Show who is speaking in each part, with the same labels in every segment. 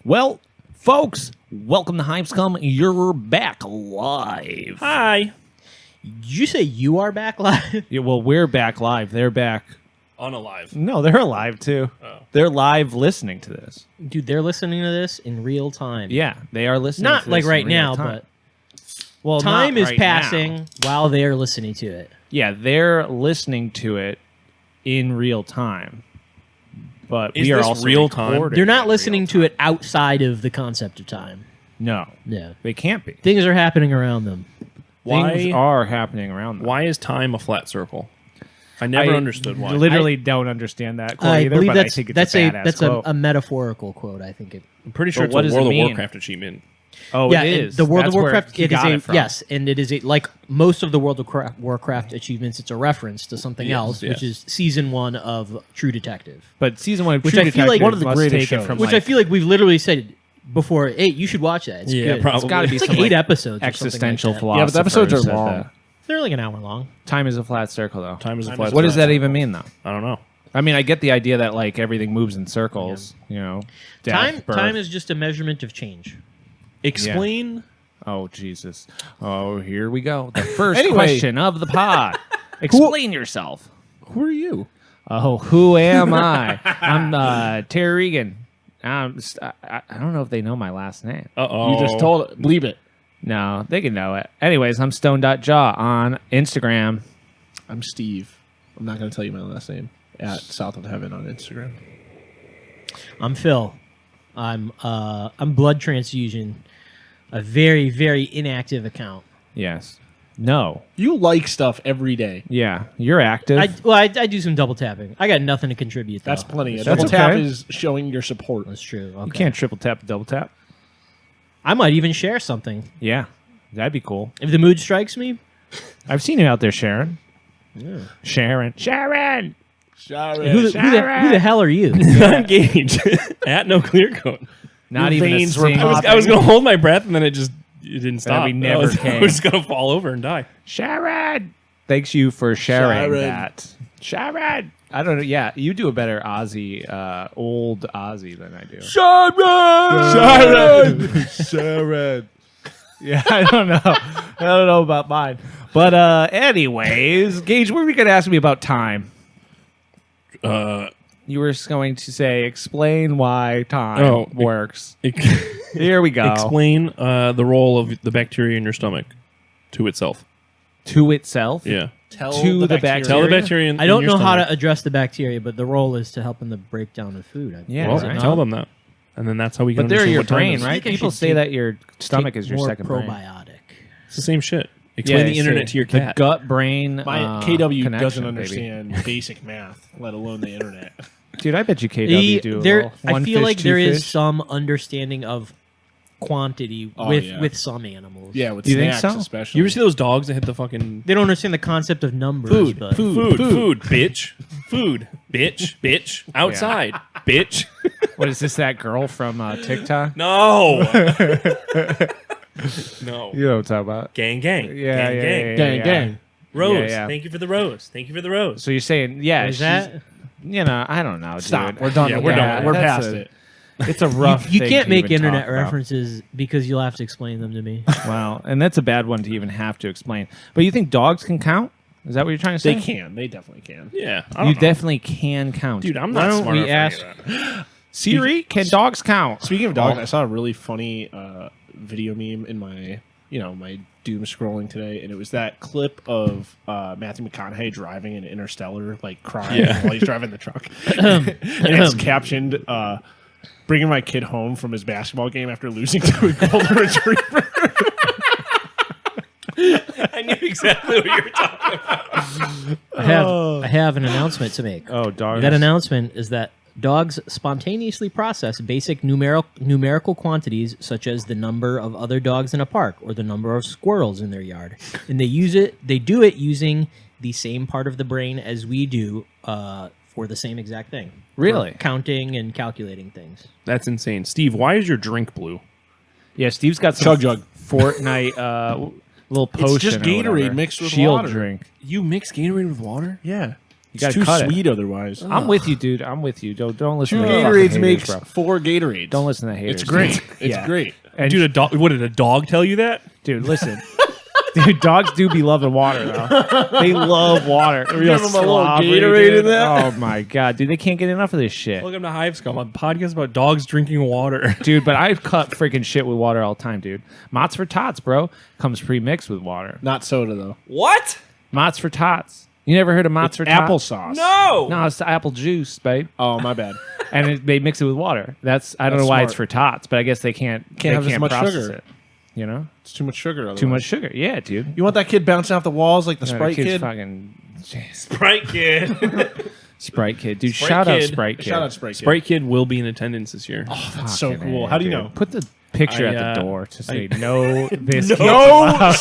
Speaker 1: Well, folks, welcome to Hypescum. You're back live.
Speaker 2: Hi.
Speaker 3: Did you say you are back live?
Speaker 1: Yeah, well, we're back live. They're back.
Speaker 2: Unalive.
Speaker 1: No, they're alive too.
Speaker 2: Oh.
Speaker 1: They're live listening to this.
Speaker 3: Dude, they're listening to this in real time.
Speaker 1: Yeah, they are listening
Speaker 3: Not
Speaker 1: to
Speaker 3: like
Speaker 1: this
Speaker 3: right
Speaker 1: in real
Speaker 3: now,
Speaker 1: time.
Speaker 3: but time is passing while they're listening to it.
Speaker 1: Yeah, they're listening to it in real time. But
Speaker 2: Is
Speaker 1: we are
Speaker 2: this
Speaker 1: also
Speaker 2: real time?
Speaker 1: recording
Speaker 3: They're
Speaker 1: it
Speaker 3: not
Speaker 1: in
Speaker 3: listening
Speaker 1: real
Speaker 3: to
Speaker 1: time.
Speaker 3: it outside of the concept of time.
Speaker 1: No,
Speaker 3: Yeah.
Speaker 1: they can't be.
Speaker 3: Things are happening around them.
Speaker 1: Things are happening around them.
Speaker 2: Why is time a flat circle? I never understood why.
Speaker 1: Literally don't understand that quote
Speaker 3: I
Speaker 1: either,
Speaker 3: believe
Speaker 1: but
Speaker 3: that's
Speaker 1: I think it's
Speaker 3: that's
Speaker 1: a
Speaker 3: a
Speaker 1: badass
Speaker 3: that's
Speaker 1: quote.
Speaker 3: a metaphorical quote. I think it.
Speaker 2: I'm pretty sure
Speaker 1: But
Speaker 2: it's
Speaker 1: what
Speaker 2: a
Speaker 1: does it
Speaker 2: World of
Speaker 1: mean?
Speaker 2: Warcraft achievement.
Speaker 1: Oh,
Speaker 3: yeah,
Speaker 1: it
Speaker 3: and
Speaker 1: is.
Speaker 3: the World
Speaker 1: That's
Speaker 3: of
Speaker 1: where
Speaker 3: Warcraft.
Speaker 1: he
Speaker 3: It is
Speaker 1: got
Speaker 3: a
Speaker 1: it from.
Speaker 3: yes, and it is a like most of the World of Warcraft achievements. It's a reference to something
Speaker 2: Yes,
Speaker 3: else,
Speaker 2: yes.
Speaker 3: which is season 1 of True Detective.
Speaker 1: But season 1 of
Speaker 3: Which
Speaker 1: True
Speaker 3: I feel
Speaker 1: Detective
Speaker 3: like one of
Speaker 4: the
Speaker 1: must
Speaker 4: greatest
Speaker 1: take it
Speaker 4: shows.
Speaker 1: from
Speaker 3: Which
Speaker 1: like,
Speaker 3: I feel like we've literally said before. Hey, you should watch that. It's
Speaker 2: Yeah,
Speaker 3: good.
Speaker 2: probably.
Speaker 1: it's got to be
Speaker 3: It's
Speaker 1: some
Speaker 3: like 8 episodes. or something
Speaker 1: existential
Speaker 3: like that.
Speaker 1: philosophy.
Speaker 4: Yeah, but the episodes are long.
Speaker 3: They're like an hour long.
Speaker 1: Time is a flat circle, though.
Speaker 2: Time is a
Speaker 4: Time
Speaker 2: flat
Speaker 4: is
Speaker 1: What
Speaker 2: circle.
Speaker 1: does that even mean, though?
Speaker 2: I don't know.
Speaker 1: I mean, I get the idea that like everything moves in circles. You know, death, birth.
Speaker 3: Time is just a measurement of change.
Speaker 2: Explain.
Speaker 1: Oh Jesus! Oh, here we go. The first
Speaker 4: Anyway.
Speaker 1: question of the pod. Explain yourself.
Speaker 4: Who are you?
Speaker 1: Oh, who am I? I'm Terry Regan. I don't know if they know my last name.
Speaker 2: Uh-oh.
Speaker 4: You just told it. Believe it.
Speaker 1: No, they can know it. Anyways, I'm stone.jaw on Instagram.
Speaker 4: I'm Steve. I'm not going to tell you my last name. At South of Heaven on Instagram.
Speaker 3: I'm Phil. I'm Blood Transfusion, a very very inactive account.
Speaker 1: Yes. No.
Speaker 4: You like stuff every day.
Speaker 1: Yeah. You're active.
Speaker 3: I do some double tapping. I got nothing to contribute. Though.
Speaker 4: That's plenty. A
Speaker 1: That's
Speaker 4: double tap
Speaker 1: okay.
Speaker 4: is showing your support.
Speaker 3: That's true. Okay.
Speaker 1: You can't triple tap, double tap.
Speaker 3: I might even share something
Speaker 1: Yeah. That'd be cool.
Speaker 3: if the mood strikes me.
Speaker 1: I've seen you out there, Sharon.
Speaker 3: Yeah.
Speaker 1: Sharon. Sharon!
Speaker 3: Who the hell are you?
Speaker 2: I'm Gage. At no clear code.
Speaker 1: Not
Speaker 4: Your
Speaker 1: even a
Speaker 4: veins were
Speaker 1: single-
Speaker 4: popping.
Speaker 2: I was going to hold my breath, and then it didn't stop.
Speaker 1: we never
Speaker 2: I
Speaker 1: came.
Speaker 2: was going to fall over and die.
Speaker 1: Sharon! Thanks you for sharing
Speaker 4: Sharon.
Speaker 1: that. Sharon! I don't know. Yeah, you do a better Ozzy, old Ozzy than I do.
Speaker 4: Sharon!
Speaker 1: Sharon! Yeah, I don't know. I don't know about mine. But anyways, Gage, what were you going to ask me about time? You were going to say, explain why time works. Here we go.
Speaker 2: Explain the role of the bacteria in your stomach to itself.
Speaker 1: To itself?
Speaker 2: Yeah.
Speaker 4: Tell
Speaker 1: To the bacteria.
Speaker 2: Tell the bacteria in
Speaker 3: I don't
Speaker 2: your
Speaker 3: know how
Speaker 2: stomach.
Speaker 3: to address the bacteria, but the role is to help in the breakdown of food.
Speaker 1: Yeah,
Speaker 2: Well,
Speaker 1: right.
Speaker 2: tell them that. And then that's how we can
Speaker 1: But they're
Speaker 2: understand
Speaker 1: your
Speaker 2: what time
Speaker 1: brain,
Speaker 2: is.
Speaker 1: right?
Speaker 3: I think I
Speaker 1: People
Speaker 3: should
Speaker 1: say
Speaker 3: take-
Speaker 1: that your stomach
Speaker 3: Take
Speaker 1: is your
Speaker 3: more
Speaker 1: second brain.
Speaker 3: probiotic.
Speaker 2: It's the same shit. Explain the
Speaker 1: they
Speaker 2: internet
Speaker 1: say
Speaker 2: to your
Speaker 1: the
Speaker 2: cat.
Speaker 1: gut-brain
Speaker 4: My KW
Speaker 1: connection,
Speaker 4: doesn't
Speaker 1: baby.
Speaker 4: understand basic math, let alone the internet.
Speaker 1: Dude, I bet you KW do a little
Speaker 3: I
Speaker 1: one
Speaker 3: feel
Speaker 1: fish,
Speaker 3: like
Speaker 1: two
Speaker 3: there is
Speaker 1: fish.
Speaker 3: some understanding of quantity
Speaker 4: Oh,
Speaker 3: with
Speaker 4: yeah.
Speaker 3: with some animals.
Speaker 4: Yeah, with
Speaker 1: Do you think
Speaker 4: snacks
Speaker 1: so?
Speaker 4: especially.
Speaker 2: You ever see those dogs that hit the fucking
Speaker 3: They don't understand the concept of numbers.
Speaker 4: Food,
Speaker 3: but
Speaker 2: food, bitch, food, bitch, outside, bitch.
Speaker 1: What is this, that girl from TikTok?
Speaker 2: No, no.
Speaker 1: You know what I'm talking about.
Speaker 2: Gang, gang,
Speaker 1: Yeah,
Speaker 2: gang,
Speaker 1: yeah,
Speaker 2: gang.
Speaker 1: yeah,
Speaker 4: Gang, gang.
Speaker 2: Rose,
Speaker 1: Yeah, yeah.
Speaker 2: thank you for the rose. Thank you for the rose.
Speaker 1: So you're saying, yeah,
Speaker 3: What is
Speaker 1: she's-
Speaker 3: that?
Speaker 1: You know, I don't know,
Speaker 4: Stop.
Speaker 1: dude.
Speaker 4: We're done.
Speaker 2: Yeah,
Speaker 4: with
Speaker 2: we're
Speaker 4: that.
Speaker 2: done.
Speaker 4: We're
Speaker 1: That's
Speaker 4: past
Speaker 1: a-
Speaker 4: it.
Speaker 1: It's a rough
Speaker 3: You
Speaker 1: thing
Speaker 3: can't
Speaker 1: to
Speaker 3: make
Speaker 1: even
Speaker 3: internet
Speaker 1: talk about.
Speaker 3: references because you'll have to explain them to me.
Speaker 1: Well, and that's a bad one to even have to explain. But you think dogs can count? Is that what you're trying to say?
Speaker 4: They can. They definitely can.
Speaker 2: Yeah, I
Speaker 1: You
Speaker 2: don't know.
Speaker 1: definitely can count.
Speaker 2: Dude, I'm
Speaker 3: Why
Speaker 2: not
Speaker 3: don't
Speaker 2: smart
Speaker 3: we
Speaker 2: enough
Speaker 3: ask-
Speaker 2: for any of that.
Speaker 1: Siri, can dogs count?
Speaker 4: Speaking of dogs,
Speaker 1: Oh.
Speaker 4: I saw a really funny video meme in my doom scrolling today, and it was that clip of Matthew McConaughey driving in Interstellar, like crying while he's driving the truck, and it's captioned, "Bringing my kid home from his basketball game after losing to a golden retriever."
Speaker 2: I knew exactly what you were talking about.
Speaker 3: I have an announcement to make.
Speaker 1: Oh, dogs.
Speaker 3: That announcement is that dogs spontaneously process basic numerical quantities such as the number of other dogs in a park or the number of squirrels in their yard, and they do it using the same part of the brain as we do for the same exact thing.
Speaker 1: Really?
Speaker 3: For counting and calculating things.
Speaker 2: That's insane. Steve, why is your drink blue?
Speaker 1: Yeah, Steve's got some
Speaker 4: Chug jug.
Speaker 1: Fortnite little potion.
Speaker 4: just
Speaker 1: or
Speaker 4: Gatorade
Speaker 1: whatever.
Speaker 4: mixed with
Speaker 1: Shield
Speaker 4: water.
Speaker 1: drink.
Speaker 2: You mix Gatorade with water?
Speaker 4: Yeah.
Speaker 1: You got
Speaker 4: It's
Speaker 1: to
Speaker 4: too
Speaker 1: cut
Speaker 4: sweet
Speaker 1: it.
Speaker 4: otherwise.
Speaker 1: I'm with you, dude. I'm with you. Don't listen
Speaker 4: 2
Speaker 1: to the fucking
Speaker 4: Gatorades
Speaker 1: haters,
Speaker 4: makes
Speaker 1: bro.
Speaker 4: 4 Gatorades.
Speaker 1: Don't listen to the haters.
Speaker 4: It's great.
Speaker 1: dude.
Speaker 4: It's
Speaker 1: Yeah.
Speaker 4: great.
Speaker 1: And
Speaker 2: Dude, what did a dog tell you that?
Speaker 1: dude, listen. Dude, dogs do be loving water though. They love water. Real
Speaker 4: Give 'em a little
Speaker 1: slobbery,
Speaker 4: Gatorade
Speaker 1: dude.
Speaker 4: in that?
Speaker 1: Oh my god, dude, they can't get enough of this shit,
Speaker 2: Welcome to Hive Scum, a podcast about dogs drinking water.
Speaker 1: dude. But I cut freaking shit with water all the time, dude. Mott's for tots, bro. Comes pre-mixed with water.
Speaker 4: Not soda though.
Speaker 2: What?
Speaker 1: Mott's for tots. You never heard of Mott's for tots?
Speaker 4: Applesauce.
Speaker 2: No.
Speaker 1: No, it's the apple juice, babe.
Speaker 4: Oh, my bad.
Speaker 1: And they mix it with water. I don't know
Speaker 4: That's
Speaker 1: why it's
Speaker 4: smart.
Speaker 1: for tots, but I guess they can't
Speaker 4: have as much
Speaker 1: process
Speaker 4: sugar.
Speaker 1: it. You know,
Speaker 4: It's too much sugar. Otherwise.
Speaker 1: too much sugar. Yeah, dude.
Speaker 4: You want that kid bouncing off the walls like the
Speaker 1: Yeah,
Speaker 4: Sprite
Speaker 1: kid's
Speaker 4: kid?
Speaker 1: fucking
Speaker 2: Sprite Kid.
Speaker 1: Sprite Kid, dude.
Speaker 2: Sprite
Speaker 1: shout out
Speaker 2: Kid.
Speaker 1: Sprite Kid.
Speaker 4: Shout out Sprite kid.
Speaker 2: Sprite Kid will be in attendance this year.
Speaker 4: That's so
Speaker 1: Fucking
Speaker 4: cool.
Speaker 1: A,
Speaker 4: How do you
Speaker 1: dude.
Speaker 4: know?
Speaker 1: Put the picture
Speaker 2: I,
Speaker 1: at the door to say
Speaker 2: I-
Speaker 1: no. This kid's
Speaker 4: No.
Speaker 1: allowed.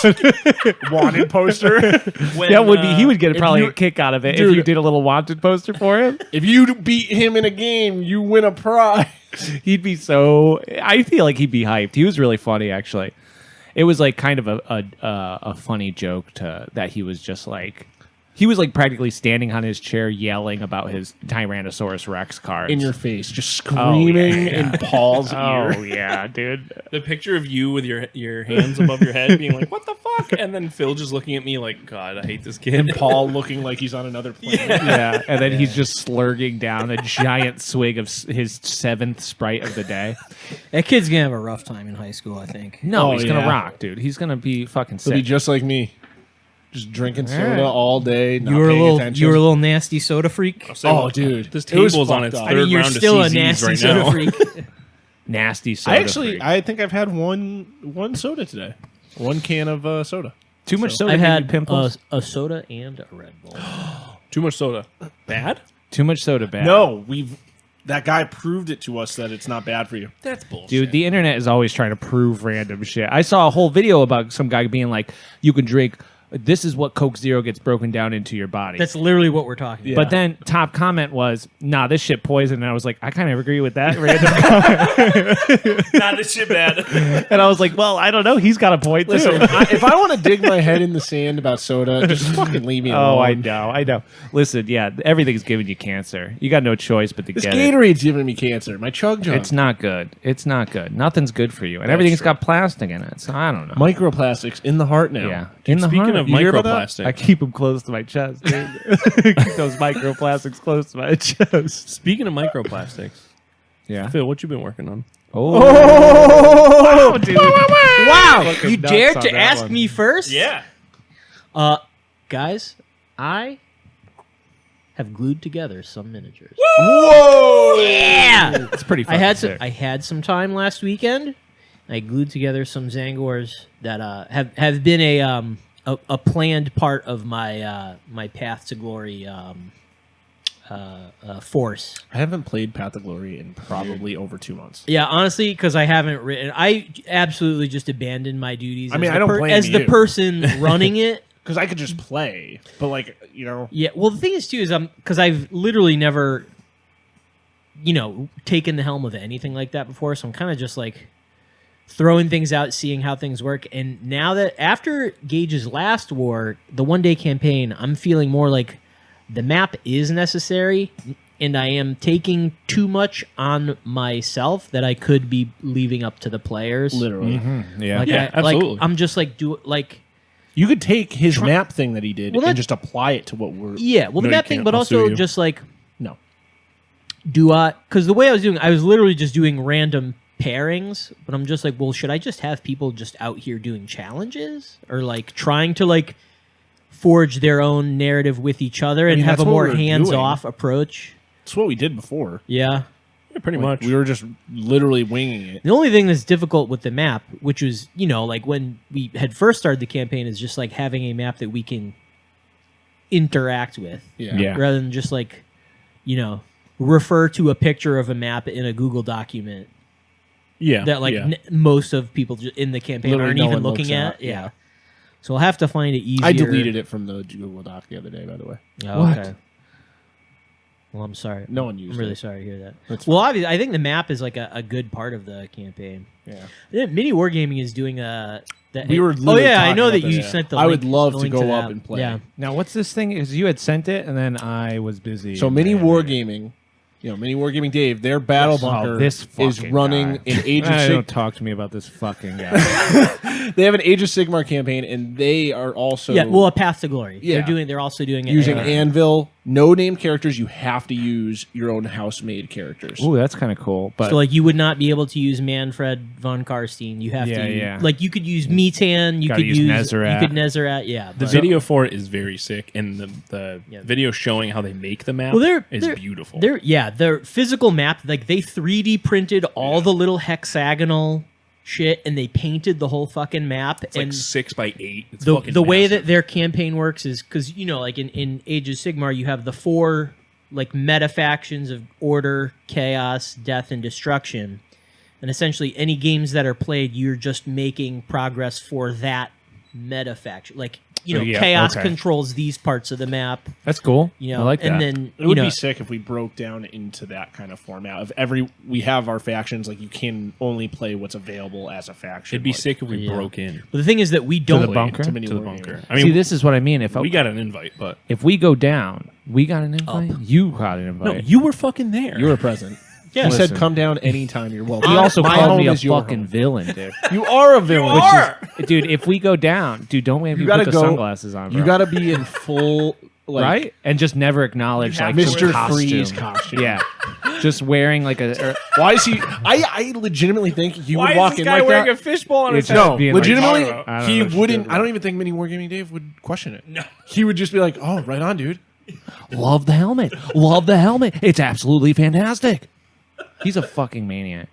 Speaker 4: Wanted poster.
Speaker 1: That would be. He would get probably
Speaker 4: you-
Speaker 1: a kick out of it if
Speaker 4: Dude.
Speaker 1: you did a little wanted poster for him.
Speaker 4: If you beat him in a game, you win a prize.
Speaker 1: He'd be so. I feel like he'd be hyped. He was really funny, actually. It was like kind of a funny joke that he was just like. He was like practically standing on his chair yelling about his Tyrannosaurus Rex cards.
Speaker 4: In your face, just
Speaker 1: Oh,
Speaker 4: screaming
Speaker 1: yeah.
Speaker 4: in Paul's ear.
Speaker 1: Oh yeah, dude.
Speaker 2: The picture of you with your hands above your head being like, what the fuck? And then Phil just looking at me like, God, I hate this kid.
Speaker 4: And Paul looking like he's on another planet.
Speaker 1: Yeah, and then he's just slurging down a giant swig of his 7th Sprite of the day.
Speaker 3: That kid's gonna have a rough time in high school, I think.
Speaker 1: No,
Speaker 4: Oh,
Speaker 1: he's gonna
Speaker 4: yeah.
Speaker 1: rock, dude. He's gonna be fucking
Speaker 4: He'll be
Speaker 1: sick.
Speaker 4: just like me. Just drinking soda
Speaker 1: right.
Speaker 4: all day, not
Speaker 3: You were a
Speaker 4: paying
Speaker 3: little,
Speaker 4: attention.
Speaker 3: you were a little nasty soda freak.
Speaker 4: Oh, dude.
Speaker 2: This
Speaker 4: It was
Speaker 2: table's on
Speaker 4: fucked
Speaker 2: its
Speaker 4: up.
Speaker 2: third
Speaker 3: I mean, you're
Speaker 2: round
Speaker 3: still a
Speaker 2: of CZs
Speaker 3: nasty
Speaker 2: right
Speaker 3: soda
Speaker 2: now.
Speaker 3: freak.
Speaker 1: Nasty soda. freak.
Speaker 4: I think I've had one soda today. One can of soda.
Speaker 1: Too much soda.
Speaker 3: I've
Speaker 1: gave you
Speaker 3: had
Speaker 1: pimples.
Speaker 3: a soda and a Red Bull.
Speaker 2: Too much soda. Bad?
Speaker 1: Too much soda, bad.
Speaker 4: No, that guy proved it to us that it's not bad for you.
Speaker 2: That's bullshit.
Speaker 1: Dude, the internet is always trying to prove random shit. I saw a whole video about some guy being like, "You can drink. This is what Coke Zero gets broken down into your body."
Speaker 3: That's literally what we're talking about.
Speaker 1: But then top comment was, "Nah, this shit poison." And I was like, I kind of agree with that random comment.
Speaker 2: Nah, this shit bad.
Speaker 1: And I was like, well, I don't know. He's got a point
Speaker 4: Listen,
Speaker 1: too.
Speaker 4: if I want to dig my head in the sand about soda, just fucking leave me alone.
Speaker 1: Oh, I know. Listen, yeah, everything's giving you cancer. You got no choice but to
Speaker 4: This
Speaker 1: get it.
Speaker 4: Gatorade's giving me cancer. My chug jug.
Speaker 1: It's not good. It's not good. Nothing's good for you. And everything's got plastic in it. So I don't know.
Speaker 4: Microplastics in the heart now.
Speaker 1: Yeah. In the
Speaker 2: Speaking
Speaker 1: heart.
Speaker 2: of
Speaker 4: You hear about that?
Speaker 2: microplastic,
Speaker 1: I keep them close to my chest, dude. Keep those microplastics close to my chest.
Speaker 2: speaking of microplastics,
Speaker 1: Yeah.
Speaker 2: Phil, what you been working on?
Speaker 1: Oh, wow, dude.
Speaker 3: wow,
Speaker 1: Fucking
Speaker 3: you
Speaker 1: nuts
Speaker 3: dared
Speaker 1: on
Speaker 3: to
Speaker 1: that
Speaker 3: ask
Speaker 1: one.
Speaker 3: me first?
Speaker 2: Yeah.
Speaker 3: Guys, I have glued together some miniatures.
Speaker 4: Whoa!
Speaker 3: Yeah.
Speaker 1: It's pretty
Speaker 3: I
Speaker 1: fucking
Speaker 3: had
Speaker 1: sick.
Speaker 3: I had some time last weekend. I glued together some Zangors that have been a planned part of my my Path to Glory force.
Speaker 4: I haven't played Path of Glory in probably over 2 months.
Speaker 3: Yeah, honestly, because I haven't written. I absolutely just abandoned my duties.
Speaker 4: I mean,
Speaker 3: as
Speaker 4: I
Speaker 3: the
Speaker 4: don't blame
Speaker 3: as the
Speaker 4: you.
Speaker 3: person running it.
Speaker 4: Because I could just play, but
Speaker 3: Yeah, well, the thing is too is because I've literally never, taken the helm of anything like that before, so I'm kind of just like throwing things out, seeing how things work. And now that after Gage's last war, the 1-day campaign, I'm feeling more like the map is necessary, and I am taking too much on myself that I could be leaving up to the players.
Speaker 4: literally.
Speaker 1: Yeah.
Speaker 3: Like,
Speaker 2: Yeah,
Speaker 3: like
Speaker 2: absolutely.
Speaker 3: I'm just like
Speaker 4: You could take his map thing that he did
Speaker 3: Well, that-
Speaker 4: and just apply it to what we're...
Speaker 3: yeah, well,
Speaker 2: No,
Speaker 3: the
Speaker 2: you
Speaker 3: map thing,
Speaker 2: can't.
Speaker 3: but
Speaker 2: I'll sue
Speaker 3: also
Speaker 2: you.
Speaker 3: just like.
Speaker 4: No.
Speaker 3: Because the way I was doing, I was literally just doing random pairings, but I'm just like, well, should I just have people just out here doing challenges or like trying to like forge their own narrative with each other and
Speaker 4: mean,
Speaker 3: have a
Speaker 4: that's what
Speaker 3: more
Speaker 4: we were
Speaker 3: hands-off approach?
Speaker 4: It's what we did before.
Speaker 3: Yeah.
Speaker 2: Yeah, pretty
Speaker 4: Like,
Speaker 2: much.
Speaker 4: We were just literally winging it.
Speaker 3: The only thing that's difficult with the map, which was, like when we had first started the campaign, is just like having a map that we can interact with.
Speaker 1: Yeah.
Speaker 3: Rather than just like, refer to a picture of a map in a Google document
Speaker 2: yeah.
Speaker 3: that like
Speaker 2: yeah.
Speaker 3: most of people in the campaign
Speaker 4: Literally
Speaker 3: aren't
Speaker 4: no
Speaker 3: even
Speaker 4: one looks
Speaker 3: looking at.
Speaker 4: at,
Speaker 3: Yeah.
Speaker 4: yeah.
Speaker 3: So I'll have to find it easier.
Speaker 4: I deleted it from the Google Doc the other day, by the way.
Speaker 3: Oh,
Speaker 1: What?
Speaker 3: okay. Well, I'm sorry.
Speaker 4: No one used
Speaker 3: I'm really
Speaker 4: it.
Speaker 3: sorry to hear that.
Speaker 4: That's
Speaker 3: Well, obviously, I think the map is like a good part of the campaign.
Speaker 4: Yeah.
Speaker 3: Mini Wargaming is doing a
Speaker 4: We were
Speaker 3: Oh
Speaker 4: literally
Speaker 3: yeah, I
Speaker 4: talking
Speaker 3: know
Speaker 4: about
Speaker 3: that you
Speaker 4: this.
Speaker 3: sent the.
Speaker 4: I
Speaker 3: link,
Speaker 4: would love
Speaker 3: the
Speaker 4: to
Speaker 3: link
Speaker 4: go
Speaker 3: that.
Speaker 4: up and play.
Speaker 3: Yeah.
Speaker 1: Now, what's this thing? Because you had sent it, and then I was busy.
Speaker 4: So Mini Wargaming, Mini Wargaming Dave, their battle bunker
Speaker 1: this
Speaker 4: is
Speaker 1: fucking
Speaker 4: running
Speaker 1: guy.
Speaker 4: an Age of
Speaker 1: Don't
Speaker 4: Sigmar.
Speaker 1: talk to me about this fucking guy.
Speaker 4: They have an Age of Sigmar campaign, and they are also
Speaker 3: Yeah, well, a Path to Glory.
Speaker 4: Yeah.
Speaker 3: They're also doing it
Speaker 4: using Anvil. No named characters. You have to use your own house-made characters.
Speaker 1: Ooh, that's kind of cool. But
Speaker 3: So like you would not be able to use Manfred von Karstein. You have
Speaker 1: Yeah,
Speaker 3: to
Speaker 1: yeah.
Speaker 3: like you could use Metan, you
Speaker 1: Gotta
Speaker 3: could
Speaker 1: use
Speaker 3: use
Speaker 1: Nezareth.
Speaker 3: you could Nezareth, yeah.
Speaker 2: The
Speaker 3: but-
Speaker 2: video for it is very sick, and the
Speaker 3: Yeah.
Speaker 2: video showing how they make the map
Speaker 3: Well,
Speaker 2: is beautiful.
Speaker 3: Their physical map, like they 3D printed all the little hexagonal shit, and they painted the whole fucking map.
Speaker 2: It's
Speaker 3: and
Speaker 2: like 6x8. It's
Speaker 3: the
Speaker 2: fucking
Speaker 3: way
Speaker 2: massive.
Speaker 3: that their campaign works is because like in Age of Sigmar, you have the 4 like meta factions of order, chaos, death, and destruction, and essentially any games that are played, you're just making progress for that meta faction. Like
Speaker 1: Yeah,
Speaker 3: chaos
Speaker 1: okay.
Speaker 3: controls these parts of the map.
Speaker 1: that's cool.
Speaker 3: I
Speaker 1: I like that.
Speaker 3: and then
Speaker 4: It would be sick if we broke down into that kind of format. We have our factions, like you can only play what's available as a faction.
Speaker 2: It'd be
Speaker 4: like,
Speaker 2: sick if we
Speaker 3: Yeah.
Speaker 2: broke in
Speaker 3: But the thing is that we don't.
Speaker 1: the bunker?
Speaker 4: to Mini
Speaker 2: to the
Speaker 4: Wargaming.
Speaker 2: bunker. I mean,
Speaker 1: See, this is what I mean. If
Speaker 2: we got an invite, but
Speaker 1: if we go down, we got an invite. You got an invite.
Speaker 2: no, you were fucking there.
Speaker 4: You were present.
Speaker 3: Yeah.
Speaker 4: He
Speaker 1: Listen.
Speaker 4: said, "Come down anytime. You're welcome."
Speaker 1: He also
Speaker 4: My
Speaker 1: called
Speaker 4: home
Speaker 1: me a
Speaker 4: is your
Speaker 1: fucking
Speaker 4: home.
Speaker 1: villain, dude.
Speaker 4: You are a villain.
Speaker 1: Dude, if we go down, dude, don't make me
Speaker 4: gotta
Speaker 1: put the
Speaker 4: go-
Speaker 1: sunglasses on, bro.
Speaker 4: You got to be in full, like,
Speaker 1: right? And just never acknowledge like
Speaker 4: Mr.
Speaker 1: some
Speaker 4: Freeze
Speaker 1: costume.
Speaker 4: costume.
Speaker 1: Yeah, just wearing like a.
Speaker 4: Why is he? I legitimately think you
Speaker 2: Why
Speaker 4: would walk
Speaker 2: is
Speaker 4: in
Speaker 2: this guy
Speaker 4: like
Speaker 2: wearing
Speaker 4: that.
Speaker 2: a fishbowl on his
Speaker 1: It's
Speaker 2: head?
Speaker 1: just
Speaker 4: No,
Speaker 1: being like,
Speaker 4: legitimately,
Speaker 2: I don't know.
Speaker 4: he
Speaker 1: I don't know.
Speaker 4: wouldn't. I don't even think Mini Wargaming Dave would question it.
Speaker 2: No.
Speaker 4: He would just be like, "Oh, right on, dude."
Speaker 1: Love the helmet. Love the helmet. It's absolutely fantastic. He's a fucking maniac.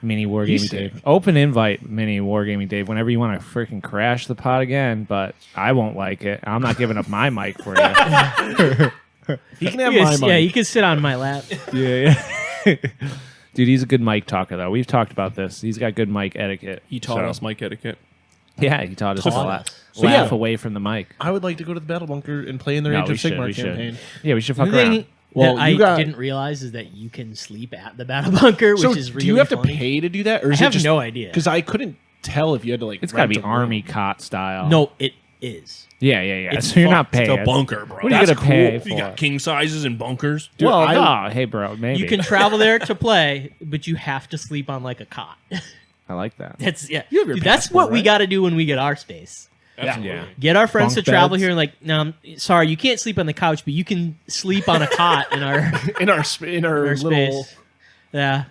Speaker 1: Mini Wargaming Dave. Open invite, Mini Wargaming Dave, whenever you want to freaking crash the pod again, but I won't like it. I'm not giving up my mic for you.
Speaker 4: He can have
Speaker 3: You
Speaker 4: my
Speaker 3: can-
Speaker 4: mic.
Speaker 3: yeah, you can sit on my lap.
Speaker 1: Yeah. Dude, he's a good mic talker, though. We've talked about this. He's got good mic etiquette.
Speaker 2: He taught us mic etiquette.
Speaker 1: Yeah, he taught us to
Speaker 3: Taught
Speaker 1: laugh,
Speaker 3: us.
Speaker 4: So, yeah.
Speaker 1: laugh away from the mic.
Speaker 4: I would like to go to the battle bunker and play in their
Speaker 1: No,
Speaker 4: Age
Speaker 1: we
Speaker 4: of
Speaker 1: should,
Speaker 4: Sigmar
Speaker 1: we should.
Speaker 4: campaign.
Speaker 1: Yeah, we should fuck
Speaker 3: The
Speaker 1: around.
Speaker 3: thing
Speaker 4: Well,
Speaker 3: that
Speaker 4: you
Speaker 3: I
Speaker 4: got-
Speaker 3: didn't realize is that you can sleep at the battle bunker, which
Speaker 4: So,
Speaker 3: is really
Speaker 4: do you have
Speaker 3: funny.
Speaker 4: to pay to do that, or is
Speaker 3: I have
Speaker 4: it just
Speaker 3: no idea.
Speaker 4: Because I couldn't tell if you had to like.
Speaker 1: It's got to
Speaker 4: rent
Speaker 1: be
Speaker 4: a room.
Speaker 1: army cot style.
Speaker 3: No, it is.
Speaker 1: Yeah.
Speaker 3: It's
Speaker 1: So you're not
Speaker 2: It's
Speaker 1: paying.
Speaker 2: a bunker, bro.
Speaker 1: What are you
Speaker 2: That's
Speaker 1: gonna pay
Speaker 2: cool. You
Speaker 1: for?
Speaker 2: got king sizes and bunkers.
Speaker 4: Dude,
Speaker 1: Well,
Speaker 4: I-
Speaker 1: no, hey, bro, maybe.
Speaker 3: You can travel there to play, but you have to sleep on like a cot.
Speaker 1: I like that.
Speaker 3: That's yeah.
Speaker 4: You have your
Speaker 3: Dude, that's
Speaker 4: passport,
Speaker 3: what we
Speaker 4: right?
Speaker 3: got to do when we get our space.
Speaker 1: Yeah.
Speaker 3: Get our friends
Speaker 1: Bunk
Speaker 3: to travel
Speaker 1: beds.
Speaker 3: here and like, no, I'm sorry, you can't sleep on the couch, but you can sleep on a cot in our
Speaker 4: in our
Speaker 3: our
Speaker 4: little.
Speaker 3: space. Yeah.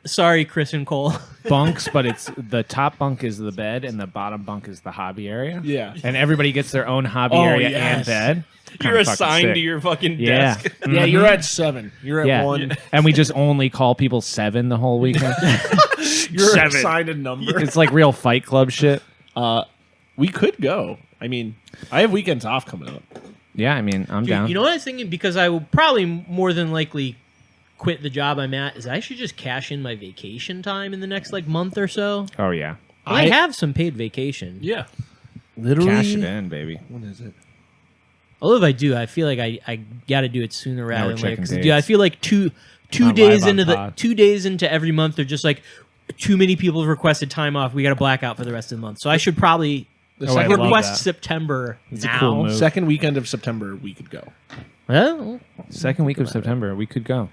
Speaker 3: Sorry, Chris and Cole.
Speaker 1: Bunks, but it's the top bunk is the bed and the bottom bunk is the hobby area.
Speaker 4: Yeah.
Speaker 1: And everybody gets their own hobby
Speaker 4: Oh,
Speaker 1: area
Speaker 4: yes.
Speaker 1: and bed.
Speaker 2: You're
Speaker 1: Kinda fucking
Speaker 2: assigned
Speaker 1: sick.
Speaker 2: to your fucking
Speaker 1: Yeah.
Speaker 2: desk.
Speaker 4: Yeah, you're at 7. You're at
Speaker 1: Yeah.
Speaker 4: 1.
Speaker 1: And we just only call people 7 the whole weekend.
Speaker 4: You're
Speaker 1: 7.
Speaker 4: assigned a number.
Speaker 1: It's like real Fight Club shit.
Speaker 4: We could go. I mean, I have weekends off coming up.
Speaker 1: Yeah, I mean, I'm
Speaker 3: Dude,
Speaker 1: down.
Speaker 3: you know what I was thinking? Because I will probably more than likely quit the job I'm at. Is I should just cash in my vacation time in the next like month or so.
Speaker 1: Oh, yeah.
Speaker 3: I have some paid vacation.
Speaker 2: Yeah.
Speaker 4: Literally.
Speaker 1: Cash it in, baby.
Speaker 4: When is it?
Speaker 3: Although if I do, I feel like I got to do it sooner rather
Speaker 1: we're
Speaker 3: than later.
Speaker 1: checking
Speaker 3: 'Cause,
Speaker 1: dates.
Speaker 3: dude, I feel like two
Speaker 1: Not
Speaker 3: days
Speaker 1: live on
Speaker 3: into the
Speaker 1: pod.
Speaker 3: 2 days into every month, they're just like too many people have requested time off. We got to black out for the rest of the month. So I should probably
Speaker 4: The
Speaker 1: Oh, I
Speaker 4: second,
Speaker 1: love
Speaker 3: request
Speaker 1: that.
Speaker 3: September
Speaker 1: It's a
Speaker 3: now.
Speaker 1: cool move.
Speaker 4: second weekend of September, we could go.
Speaker 3: Well,
Speaker 1: Second week of September, we could go.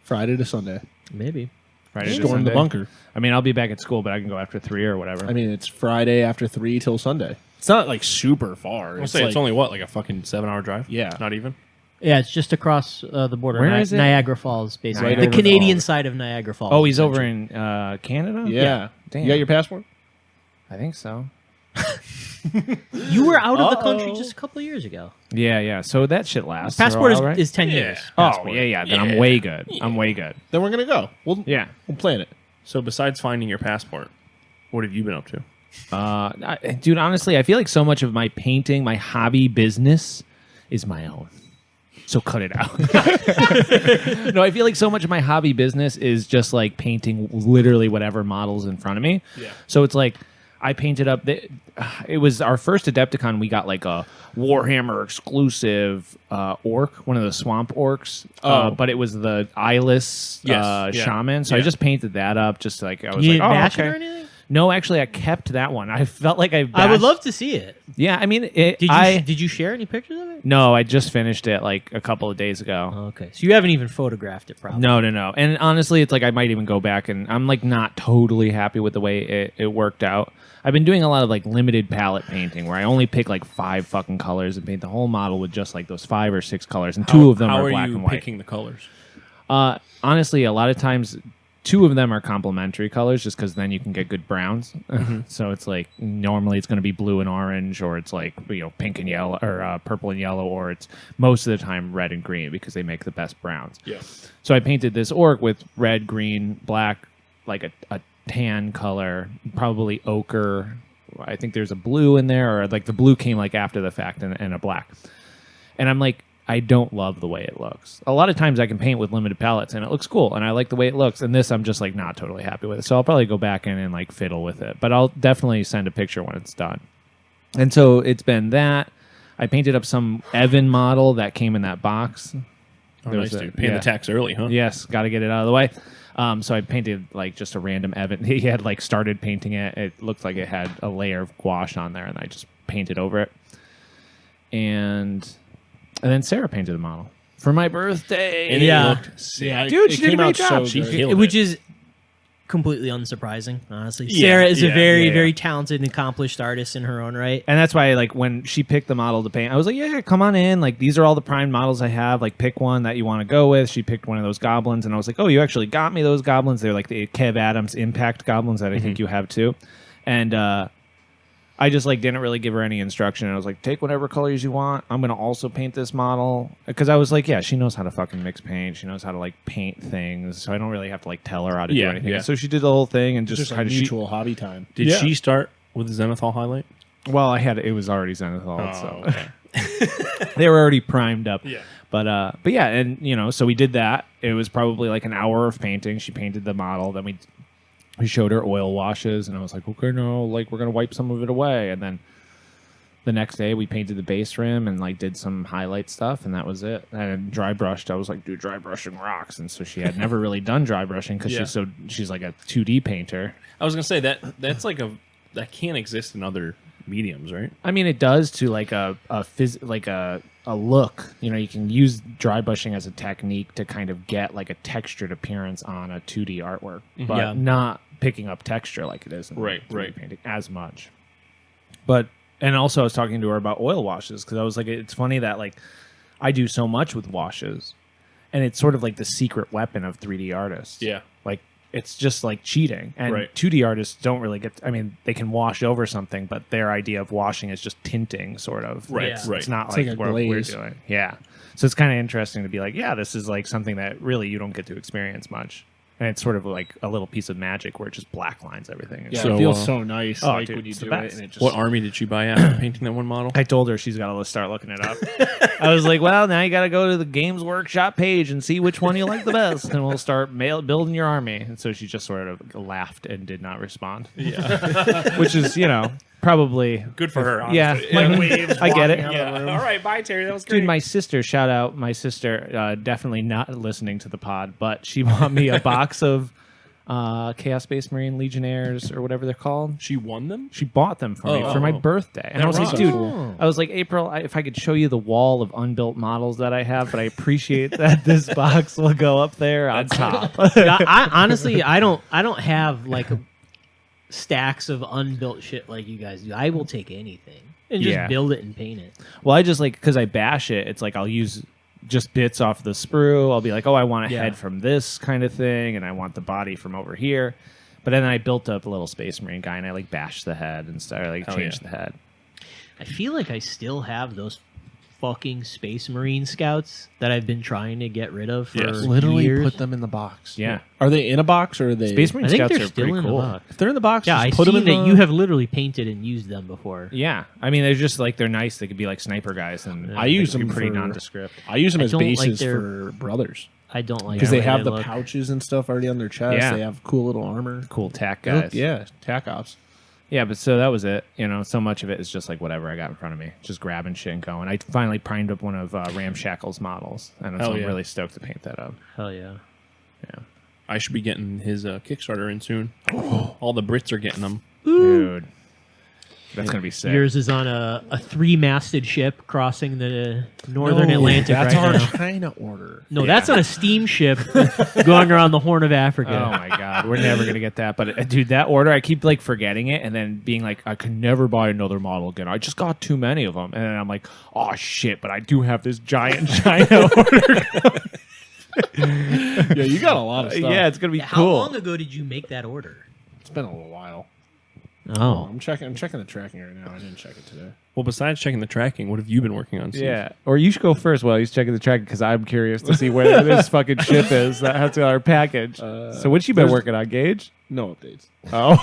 Speaker 4: Friday to Sunday.
Speaker 3: maybe.
Speaker 1: Friday to
Speaker 4: Storm the
Speaker 1: Sunday.
Speaker 4: bunker.
Speaker 1: I mean, I'll be back at school, but I can go after 3 or whatever.
Speaker 4: I mean, it's Friday after 3 till Sunday. It's not like super far.
Speaker 2: I'll say it's only what, like a fucking 7-hour drive?
Speaker 4: Yeah.
Speaker 2: Not even?
Speaker 3: Yeah, it's just across the border.
Speaker 1: Where is it?
Speaker 3: Niagara Falls, basically.
Speaker 1: Right
Speaker 3: The
Speaker 1: over
Speaker 3: Canadian
Speaker 4: the-
Speaker 3: side of Niagara Falls.
Speaker 1: oh, he's over in Canada?
Speaker 4: Yeah.
Speaker 1: Damn.
Speaker 4: You got your passport?
Speaker 1: I think so.
Speaker 3: You were out of the country
Speaker 4: Uh-oh.
Speaker 3: just a couple of years ago.
Speaker 1: Yeah. So that shit lasts.
Speaker 3: Passport
Speaker 1: all right?
Speaker 3: is 10
Speaker 2: Yeah.
Speaker 3: years.
Speaker 1: Oh,
Speaker 3: Passport.
Speaker 1: yeah. Then I'm way good. I'm way good.
Speaker 4: Then we're going to go.
Speaker 1: Yeah.
Speaker 4: We'll plan it.
Speaker 2: So besides finding your passport, what have you been up to?
Speaker 1: Dude, honestly, I feel like so much of my painting, my hobby business, is my own. So cut it out. No, I feel like so much of my hobby business is just like painting literally whatever models in front of me.
Speaker 2: Yeah.
Speaker 1: So it's like I painted up. It was our first Adepticon. We got like a Warhammer exclusive orc, one of the swamp orcs. But it was the eyeless
Speaker 2: Yes, yeah.
Speaker 1: shaman. So I
Speaker 2: Yeah.
Speaker 1: just painted that up. Just like I was
Speaker 3: You
Speaker 1: like,
Speaker 3: didn't
Speaker 1: oh,
Speaker 3: bash
Speaker 1: okay.
Speaker 3: it or anything?
Speaker 1: No, actually, I kept that one. I felt like
Speaker 3: I would love to see it.
Speaker 1: Yeah, I mean,
Speaker 3: Did you share any pictures of it?
Speaker 1: No, I just finished it like a couple of days ago.
Speaker 3: Okay, so you haven't even photographed it, probably.
Speaker 1: No. And honestly, it's like I might even go back and I'm like not totally happy with the way it worked out. I've been doing a lot of like limited palette painting where I only pick like 5 fucking colors and paint the whole model with just like those 5 or 6 colors, and 2 of them are black and white.
Speaker 2: How are you picking the colors?
Speaker 1: Honestly, a lot of times 2 of them are complementary colors just because then you can get good browns. So it's like normally it's going to be blue and orange, or it's like pink and yellow, or purple and yellow, or it's most of the time red and green because they make the best browns.
Speaker 2: Yeah.
Speaker 1: So I painted this orc with red, green, black, like a tan color, probably ochre. I think there's a blue in there, or like the blue came like after the fact, and a black. And I'm like, I don't love the way it looks. A lot of times I can paint with limited palettes and it looks cool and I like the way it looks. And this I'm just like not totally happy with it. So I'll probably go back in and like fiddle with it. But I'll definitely send a picture when it's done. And so it's been that. I painted up some Evan model that came in that box.
Speaker 2: Oh, nice, dude. Paying the tax early, huh?
Speaker 1: Yes, got to get it out of the way. So I painted like just a random Evan. He had like started painting it. It looked like it had a layer of gouache on there, and I just painted over it. And then Sarah painted the model for my birthday.
Speaker 2: And
Speaker 3: Yeah.
Speaker 2: it looked sick.
Speaker 4: Yeah,
Speaker 1: Dude,
Speaker 4: it
Speaker 1: she did a
Speaker 4: came
Speaker 1: great
Speaker 4: out
Speaker 1: job.
Speaker 4: so
Speaker 2: She
Speaker 4: good.
Speaker 2: killed
Speaker 3: Which
Speaker 2: it.
Speaker 3: is completely unsurprising, honestly.
Speaker 2: Yeah,
Speaker 3: Sarah is a
Speaker 2: yeah,
Speaker 3: very,
Speaker 1: yeah.
Speaker 3: very talented and accomplished artist in her own right.
Speaker 1: And that's why, like, when she picked the model to paint, I was like, yeah, come on in. Like, these are all the primed models I have. Like, pick one that you want to go with. She picked one of those goblins, and I was like, oh, you actually got me those goblins. They're like the Kev Adams Impact goblins that I think you have too. And I just, like, didn't really give her any instruction. I was like, take whatever colors you want. I'm going to also paint this model. Because I was like, yeah, she knows how to fucking mix paint. She knows how to, like, paint things. So I don't really have to, like, tell her how to do
Speaker 2: Yeah,
Speaker 1: anything.
Speaker 2: yeah.
Speaker 1: So she did the whole thing and
Speaker 4: Just
Speaker 1: just
Speaker 4: like
Speaker 1: kind of...
Speaker 4: mutual hobby time.
Speaker 2: Did she start with the Zenithal highlight?
Speaker 1: Well, it was already Zenithal, so...
Speaker 2: Okay.
Speaker 1: They were already primed up.
Speaker 2: Yeah.
Speaker 1: But yeah, and so we did that. It was probably like an hour of painting. She painted the model. Then we showed her oil washes, and I was like, okay, no, like we're gonna wipe some of it away. And then the next day we painted the base rim and like did some highlight stuff, and that was it. And dry brushed. I was like, dude, dry brushing rocks. And so she had never really done dry brushing because she's like a 2D painter.
Speaker 2: I was gonna say that's like that can't exist in other mediums, right?
Speaker 1: I mean, it does to like a look. You can use dry brushing as a technique to kind of get like a textured appearance on a 2D artwork, but
Speaker 3: Yeah.
Speaker 1: not picking up texture like it is in
Speaker 2: Right,
Speaker 1: 3D
Speaker 2: right.
Speaker 1: painting as much. And also I was talking to her about oil washes because I was like, it's funny that like I do so much with washes, and it's sort of like the secret weapon of 3D artists.
Speaker 2: Yeah.
Speaker 1: Like it's just like cheating. And
Speaker 2: Right.
Speaker 1: 2D artists don't really get, I mean, they can wash over something, but their idea of washing is just tinting, sort of.
Speaker 2: Right,
Speaker 1: It's,
Speaker 2: right.
Speaker 1: it's not
Speaker 4: It's
Speaker 1: like,
Speaker 4: like a
Speaker 1: what we're
Speaker 4: glaze.
Speaker 1: doing. Yeah. So it's kind of interesting to be like, yeah, this is like something that really you don't get to experience much. And it's sort of like a little piece of magic where it just black lines everything.
Speaker 4: Yeah,
Speaker 2: So,
Speaker 4: it feels so nice
Speaker 1: oh,
Speaker 4: like
Speaker 1: dude,
Speaker 4: when you
Speaker 1: it's the
Speaker 4: do it.
Speaker 1: best.
Speaker 4: And it just,
Speaker 2: What army did she buy after painting that one model?
Speaker 1: I told her she's got to start looking it up. I was like, well, now you got to go to the Games Workshop page and see which one you like the best, and we'll start building your army. And so she just sort of laughed and did not respond.
Speaker 2: Yeah.
Speaker 1: Which is, probably
Speaker 2: Good for her,
Speaker 1: Yeah,
Speaker 2: honestly.
Speaker 1: like,
Speaker 4: waves
Speaker 1: I get it.
Speaker 4: walking out of the
Speaker 2: Yeah.
Speaker 4: room.
Speaker 2: All right, bye, Terry. That was great.
Speaker 1: Dude, my sister, shout out my sister, definitely not listening to the pod, but she bought me a box of Chaos Space Marine Legionnaires or whatever they're called.
Speaker 2: She won them?
Speaker 1: She bought them for me for my birthday. And I was like,
Speaker 2: rocks.
Speaker 1: dude,
Speaker 3: Oh.
Speaker 1: I was like, April, if I could show you the wall of unbuilt models that I have, but I appreciate that this box will go up there on top.
Speaker 3: Yeah, I honestly, I don't have like stacks of unbuilt shit like you guys do. I will take anything and just
Speaker 1: Yeah.
Speaker 3: build it and paint it.
Speaker 1: Well, I just like, because I bash it, it's like I'll use just bits off the sprue. I'll be like, oh, I want a
Speaker 3: Yeah.
Speaker 1: head from this kind of thing, and I want the body from over here. But then I built up a little Space Marine guy, and I like bashed the head and started like
Speaker 2: Hell
Speaker 1: changed
Speaker 2: yeah.
Speaker 1: the head.
Speaker 3: I feel like I still have those fucking Space Marine scouts that I've been trying to get rid of for
Speaker 2: Yes.
Speaker 4: literally
Speaker 3: years.
Speaker 4: put them in the box.
Speaker 1: Yeah.
Speaker 4: Are they in a box or are they?
Speaker 1: Space Marine
Speaker 3: I think
Speaker 1: Scouts
Speaker 3: they're
Speaker 1: are
Speaker 3: still
Speaker 1: pretty
Speaker 3: in
Speaker 1: cool.
Speaker 3: the box.
Speaker 4: If they're in the box,
Speaker 3: Yeah,
Speaker 4: just
Speaker 3: I
Speaker 4: put them
Speaker 3: see
Speaker 4: in
Speaker 3: that
Speaker 4: the,
Speaker 3: you have literally painted and used them before.
Speaker 1: Yeah, I mean, they're just like they're nice. They could be like sniper guys, and
Speaker 4: I use
Speaker 1: they could
Speaker 4: them
Speaker 1: be pretty
Speaker 4: for-
Speaker 1: nondescript.
Speaker 4: I use them
Speaker 3: I
Speaker 4: as
Speaker 3: don't like
Speaker 4: bases
Speaker 3: their-
Speaker 4: for brothers
Speaker 3: I don't like
Speaker 4: because
Speaker 3: the
Speaker 4: they
Speaker 3: way
Speaker 4: have the
Speaker 3: look.
Speaker 4: pouches and stuff already on their chest.
Speaker 1: Yeah.
Speaker 4: They have cool little armor.
Speaker 1: Cool tack
Speaker 4: They look-
Speaker 1: guys.
Speaker 4: yeah, tac ops.
Speaker 1: Yeah, but so that was it. So much of it is just like whatever I got in front of me, just grabbing shit and going. I finally primed up one of Ramshackle's models, and so
Speaker 2: Hell
Speaker 1: I'm
Speaker 2: yeah.
Speaker 1: really stoked to paint that up.
Speaker 3: Hell yeah.
Speaker 1: Yeah.
Speaker 2: I should be getting his Kickstarter in soon. All the Brits are getting them.
Speaker 1: Dude. That's going to be sick.
Speaker 3: Yours is on a 3-masted ship crossing the northern Atlantic
Speaker 4: That's
Speaker 3: right
Speaker 4: our
Speaker 3: now.
Speaker 4: China order.
Speaker 3: No, that's on a steamship going around the Horn of Africa.
Speaker 1: Oh my god, we're never gonna get that. But dude, that order, I keep like forgetting it, and then being like, I can never buy another model again. I just got too many of them, and then I'm like, oh shit! But I do have this giant China order.
Speaker 4: Yeah, you got a lot of stuff.
Speaker 1: Yeah, it's gonna be
Speaker 3: How
Speaker 1: cool.
Speaker 3: long ago did you make that order?
Speaker 4: It's been a little while.
Speaker 3: Oh,
Speaker 4: I'm checking the tracking right now. I didn't check it today.
Speaker 2: Well, besides checking the tracking, what have you been working on, Steve?
Speaker 1: Yeah, or you should go first while he's checking the tracking because I'm curious to see where this fucking ship is. That's our package. So what you been working on, Gage?
Speaker 4: No updates.
Speaker 1: Oh,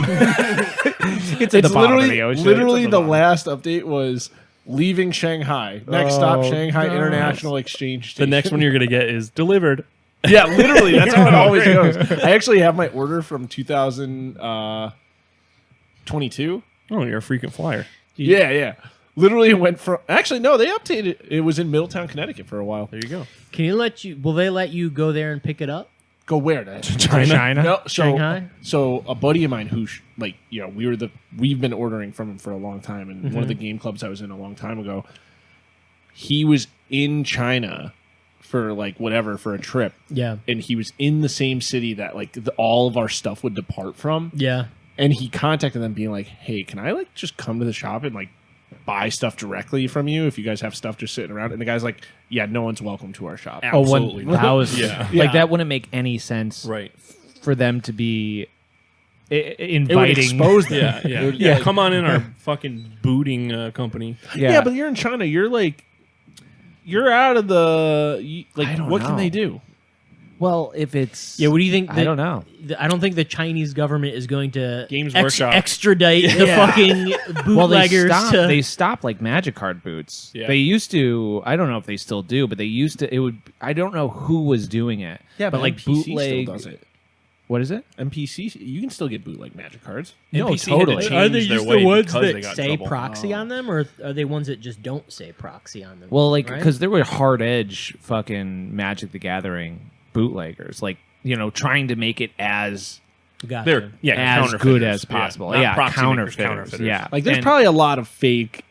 Speaker 1: it's at the bottom of the ocean.
Speaker 4: Literally
Speaker 1: It's at
Speaker 4: the
Speaker 1: bottom.
Speaker 4: last update was leaving Shanghai. Next stop,
Speaker 1: Oh,
Speaker 4: Shanghai
Speaker 1: God.
Speaker 4: International Exchange
Speaker 2: The
Speaker 4: Station.
Speaker 2: next one you're going to get is delivered.
Speaker 4: Yeah, literally. That's how it always goes. I actually have my order from 2022.
Speaker 2: Oh, you're a frequent flyer.
Speaker 4: Yeah. Literally it went from... Actually, no, they updated. It was in Middletown, Connecticut for a while.
Speaker 2: There you go.
Speaker 3: will they let you go there and pick it up?
Speaker 4: Go where? To
Speaker 1: China.
Speaker 4: No,
Speaker 3: Shanghai?
Speaker 4: So a buddy of mine who, we've been ordering from him for a long time, and one of the game clubs I was in a long time ago, he was in China for for a trip,
Speaker 3: Yeah.
Speaker 4: and he was in the same city that all of our stuff would depart from,
Speaker 3: Yeah.
Speaker 4: and he contacted them being like, "Hey, can I just come to the shop and buy stuff directly from you if you guys have stuff just sitting around?" And the guy's like, "Yeah, no one's welcome to our shop."
Speaker 2: Absolutely.
Speaker 1: That was
Speaker 2: Yeah.
Speaker 1: like that wouldn't make any sense
Speaker 2: Right.
Speaker 1: for them to be
Speaker 4: It would
Speaker 1: inviting.
Speaker 4: expose them.
Speaker 2: Yeah.
Speaker 4: It
Speaker 2: Yeah.
Speaker 4: would-
Speaker 2: Come on in our fucking booting company.
Speaker 4: Yeah, but you're in China. You're out of the
Speaker 1: I don't
Speaker 4: what can
Speaker 1: know.
Speaker 4: they do?
Speaker 1: well, if it's
Speaker 3: Yeah, what do you think?
Speaker 1: I don't know.
Speaker 3: I don't think the Chinese government is going to
Speaker 2: Games Workshop.
Speaker 3: extradite the
Speaker 1: Yeah.
Speaker 3: fucking
Speaker 1: Well,
Speaker 3: bootleggers to.
Speaker 1: they stopped like Magic Card boots.
Speaker 2: Yeah.
Speaker 1: They used to. I don't know if they still do, but they used to. It would. I don't know who was doing it. but like
Speaker 4: MPC
Speaker 1: bootleg.
Speaker 4: still does it.
Speaker 1: What is it?
Speaker 4: MPC, you can still get bootleg Magic cards.
Speaker 1: No,
Speaker 2: NPC had to
Speaker 1: totally.
Speaker 2: change
Speaker 3: Are they
Speaker 2: their
Speaker 3: just
Speaker 2: way
Speaker 3: the ones
Speaker 2: because they got
Speaker 3: that
Speaker 2: in
Speaker 3: say
Speaker 2: trouble.
Speaker 3: proxy on them, or are they ones that just don't say proxy on them?
Speaker 1: Well, like
Speaker 3: Right?
Speaker 1: because there were hard edge fucking Magic the Gathering bootleggers, trying to make it as
Speaker 3: Gotcha.
Speaker 2: They're
Speaker 1: as
Speaker 2: counterfeiters.
Speaker 1: good as
Speaker 2: Yeah.
Speaker 1: possible.
Speaker 2: Not
Speaker 1: Yeah,
Speaker 2: proxy makers,
Speaker 1: counterfeiters. Yeah,
Speaker 4: There's
Speaker 1: And-
Speaker 4: probably a lot of fake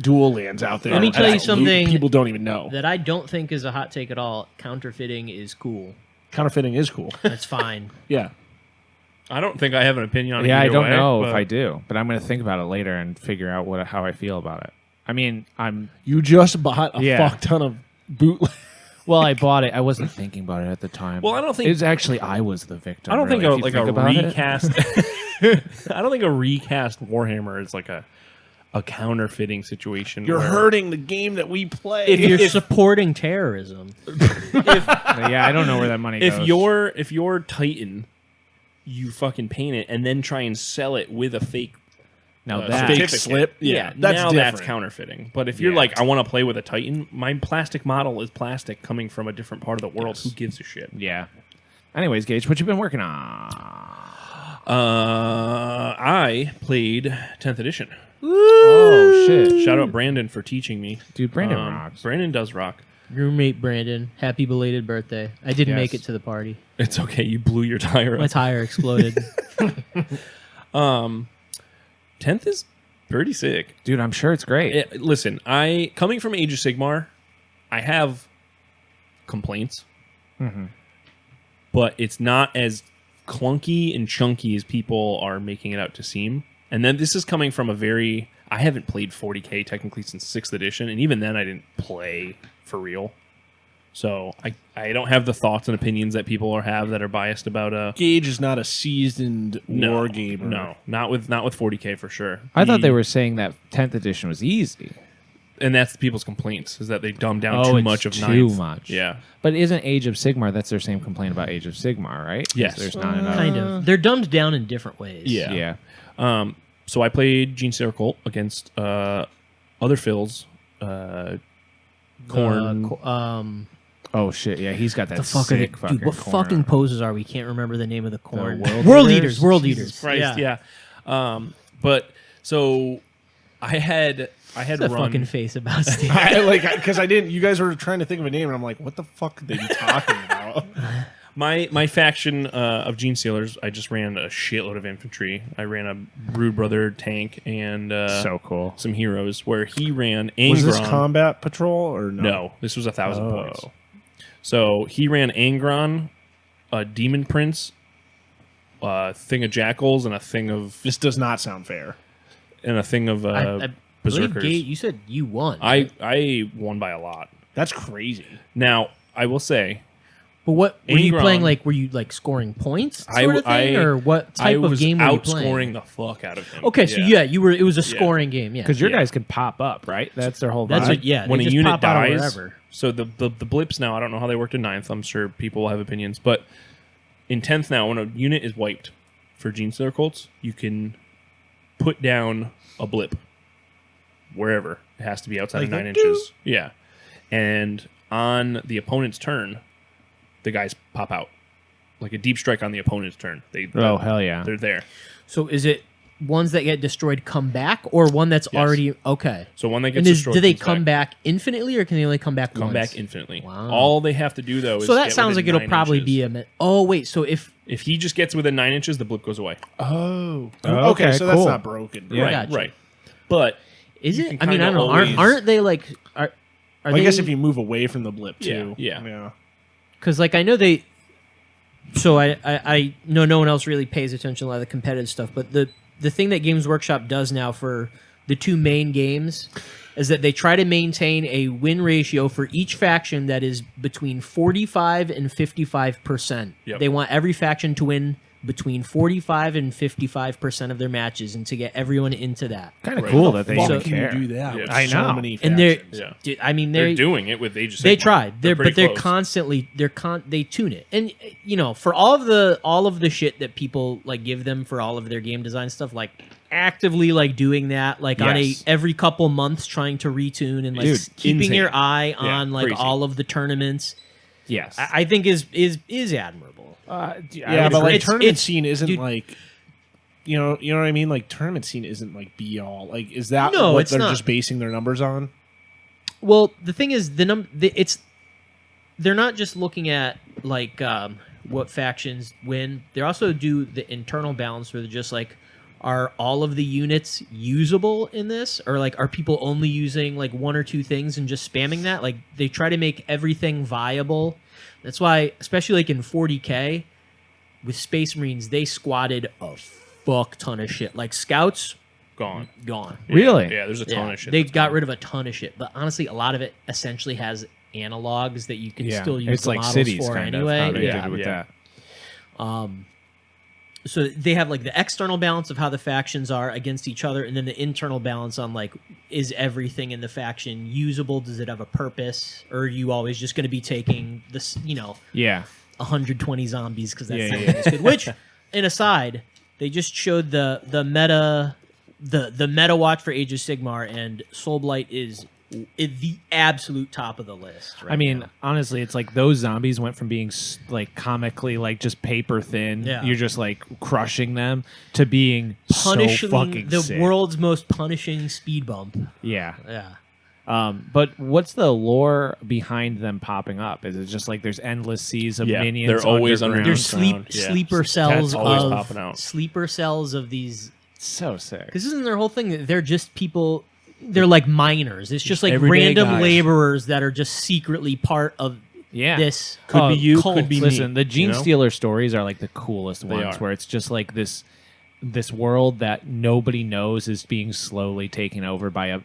Speaker 4: dual lands out there.
Speaker 3: Let me tell you
Speaker 4: that
Speaker 3: something
Speaker 4: people don't even know.
Speaker 3: that I don't think is a hot take at all. Counterfeiting is cool.
Speaker 4: Counterfeiting is cool.
Speaker 3: That's fine.
Speaker 4: Yeah.
Speaker 2: I don't think I have an opinion on it.
Speaker 1: Yeah, I
Speaker 2: either
Speaker 1: don't
Speaker 2: way,
Speaker 1: know
Speaker 2: but
Speaker 1: if I do, but I'm going to think about it later and figure out how I feel about it. I mean,
Speaker 4: You just bought a
Speaker 1: Yeah.
Speaker 4: fuck ton of bootleg.
Speaker 1: well, I bought it. I wasn't thinking about it at the time.
Speaker 2: Well, I don't think-
Speaker 1: it was actually I was the victim.
Speaker 2: I don't think
Speaker 1: really,
Speaker 2: a,
Speaker 1: if you
Speaker 2: like
Speaker 1: think
Speaker 2: a
Speaker 1: about it.
Speaker 2: recast. I don't think a recast Warhammer is like a counterfeiting situation.
Speaker 4: You're
Speaker 2: where-
Speaker 4: hurting the game that we play.
Speaker 3: If you're supporting terrorism,
Speaker 1: Yeah, I don't know where that money
Speaker 2: If
Speaker 1: goes.
Speaker 2: you're Titan, you fucking paint it and then try and sell it with a fake
Speaker 1: now
Speaker 2: fake
Speaker 1: that
Speaker 4: fake
Speaker 2: certificate.
Speaker 4: slip.
Speaker 2: Yeah,
Speaker 4: that's
Speaker 2: now
Speaker 4: different.
Speaker 2: that's counterfeiting. But if you're
Speaker 1: Yeah.
Speaker 2: like, I want to play with a Titan, my plastic model is plastic coming from a different part of the world. Who gives a shit?
Speaker 1: yeah. Anyways, Gage, what you been working on?
Speaker 2: I played 10th edition.
Speaker 1: Oh shit,
Speaker 2: Shout out Brandon for teaching me.
Speaker 1: dude, Brandon rocks.
Speaker 2: Brandon does rock.
Speaker 3: roommate Brandon, happy belated birthday. I didn't make
Speaker 1: Yes.
Speaker 3: it to the party.
Speaker 2: It's okay. You blew your tire
Speaker 3: My
Speaker 2: up.
Speaker 3: tire exploded.
Speaker 2: 10th is pretty sick.
Speaker 1: Dude, I'm sure it's great.
Speaker 2: Listen, coming from Age of Sigmar, I have complaints, but it's not as clunky and chunky as people are making it out to seem. And then this is coming from I haven't played 40K technically since 6th edition, and even then I didn't play for real. So I don't have the thoughts and opinions that people have that are biased about
Speaker 4: Gage is not a seasoned war gamer.
Speaker 2: No, not with 40K for sure.
Speaker 1: I thought they were saying that 10th edition was easy.
Speaker 2: And that's people's complaints, is that they dumb down
Speaker 1: Oh,
Speaker 2: too
Speaker 1: it's
Speaker 2: much of
Speaker 1: too
Speaker 2: ninth.
Speaker 1: much.
Speaker 2: Yeah.
Speaker 1: But isn't Age of Sigmar, that's their same complaint about Age of Sigmar, right? 'Cause
Speaker 2: Yes.
Speaker 1: There's not enough.
Speaker 3: Kind of. They're dumbed down in different ways.
Speaker 2: Yeah.
Speaker 1: Yeah.
Speaker 2: So I played Genestealer Cult against other Phils, Corn.
Speaker 1: Oh shit, yeah, he's got that
Speaker 3: The fuck are they,
Speaker 1: sick fucking
Speaker 3: dude, what
Speaker 1: corner.
Speaker 3: fucking poses are we? Can't remember the name of the corn.
Speaker 1: World
Speaker 3: Eaters.
Speaker 1: Eaters.
Speaker 3: World
Speaker 2: Jesus
Speaker 3: Eaters.
Speaker 2: Christ, yeah. But so I had
Speaker 3: The
Speaker 2: run.
Speaker 3: fucking face about Steve.
Speaker 4: Because I didn't. You guys were trying to think of a name, and I'm like, what the fuck are they talking about?
Speaker 2: My faction of Genestealers, I just ran a shitload of infantry. I ran a Brood Brother tank and
Speaker 1: So cool.
Speaker 2: some heroes. Where he ran
Speaker 4: Was this
Speaker 2: Angron.
Speaker 4: combat patrol or no?
Speaker 2: No, this was 1,000
Speaker 4: Oh.
Speaker 2: points. So he ran Angron, a Demon Prince, a thing of Jackals, and a thing of
Speaker 4: This does not sound fair.
Speaker 3: I believe
Speaker 2: Berserkers.
Speaker 3: Gage, you said you won.
Speaker 2: I won by a lot.
Speaker 4: That's crazy.
Speaker 2: Now I will say.
Speaker 3: But what were you
Speaker 2: Angron-
Speaker 3: playing? Like, were you like scoring points, sort of thing, or what type
Speaker 2: I
Speaker 3: of game were you
Speaker 2: was
Speaker 3: playing?
Speaker 2: outscoring the fuck out of him.
Speaker 3: Okay, so you were. It was a scoring game, yeah.
Speaker 1: Because your
Speaker 2: Yeah.
Speaker 1: guys can pop up, right? That's their whole
Speaker 3: That's
Speaker 1: vibe.
Speaker 3: what. Yeah,
Speaker 2: when
Speaker 3: they
Speaker 2: a
Speaker 3: just
Speaker 2: unit
Speaker 3: pop out of
Speaker 2: dies,
Speaker 3: wherever.
Speaker 2: so the blips now, I don't know how they worked in 9th. I'm sure people will have opinions, but in 10th now, when a unit is wiped for Genestealer Cults, you can put down a blip wherever. It has to be outside of
Speaker 4: Like
Speaker 2: 9
Speaker 4: the
Speaker 2: inches. Yeah, and on the opponent's turn, the guys pop out like a deep strike on the opponent's turn.
Speaker 1: Oh, hell yeah.
Speaker 2: They're there.
Speaker 3: So is it ones that get destroyed come back, or one that's
Speaker 2: Yes.
Speaker 3: already okay?
Speaker 2: So one that
Speaker 3: And
Speaker 2: gets destroyed.
Speaker 3: do they
Speaker 2: comes
Speaker 3: come back infinitely, or can they only come back
Speaker 2: Come
Speaker 3: once?
Speaker 2: back infinitely.
Speaker 3: Wow.
Speaker 2: All they have to do though is
Speaker 3: So that
Speaker 2: get
Speaker 3: sounds
Speaker 2: within
Speaker 3: like it'll
Speaker 2: 9
Speaker 3: probably
Speaker 2: inches.
Speaker 3: be a. Oh wait, so if
Speaker 2: If he just gets within 9 inches, the blip goes away.
Speaker 4: Oh.
Speaker 1: Oh,
Speaker 4: okay,
Speaker 1: okay,
Speaker 4: so that's
Speaker 1: cool.
Speaker 4: not broken.
Speaker 1: Yeah.
Speaker 2: Right,
Speaker 3: Gotcha.
Speaker 2: right. But
Speaker 3: is
Speaker 2: you
Speaker 3: it?
Speaker 2: can
Speaker 3: I mean, I
Speaker 2: kinda
Speaker 3: don't know.
Speaker 2: always-
Speaker 3: Aren't they like? Are
Speaker 4: I
Speaker 3: they,
Speaker 4: guess if you move away from the blip too.
Speaker 2: Yeah.
Speaker 3: because like I know they. So I know no one else really pays attention to a lot of the competitive stuff, but the thing that Games Workshop does now for the two main games is that they try to maintain a win ratio for each faction that is between 45 and 55%.
Speaker 2: Yep.
Speaker 3: They want every faction to win between 45 and 55% of their matches and to get everyone into that.
Speaker 1: Kind of
Speaker 2: Right.
Speaker 1: cool that they
Speaker 4: Fuck
Speaker 1: even
Speaker 4: can
Speaker 1: care.
Speaker 4: you do that?
Speaker 2: Yeah.
Speaker 4: with
Speaker 1: I
Speaker 4: so
Speaker 1: know.
Speaker 4: many
Speaker 3: And they're,
Speaker 4: factions?
Speaker 2: Yeah.
Speaker 3: dude, I mean,
Speaker 2: they're doing it with Age of
Speaker 3: they
Speaker 2: Sigmar.
Speaker 3: tried. They're
Speaker 2: pretty
Speaker 3: but they're
Speaker 2: close.
Speaker 3: constantly they tune it. And you know, for all of the shit that people like give them for all of their game design stuff, like actively like doing that like on a
Speaker 1: Yes.
Speaker 3: every couple months trying to retune and like
Speaker 1: Dude,
Speaker 3: keeping
Speaker 2: insane.
Speaker 3: your eye
Speaker 2: Yeah,
Speaker 3: on like
Speaker 2: crazy.
Speaker 3: all of the tournaments.
Speaker 1: Yes.
Speaker 3: I think is admirable.
Speaker 4: Yeah, but like
Speaker 3: It's-
Speaker 4: tournament
Speaker 3: it's-
Speaker 4: scene isn't
Speaker 3: dude-
Speaker 4: like you know what I mean. Like tournament scene isn't like be all. Like is that
Speaker 3: No,
Speaker 4: what
Speaker 3: it's
Speaker 4: they're
Speaker 3: not.
Speaker 4: just basing their numbers on?
Speaker 3: Well, the thing is, they're not just looking at like what factions win. They also do the internal balance, where they're just like, are all of the units usable in this, or like are people only using like one or two things and just spamming that? Like they try to make everything viable. That's why, especially like in 40K with Space Marines, they squatted a fuck ton of shit. Like scouts,
Speaker 2: Gone.
Speaker 3: gone.
Speaker 2: Yeah,
Speaker 1: Really?
Speaker 2: Yeah, there's a ton
Speaker 3: Yeah,
Speaker 2: of shit.
Speaker 3: They
Speaker 2: that's
Speaker 3: got
Speaker 2: gone.
Speaker 3: rid of a ton of shit, but honestly, a lot of it essentially has analogs that you can
Speaker 1: Yeah.
Speaker 3: still use
Speaker 1: It's
Speaker 3: the
Speaker 1: like
Speaker 3: models
Speaker 1: cities
Speaker 3: for
Speaker 1: kind
Speaker 3: anyway.
Speaker 1: of how they
Speaker 3: yeah.
Speaker 1: did with
Speaker 2: Yeah.
Speaker 1: that.
Speaker 3: So they have like the external balance of how the factions are against each other, and then the internal balance on like, is everything in the faction usable? Does it have a purpose, or are you always just going to be taking this, 120 zombies because that's
Speaker 1: Yeah,
Speaker 3: not
Speaker 1: yeah,
Speaker 3: as good? Which, in aside, they just showed the meta watch for Age of Sigmar, and Soulblight is the absolute top of the list. Right
Speaker 1: I mean,
Speaker 3: now.
Speaker 1: honestly, it's like those zombies went from being like comically like just paper thin,
Speaker 3: Yeah.
Speaker 1: you're just like crushing them, to being
Speaker 3: punishing
Speaker 1: so fucking
Speaker 3: the
Speaker 1: sick.
Speaker 3: world's most punishing speed bump.
Speaker 1: Yeah.
Speaker 3: Yeah.
Speaker 1: But what's the lore behind them popping up? Is it just like there's endless seas of
Speaker 2: Yeah,
Speaker 1: minions?
Speaker 2: they're always
Speaker 1: underground?
Speaker 3: There's
Speaker 2: Underground, yeah.
Speaker 3: sleeper cells
Speaker 2: always
Speaker 3: of
Speaker 2: popping out.
Speaker 3: sleeper cells of these.
Speaker 1: So sick.
Speaker 3: Because isn't their whole thing that they're just people? They're like miners. It's just like
Speaker 1: everyday
Speaker 3: random
Speaker 1: guys.
Speaker 3: laborers that are just secretly part of
Speaker 1: Yeah.
Speaker 3: this.
Speaker 2: Could be you,
Speaker 3: cult.
Speaker 2: could be me.
Speaker 1: Listen, the
Speaker 2: you know?
Speaker 1: Genestealer stories are like the coolest ones,
Speaker 2: are.
Speaker 1: where it's just like this world that nobody knows is being slowly taken over by a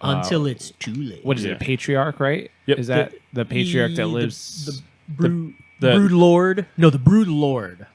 Speaker 3: Until it's too late.
Speaker 1: what is it, a
Speaker 2: Yeah.
Speaker 1: patriarch, right?
Speaker 2: Yep.
Speaker 1: Is that the patriarch that lives?
Speaker 3: The brood,
Speaker 2: the-
Speaker 3: brood lord. No, the brood lord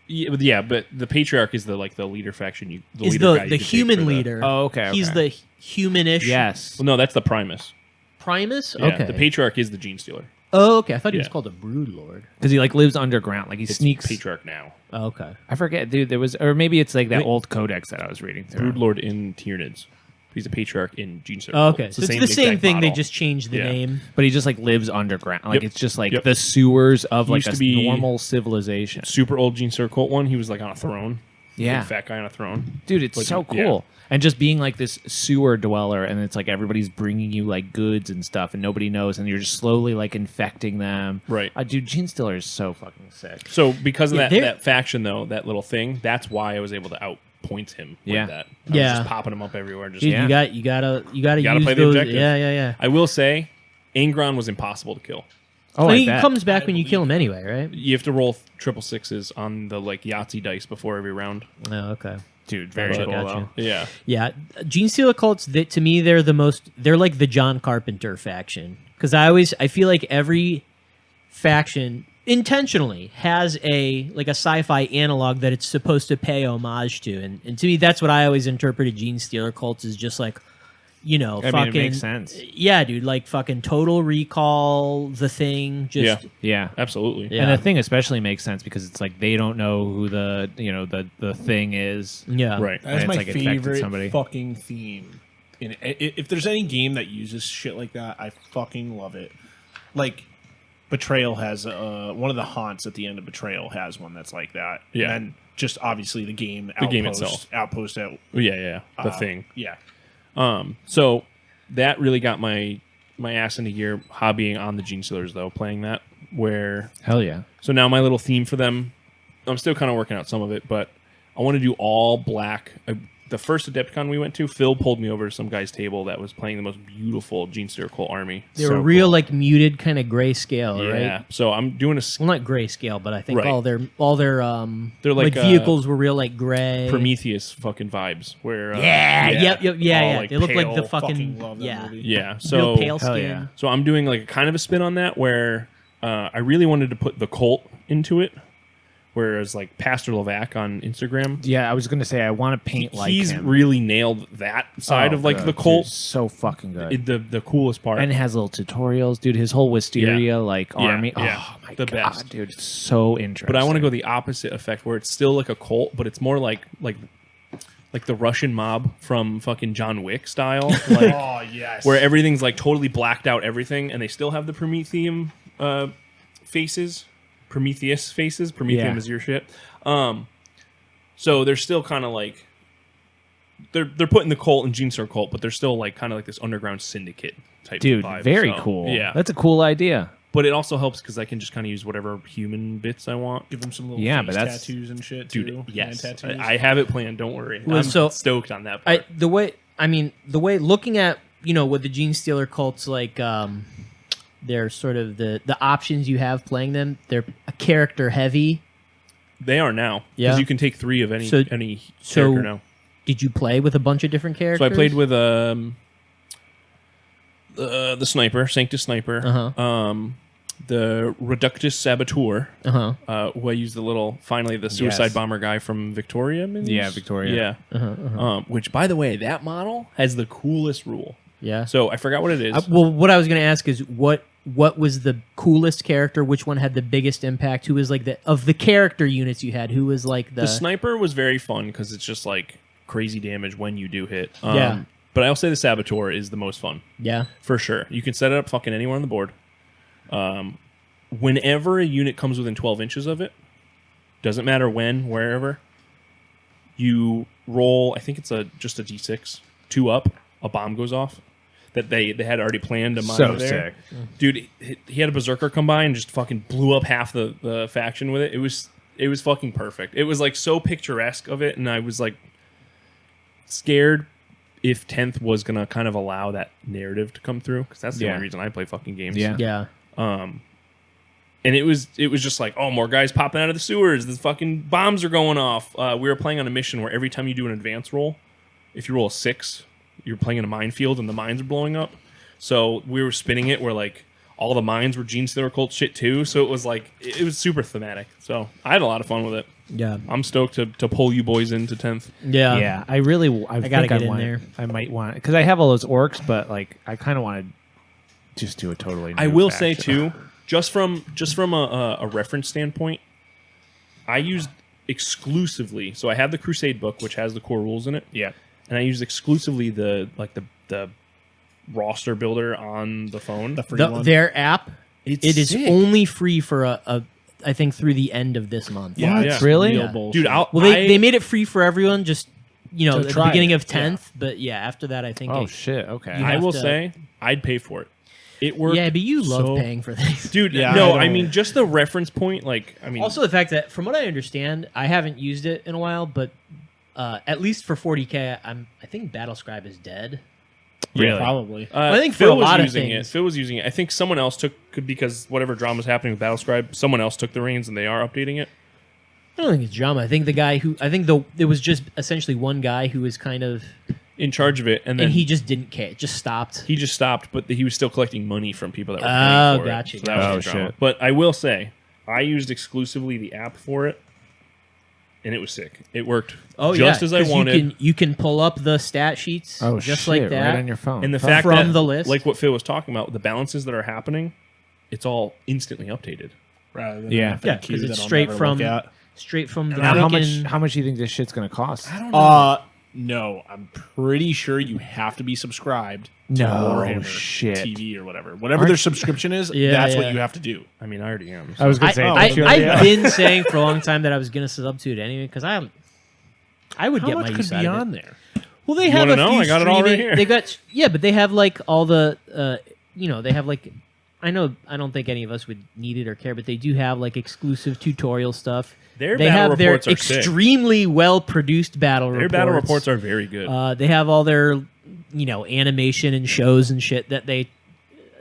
Speaker 2: Yeah, but the patriarch is the leader faction.
Speaker 3: is
Speaker 2: leader guy
Speaker 3: the
Speaker 2: you could take
Speaker 3: human
Speaker 2: for the-
Speaker 3: leader.
Speaker 1: Oh, okay,
Speaker 3: He's
Speaker 1: okay.
Speaker 3: the humanish.
Speaker 1: Yes.
Speaker 2: Well, no, that's the Primus.
Speaker 3: Primus.
Speaker 2: Yeah,
Speaker 3: Okay.
Speaker 2: the patriarch is the Genestealer.
Speaker 3: Oh, okay. I thought he was
Speaker 2: Yeah.
Speaker 3: called a brood lord.
Speaker 1: Because he like lives underground, like he
Speaker 2: It's
Speaker 1: sneaks.
Speaker 2: patriarch now.
Speaker 3: Oh, okay.
Speaker 1: I forget, dude. There was, or maybe it's like that
Speaker 2: Wait.
Speaker 1: old codex that I was reading through.
Speaker 2: Broodlord in Tyranids. He's a patriarch in Genestealer.
Speaker 3: Oh, okay.
Speaker 2: It's
Speaker 3: So it's the same
Speaker 2: exact
Speaker 3: thing. They
Speaker 2: model.
Speaker 3: just changed the
Speaker 2: Yeah.
Speaker 3: name.
Speaker 1: But he just like lives underground. Like
Speaker 2: Yep.
Speaker 1: it's just like
Speaker 2: Yep.
Speaker 1: the sewers of
Speaker 2: He
Speaker 1: like
Speaker 2: used
Speaker 1: a
Speaker 2: to be-
Speaker 1: normal civilization.
Speaker 2: super old Genestealer cult one. He was like on a throne.
Speaker 1: Yeah.
Speaker 2: big fat guy on a throne.
Speaker 1: Dude, it's
Speaker 2: But,
Speaker 1: so cool.
Speaker 2: yeah.
Speaker 1: And just being like this sewer dweller, and it's like everybody's bringing you like goods and stuff, and nobody knows, and you're just slowly like infecting them.
Speaker 2: Right.
Speaker 1: Dude, Genestealer is so fucking sick.
Speaker 2: So because of
Speaker 3: Yeah,
Speaker 2: that faction, though, that little thing, that's why I was able to outpoint him with
Speaker 1: Yeah.
Speaker 2: that. I was
Speaker 3: Yeah.
Speaker 2: just popping him up everywhere. Just
Speaker 3: Dude,
Speaker 1: Yeah.
Speaker 3: you gotta
Speaker 2: Gotta
Speaker 3: use
Speaker 2: play the
Speaker 3: those.
Speaker 2: objective.
Speaker 3: Yeah.
Speaker 2: I will say, Angron was impossible to kill.
Speaker 1: Oh,
Speaker 3: But
Speaker 1: I
Speaker 3: he
Speaker 1: bet.
Speaker 3: comes back when you kill him anyway, right?
Speaker 2: You have to roll 666s on the like Yahtzee dice before every round.
Speaker 3: Oh, okay.
Speaker 1: Dude, very
Speaker 3: Gotcha,
Speaker 1: cool.
Speaker 3: gotcha.
Speaker 1: Though.
Speaker 2: Yeah.
Speaker 3: Yeah, Genestealer Cults. To me, they're like the John Carpenter faction, because I feel like every faction intentionally has a sci-fi analog that it's supposed to pay homage to, and to me, that's what I always interpreted Genestealer Cults as, just like,
Speaker 1: I mean,
Speaker 3: fucking
Speaker 1: it makes sense.
Speaker 3: Yeah, dude, like fucking Total Recall, The Thing, just
Speaker 1: Yeah.
Speaker 2: Absolutely.
Speaker 3: Yeah.
Speaker 1: And the thing especially makes sense because it's like they don't know who the thing is.
Speaker 3: yeah,
Speaker 2: Right.
Speaker 1: And
Speaker 4: That's
Speaker 1: it's
Speaker 4: my
Speaker 1: like infected
Speaker 4: favorite
Speaker 1: somebody.
Speaker 4: fucking theme. If there's any game that uses shit like that, I fucking love it. Like, Betrayal has one of the haunts at the end of Betrayal has one that's like that.
Speaker 2: Yeah.
Speaker 4: And just obviously the game
Speaker 2: itself.
Speaker 4: outpost at
Speaker 2: Yeah. The thing.
Speaker 4: Yeah.
Speaker 2: So that really got my ass into gear hobbying on the Genestealers, though, playing that.
Speaker 1: Hell yeah.
Speaker 2: So now my little theme for them, I'm still kind of working out some of it, but I want to do all black. The first Adepticon we went to, Phil pulled me over to some guy's table that was playing the most beautiful Genestealer Cult army.
Speaker 3: they were real like muted kind of grayscale,
Speaker 2: Yeah.
Speaker 3: right?
Speaker 2: So I'm doing a
Speaker 3: Well, not grayscale, but I think
Speaker 2: Right.
Speaker 3: all their
Speaker 2: They're like,
Speaker 3: vehicles were real like gray.
Speaker 2: Prometheus fucking vibes where
Speaker 3: Yep,
Speaker 2: all,
Speaker 3: They look like the
Speaker 2: pale,
Speaker 3: fucking
Speaker 4: love that
Speaker 3: yeah,
Speaker 4: movie.
Speaker 2: yeah.
Speaker 3: real
Speaker 2: So
Speaker 3: pale
Speaker 1: Hell
Speaker 3: skin.
Speaker 1: yeah.
Speaker 2: So I'm doing like a kind of a spin on that where I really wanted to put the cult into it, whereas like Pastor Levac on Instagram,
Speaker 1: Yeah, I was gonna say I want to paint like
Speaker 2: he's
Speaker 1: him.
Speaker 2: really nailed that side
Speaker 1: Oh,
Speaker 2: of like
Speaker 1: good.
Speaker 2: the
Speaker 1: Dude,
Speaker 2: cult.
Speaker 1: so fucking good.
Speaker 2: The coolest part.
Speaker 1: And it has little tutorials, dude. His whole Wisteria army.
Speaker 2: yeah.
Speaker 1: Oh my
Speaker 2: The
Speaker 1: god,
Speaker 2: best.
Speaker 1: dude, it's so interesting.
Speaker 2: But I want to go the opposite effect where it's still like a cult, but it's more like the Russian mob from fucking John Wick style, like
Speaker 4: Oh, yes.
Speaker 2: where everything's like totally blacked out, everything, and they still have the Prometheum faces. Prometheus faces. Prometheum
Speaker 1: Yeah.
Speaker 2: is your shit. So they're still kind of like they're putting the cult in Genestealer Cult, but they're still like kind of like this underground syndicate type.
Speaker 1: dude,
Speaker 2: vibe.
Speaker 1: very
Speaker 2: So,
Speaker 1: cool.
Speaker 2: Yeah,
Speaker 1: That's a cool idea.
Speaker 2: but it also helps because I can just kind of use whatever human bits I want.
Speaker 4: Give them some little
Speaker 1: Yeah,
Speaker 4: face
Speaker 1: but that's-
Speaker 4: tattoos and shit,
Speaker 2: Dude,
Speaker 4: too.
Speaker 2: yes,
Speaker 4: Hand tattoos.
Speaker 2: I have it planned. Don't worry.
Speaker 3: Well,
Speaker 2: I'm
Speaker 3: so-
Speaker 2: stoked on that part.
Speaker 3: The way looking at with the Genestealer Cults, like they're sort of the options you have playing them. They're character heavy.
Speaker 2: They are now
Speaker 3: Yeah.
Speaker 2: because you can take 3 of any
Speaker 3: So-
Speaker 2: character now.
Speaker 3: Did you play with a bunch of different characters?
Speaker 2: So I played with the sniper, Sanctus Sniper,
Speaker 3: Uh-huh.
Speaker 2: the Reductus Saboteur,
Speaker 3: Uh-huh.
Speaker 2: who I used the suicide
Speaker 1: Yes.
Speaker 2: bomber guy from Victoria. Minis?
Speaker 1: Yeah, Victoria.
Speaker 2: Yeah. Which, by the way, that model has the coolest rule.
Speaker 3: Yeah.
Speaker 2: So I forgot what it is.
Speaker 3: Well, what I was going to ask is what was the coolest character? Which one had the biggest impact? Who was like of the character units you had? Who was like
Speaker 2: The sniper was very fun because it's just like crazy damage when you do hit.
Speaker 3: Yeah.
Speaker 2: But I'll say the Saboteur is the most fun.
Speaker 3: Yeah.
Speaker 2: For sure. You can set it up fucking anywhere on the board. Whenever a unit comes within 12 inches of it, doesn't matter when, wherever, you roll, I think it's just a d6, 2 up, a bomb goes off. That they had already planned to mine
Speaker 1: So
Speaker 2: there.
Speaker 1: sick.
Speaker 2: Dude, he had a berserker come by and just fucking blew up half the faction with it. It was fucking perfect. It was like so picturesque of it, and I was like scared if 10th was gonna kind of allow that narrative to come through, because that's the
Speaker 1: Yeah.
Speaker 2: only reason I play fucking games.
Speaker 1: Yeah.
Speaker 3: Yeah.
Speaker 2: And it was just like, oh, more guys popping out of the sewers. The fucking bombs are going off. We were playing on a mission where every time you do an advance roll, if you roll a 6, you're playing in a minefield and the mines are blowing up. So we were spinning it where like all the mines were Genestealer Cult shit too. So it was like it was super thematic. So I had a lot of fun with it.
Speaker 3: Yeah.
Speaker 2: I'm stoked to pull you boys into 10th.
Speaker 3: Yeah.
Speaker 1: Yeah, I really. I
Speaker 3: gotta
Speaker 1: think
Speaker 3: get in
Speaker 1: want
Speaker 3: there.
Speaker 1: I might want because I have all those orcs, but like I kind of want to just do a totally. New
Speaker 2: I will say
Speaker 1: faction.
Speaker 2: too, just from a reference standpoint, I used exclusively. So I have the Crusade book, which has the core rules in it.
Speaker 1: Yeah.
Speaker 2: And I used exclusively the roster builder on the phone.
Speaker 4: The free one.
Speaker 3: Their app,
Speaker 2: It's
Speaker 3: it is
Speaker 2: sick.
Speaker 3: only free for a I think through the end of this month.
Speaker 4: Yeah,
Speaker 1: What?
Speaker 4: it's
Speaker 1: Really?
Speaker 4: real
Speaker 3: Yeah.
Speaker 4: bullshit.
Speaker 2: Dude,
Speaker 3: Well, they made it free for everyone. Just at the
Speaker 4: try
Speaker 3: beginning
Speaker 4: it,
Speaker 3: of 10th. But yeah, after that, I think.
Speaker 1: Oh shit. Okay.
Speaker 3: You
Speaker 2: I
Speaker 3: have
Speaker 2: will
Speaker 3: to-
Speaker 2: say I'd pay for it. It worked.
Speaker 3: Yeah, but you love
Speaker 2: so-
Speaker 3: paying for things.
Speaker 2: Dude,
Speaker 4: Yeah,
Speaker 2: no,
Speaker 4: I
Speaker 2: I
Speaker 4: don't-
Speaker 2: mean just the reference point. Like, I mean,
Speaker 3: Also, the fact that, from what I understand, I haven't used it in a while, but at least for 40K, I think Battlescribe is dead.
Speaker 1: Really?
Speaker 4: Probably.
Speaker 3: I think for
Speaker 2: Phil
Speaker 3: a lot of
Speaker 2: was using
Speaker 3: things-
Speaker 2: it. Phil was using it. I think someone else because whatever drama was happening with Battlescribe, someone else took the reins and they are updating it.
Speaker 3: I don't think it's drama. I think it was just essentially one guy who was kind of,
Speaker 2: In charge of it, and then
Speaker 3: and he just didn't care. It just stopped.
Speaker 2: he just stopped, but he was still collecting money from people that were
Speaker 3: Oh,
Speaker 2: paying for
Speaker 3: gotcha,
Speaker 2: it. So that was
Speaker 1: gotcha.
Speaker 2: the drama.
Speaker 1: Oh, shit.
Speaker 2: But I will say, I used exclusively the app for it, and it was sick. It worked just as I
Speaker 3: 'cause
Speaker 2: wanted.
Speaker 3: You can pull up the stat sheets
Speaker 1: Oh
Speaker 3: just
Speaker 1: shit!
Speaker 3: like that.
Speaker 1: Right on your phone.
Speaker 2: and the fact
Speaker 3: From
Speaker 2: that,
Speaker 3: the list?
Speaker 2: like what Phil was talking about, the balances that are happening, it's all instantly updated.
Speaker 4: Rather than
Speaker 1: Yeah.
Speaker 4: an
Speaker 3: Yeah,
Speaker 4: FAQ
Speaker 3: 'cause it's
Speaker 4: that I'll
Speaker 3: straight
Speaker 4: never
Speaker 3: from-
Speaker 4: look at.
Speaker 3: Straight from the
Speaker 1: now,
Speaker 3: freaking-
Speaker 1: how much do you think this shit's gonna cost?
Speaker 2: I don't know.
Speaker 4: No, I'm pretty sure you have to be subscribed to
Speaker 1: No
Speaker 4: Warhammer
Speaker 1: shit.
Speaker 4: TV or whatever their subscription is.
Speaker 3: Yeah,
Speaker 4: that's
Speaker 3: yeah.
Speaker 4: what you have to do.
Speaker 2: I mean, I already am.
Speaker 1: I was gonna say. don't you already
Speaker 3: I've
Speaker 1: have-
Speaker 3: been saying for a long time that I was going to sub to it anyway because I would
Speaker 4: How
Speaker 3: get
Speaker 4: much
Speaker 3: my
Speaker 4: could
Speaker 3: use
Speaker 4: be
Speaker 3: out of
Speaker 4: on
Speaker 3: it.
Speaker 4: there?
Speaker 3: Well, they
Speaker 2: You
Speaker 3: have
Speaker 2: wanna
Speaker 3: a
Speaker 2: know?
Speaker 3: few
Speaker 2: I got it all right
Speaker 3: streaming-
Speaker 2: here.
Speaker 3: They got but they have like all the they have like I don't think any of us would need it or care, but they do have like exclusive tutorial stuff.
Speaker 2: Their
Speaker 3: they
Speaker 2: battle
Speaker 3: have their
Speaker 2: reports are sick.
Speaker 3: extremely well produced battle
Speaker 2: Their
Speaker 3: reports.
Speaker 2: battle reports are very good.
Speaker 3: They have all their animation and shows and shit that they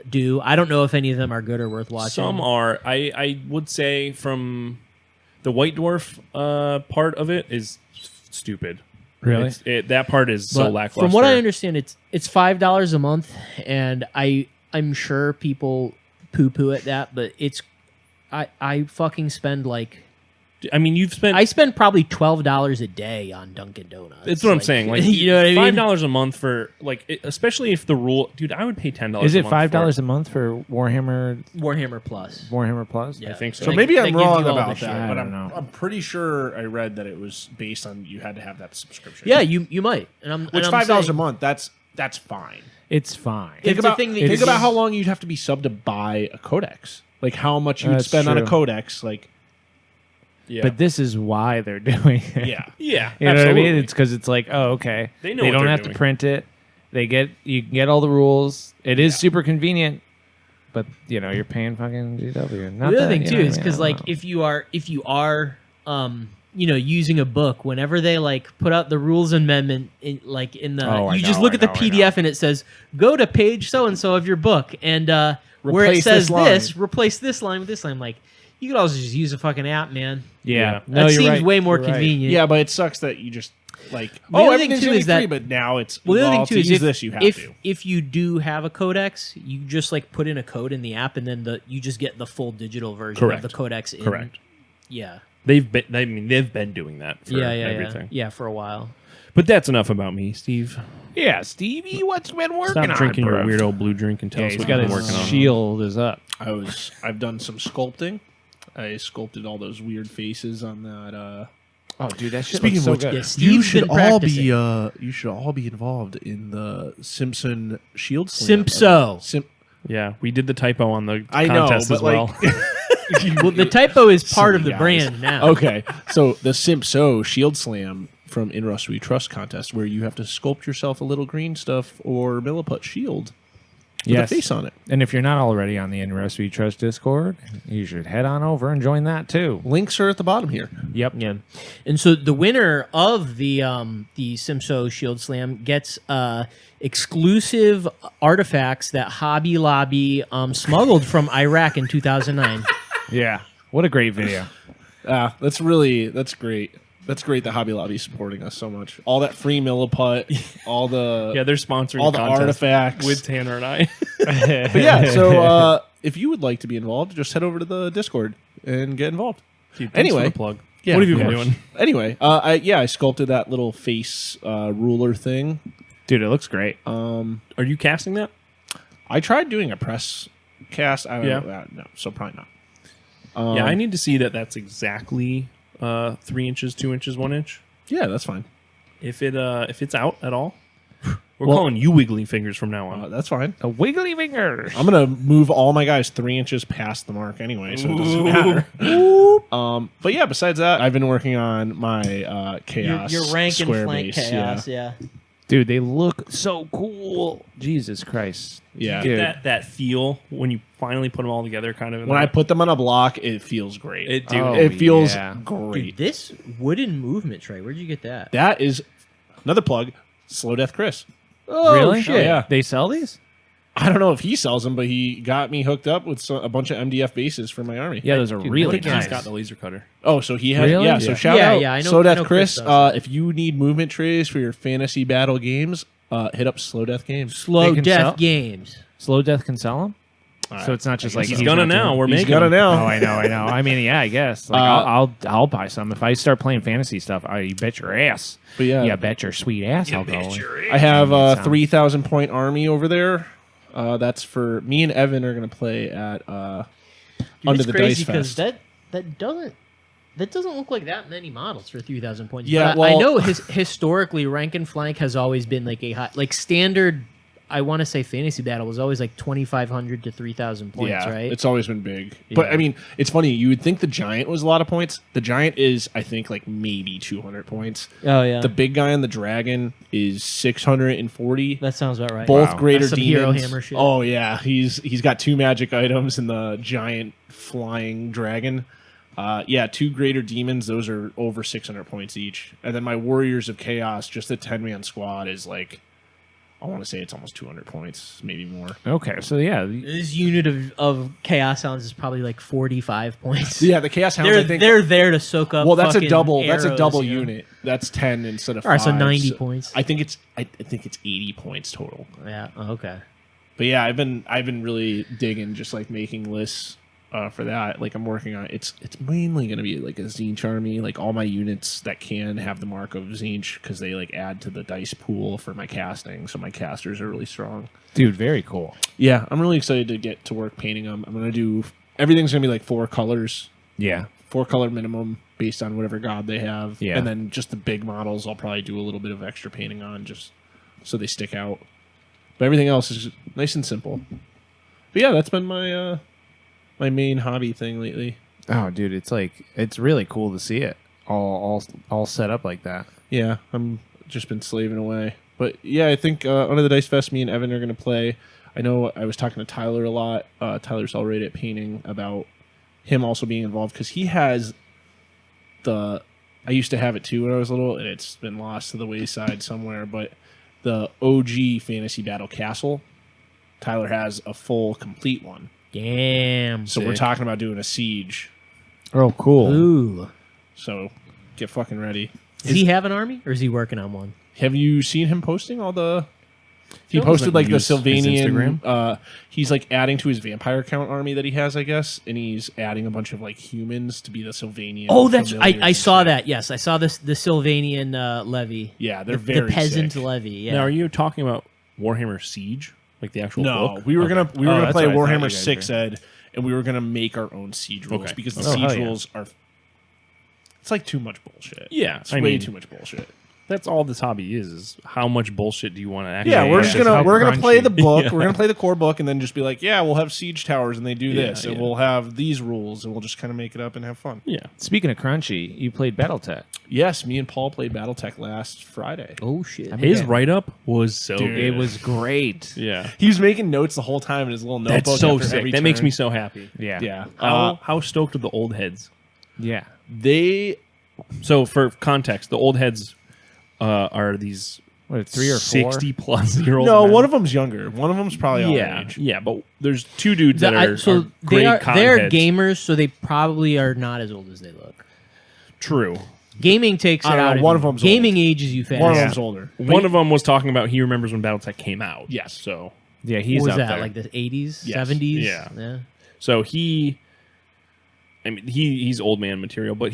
Speaker 3: do. I don't know if any of them are good or worth watching.
Speaker 2: Some are. I would say from the White Dwarf part of it is stupid.
Speaker 1: Really?
Speaker 2: That part is so
Speaker 3: But
Speaker 2: lackluster.
Speaker 3: from what I understand, it's $5 a month, and I'm sure people poo poo at that, but I fucking spend like
Speaker 2: I mean, you've spent.
Speaker 3: I spend probably $12 a day on Dunkin' Donuts.
Speaker 2: That's what I'm saying. Like,
Speaker 3: you know what I mean?
Speaker 2: $5 a month for especially if the rule, dude. I would pay $10.
Speaker 1: Is
Speaker 2: a
Speaker 1: it
Speaker 2: month
Speaker 1: $5
Speaker 2: for
Speaker 1: a month for Warhammer
Speaker 3: Warhammer Plus.
Speaker 1: Plus?
Speaker 3: Yeah.
Speaker 2: I think so.
Speaker 4: So
Speaker 3: They-
Speaker 4: maybe
Speaker 3: they
Speaker 4: I'm
Speaker 3: give you
Speaker 4: wrong
Speaker 3: all the
Speaker 4: about
Speaker 3: shit.
Speaker 4: that,
Speaker 1: I
Speaker 4: but
Speaker 1: don't know.
Speaker 4: I'm pretty sure I read that it was based on you had to have that subscription.
Speaker 3: Yeah, you might.
Speaker 4: Which $5 a month? That's fine.
Speaker 1: It's fine.
Speaker 3: It's a thing that
Speaker 4: think
Speaker 3: you-
Speaker 4: about how long you'd have to be subbed to buy a codex. Like how much you'd
Speaker 1: That's
Speaker 4: spend on a
Speaker 1: true.
Speaker 4: codex. Like
Speaker 2: yeah,
Speaker 1: But this is why they're doing it.
Speaker 4: yeah.
Speaker 2: yeah,
Speaker 1: You know what I
Speaker 2: absolutely.
Speaker 1: mean? It's because it's like, oh, okay.
Speaker 2: They know
Speaker 1: They
Speaker 2: what
Speaker 1: don't
Speaker 2: they're
Speaker 1: have
Speaker 2: doing.
Speaker 1: to print it. You can get all the rules. It is super convenient, but you're paying fucking GW. Not
Speaker 3: The other
Speaker 1: that,
Speaker 3: thing
Speaker 1: you
Speaker 3: too
Speaker 1: know,
Speaker 3: is
Speaker 1: I
Speaker 3: because
Speaker 1: mean, I
Speaker 3: like
Speaker 1: don't know.
Speaker 3: if you are using a book, whenever they like put out the rules amendment in the
Speaker 1: Oh, I
Speaker 3: you just
Speaker 1: know,
Speaker 3: look
Speaker 1: I
Speaker 3: at the
Speaker 1: know, I
Speaker 3: PDF and it says go to page so and so of your book, and where it
Speaker 4: Replace
Speaker 3: says
Speaker 4: this line.
Speaker 3: replace this line with this line. Like you could also just use a fucking app, man.
Speaker 1: yeah,
Speaker 2: Yeah.
Speaker 1: no,
Speaker 3: That
Speaker 1: you're
Speaker 3: seems
Speaker 1: right.
Speaker 3: way more
Speaker 1: You're right.
Speaker 3: convenient.
Speaker 4: Yeah, but it sucks that you just like
Speaker 3: The other thing,
Speaker 4: everything's
Speaker 3: too,
Speaker 4: gonna be
Speaker 3: is that-
Speaker 4: free, but now it's
Speaker 3: Well, the other thing too
Speaker 4: to
Speaker 3: is
Speaker 4: use this you have to.
Speaker 3: if you do have a codex, you just like put in a code in the app, and then you just get the full digital version
Speaker 2: Correct.
Speaker 3: of the codex.
Speaker 2: Correct.
Speaker 3: Yeah.
Speaker 2: They've been doing that for
Speaker 3: Yeah.
Speaker 2: everything.
Speaker 3: Yeah, for a while.
Speaker 2: But that's enough about me, Steve.
Speaker 1: Yeah, Stevie, what's been working
Speaker 2: Stop
Speaker 1: on?
Speaker 2: drinking your
Speaker 1: bro?
Speaker 2: weirdo blue drink and tell
Speaker 1: Yeah,
Speaker 2: us
Speaker 1: he's
Speaker 2: what
Speaker 1: got
Speaker 2: you've been
Speaker 1: his
Speaker 2: working on.
Speaker 1: shield is up.
Speaker 4: I've done some sculpting. I sculpted all those weird faces on that.
Speaker 1: Oh, dude, that shit
Speaker 4: Speaking
Speaker 1: looks so
Speaker 4: of which,
Speaker 1: good.
Speaker 3: Yeah, Steve's been practicing.
Speaker 4: you should all be involved in the Simpson Shield Slam.
Speaker 3: Simpso.
Speaker 2: Yeah, we did the typo on the
Speaker 4: I know,
Speaker 2: contest
Speaker 4: but
Speaker 2: as well.
Speaker 3: Well, the typo is part of the
Speaker 4: guys.
Speaker 3: brand now.
Speaker 4: Okay, so the Simpso Shield Slam from In Rust We Trust contest, where you have to sculpt yourself a little green stuff or milliput shield with
Speaker 1: Yes.
Speaker 4: a face on it.
Speaker 1: And if you're not already on the Interest We Trust Discord, you should head on over and join that too.
Speaker 4: Links are at the bottom here.
Speaker 1: Yep.
Speaker 3: Yeah, and so the winner of the Simpso Shield Slam gets exclusive artifacts that Hobby Lobby smuggled from Iraq in 2009.
Speaker 1: Yeah. What a great video.
Speaker 4: That's great. That's great that Hobby Lobby is supporting us so much. All that free milliput, all the
Speaker 2: yeah, they're sponsoring
Speaker 4: all the
Speaker 2: contest
Speaker 4: artifacts
Speaker 2: with Tanner and I.
Speaker 4: But yeah, so if you would like to be involved, just head over to the Discord and get involved.
Speaker 2: Dude, thanks for
Speaker 4: Anyway.
Speaker 2: the plug.
Speaker 4: Yeah,
Speaker 2: what have you
Speaker 4: of
Speaker 2: been
Speaker 4: course.
Speaker 2: doing?
Speaker 4: Anyway, I sculpted that little face ruler thing.
Speaker 1: Dude, it looks great.
Speaker 2: Are you casting that?
Speaker 4: I tried doing a press cast. I don't
Speaker 2: Yeah.
Speaker 4: know. No, so probably not.
Speaker 2: Yeah, I need to see that. That's exactly 3 inches, 2 inches, 1 inch.
Speaker 4: Yeah, that's fine.
Speaker 2: If it's out at all, We're calling you Wiggly Fingers from now on.
Speaker 4: That's fine.
Speaker 1: A wiggly finger.
Speaker 4: I'm gonna move all my guys 3 inches past the mark anyway, so it doesn't matter. But yeah, besides that, I've been working on my chaos.
Speaker 3: Your rank and
Speaker 4: square
Speaker 3: flank
Speaker 4: base.
Speaker 3: chaos, yeah.
Speaker 1: Dude, they look so cool. Jesus Christ.
Speaker 4: Yeah.
Speaker 1: Dude.
Speaker 2: That feel when you finally put them all together, kind of.
Speaker 4: When I put them on a block, it feels great.
Speaker 2: It
Speaker 4: feels
Speaker 1: yeah.
Speaker 4: great.
Speaker 3: Dude, this wooden movement tray, where'd you get that?
Speaker 4: That is another plug. Slow Death Chris.
Speaker 3: Oh,
Speaker 1: Really?
Speaker 3: shit.
Speaker 4: Yeah.
Speaker 1: They sell these?
Speaker 4: I don't know if he sells them, but he got me hooked up with a bunch of MDF bases for my army.
Speaker 1: Yeah, those are
Speaker 2: Dude, I
Speaker 1: really
Speaker 2: think
Speaker 1: nice.
Speaker 2: he's got the laser cutter.
Speaker 4: Oh, so he has.
Speaker 1: Really?
Speaker 4: Yeah. So
Speaker 1: Yeah.
Speaker 4: shout
Speaker 3: Yeah,
Speaker 4: out.
Speaker 3: yeah, I know-
Speaker 4: Slow
Speaker 3: I
Speaker 4: Death
Speaker 3: know
Speaker 4: Chris.
Speaker 3: Chris does.
Speaker 4: If you need movement trays for your fantasy battle games, hit up Slow Death Games.
Speaker 3: Slow
Speaker 1: can
Speaker 3: Death
Speaker 1: sell-
Speaker 3: Games.
Speaker 1: Slow Death can sell them?
Speaker 4: All
Speaker 1: So it's not just like
Speaker 2: He's gonna
Speaker 1: not
Speaker 2: now.
Speaker 1: doing-
Speaker 2: We're
Speaker 4: He's
Speaker 2: making
Speaker 4: got it
Speaker 2: him.
Speaker 4: now.
Speaker 1: Oh, I know. I mean, yeah, I guess. Like, I'll buy some if I start playing fantasy stuff. You bet your ass.
Speaker 4: But yeah,
Speaker 1: Bet your sweet ass. I'll go.
Speaker 4: I have a
Speaker 1: Sound.
Speaker 4: 3,000 point army over there. That's for me and Evan are going to play at Under
Speaker 3: It's
Speaker 4: the
Speaker 3: crazy
Speaker 4: Dice Fest.
Speaker 3: that doesn't look like that many models for 3,000 points.
Speaker 4: Yeah,
Speaker 3: But I
Speaker 4: well-
Speaker 3: know historically rank and flank has always been like a high, like standard. I want to say fantasy battle was always like 2,500 to 3,000 points,
Speaker 4: yeah,
Speaker 3: right?
Speaker 4: it's always been big. But
Speaker 3: Yeah.
Speaker 4: I mean, it's funny. You would think the Giant was a lot of points. The Giant is, I think, like maybe 200 points.
Speaker 3: Oh yeah,
Speaker 4: The big guy on the Dragon is 640.
Speaker 3: that sounds about right.
Speaker 4: Both
Speaker 1: Wow.
Speaker 4: greater
Speaker 3: That's some Hero
Speaker 4: demons.
Speaker 3: Hammer shit.
Speaker 4: Oh yeah, he's got 2 magic items in the giant flying dragon. Yeah, 2 greater demons. Those are over 600 points each. And then my Warriors of Chaos, just a 10-man squad, is like, I want to say it's almost 200 points, maybe more.
Speaker 1: Okay, so yeah.
Speaker 3: This unit of Chaos Hounds is probably like 45 points.
Speaker 4: Yeah, the Chaos Hounds.
Speaker 3: they're
Speaker 4: I think.
Speaker 3: they're there to soak up.
Speaker 4: Well, that's a
Speaker 3: fucking
Speaker 4: double. That's a
Speaker 3: arrows,
Speaker 4: double
Speaker 3: you know?
Speaker 4: unit. That's 10 instead of 5.
Speaker 3: All right, so 90 points.
Speaker 4: I think it's 80 points total.
Speaker 3: Yeah. Oh, okay.
Speaker 4: But yeah, I've been really digging just like making lists for that. Like I'm working on it's mainly going to be like a Zinch army, like all my units that can have the mark of Zinch because they like add to the dice pool for my casting. So my casters are really strong.
Speaker 1: Dude, very cool.
Speaker 4: Yeah, I'm really excited to get to work painting them. I'm going to do everything's going to be like 4 colors,
Speaker 1: Yeah.
Speaker 4: 4 color minimum based on whatever god they have.
Speaker 1: Yeah.
Speaker 4: And then just the big models I'll probably do a little bit of extra painting on just so they stick out. But everything else is nice and simple. But yeah, that's been my my main hobby thing lately.
Speaker 1: Oh, dude, it's really cool to see it all set up like that.
Speaker 4: Yeah, I'm just been slaving away. But yeah, I think Under the Dice Fest, me and Evan are going to play. I know I was talking to Tyler a lot. Tyler's all right at painting about him also being involved because he has I used to have it too when I was little, and it's been lost to the wayside somewhere. But the OG Fantasy Battle Castle, Tyler has a full, complete one.
Speaker 3: Damn.
Speaker 4: So we're talking about doing a siege.
Speaker 1: Oh, cool.
Speaker 3: Ooh.
Speaker 4: So get fucking ready.
Speaker 3: Does he have an army, or is he working on one?
Speaker 4: Have you seen him posting all the? He
Speaker 2: He
Speaker 4: posted
Speaker 2: doesn't
Speaker 4: like the
Speaker 2: use his
Speaker 4: Sylvanian.
Speaker 2: Instagram?
Speaker 4: He's like adding to his vampire count army that he has, I guess, and he's adding a bunch of like humans to be the Sylvanian.
Speaker 3: Oh, that's
Speaker 4: familiars
Speaker 3: I
Speaker 4: and
Speaker 3: saw
Speaker 4: shit.
Speaker 3: that. Yes, I saw this the Sylvanian levy.
Speaker 4: Yeah, they're
Speaker 3: the
Speaker 4: very
Speaker 3: peasant
Speaker 4: sick.
Speaker 3: levy. Yeah.
Speaker 2: Now, are you talking about Warhammer Siege, like the actual
Speaker 4: No,
Speaker 2: book?
Speaker 4: we were
Speaker 2: Okay.
Speaker 4: gonna
Speaker 1: Oh, that's
Speaker 4: play
Speaker 1: what I thought you
Speaker 4: Warhammer
Speaker 1: guys
Speaker 4: 6
Speaker 1: were.
Speaker 4: Ed, and we were gonna make our own siege rules
Speaker 2: Okay.
Speaker 4: because the
Speaker 1: Oh,
Speaker 4: siege
Speaker 1: hell yeah.
Speaker 4: rules are. It's like too much bullshit.
Speaker 2: Yeah,
Speaker 4: it's
Speaker 2: I
Speaker 4: way
Speaker 2: mean-
Speaker 4: too much bullshit.
Speaker 2: That's all this hobby is how much bullshit do you want to actually?
Speaker 4: Yeah, we're
Speaker 1: yeah,
Speaker 4: just
Speaker 1: it's
Speaker 4: gonna
Speaker 1: how
Speaker 4: we're gonna play
Speaker 1: crunchy.
Speaker 4: the book.
Speaker 2: Yeah.
Speaker 4: We're gonna play the core book, and then just be like, yeah, we'll have siege towers, and they do
Speaker 2: Yeah,
Speaker 4: this, and
Speaker 2: yeah.
Speaker 4: we'll have these rules, and we'll just kind of make it up and have fun.
Speaker 2: Yeah.
Speaker 1: Speaking of crunchy, you played BattleTech.
Speaker 4: Yes, me and Paul played BattleTech last Friday.
Speaker 3: Oh shit.
Speaker 2: His write up was so
Speaker 4: Dude,
Speaker 2: good.
Speaker 1: It was great.
Speaker 2: Yeah.
Speaker 4: He was making notes the whole time in his little notebook.
Speaker 2: That's so
Speaker 4: after
Speaker 2: sick.
Speaker 4: every
Speaker 2: That makes
Speaker 4: turn.
Speaker 2: me so happy.
Speaker 1: Yeah.
Speaker 4: Yeah.
Speaker 2: How stoked are the old heads?
Speaker 1: Yeah.
Speaker 4: They
Speaker 2: So for context, the old heads are these
Speaker 1: What, 3 or 4?
Speaker 2: 60-plus-year-old
Speaker 4: no,
Speaker 2: men.
Speaker 4: one of them's younger. One of them's probably our
Speaker 2: Yeah,
Speaker 4: age.
Speaker 2: yeah, but there's 2 dudes that are,
Speaker 3: so
Speaker 2: are
Speaker 3: they
Speaker 2: great
Speaker 3: are
Speaker 2: cotton
Speaker 3: they're
Speaker 2: heads.
Speaker 3: gamers, so they probably are not as old as they look.
Speaker 2: True.
Speaker 3: Gaming takes
Speaker 4: I
Speaker 3: it
Speaker 4: don't know,
Speaker 3: out.
Speaker 4: one
Speaker 3: of
Speaker 4: of
Speaker 3: you.
Speaker 4: them's
Speaker 3: gaming ages you fast.
Speaker 4: One of
Speaker 1: Yeah.
Speaker 4: them's older.
Speaker 2: One of them was talking about he remembers when BattleTech came out.
Speaker 4: Yes.
Speaker 2: So
Speaker 1: Yeah, he's
Speaker 3: What was
Speaker 1: up
Speaker 3: that?
Speaker 1: there.
Speaker 3: Like the 80s,
Speaker 4: Yes.
Speaker 3: 70s?
Speaker 2: Yeah. So he's old man material, but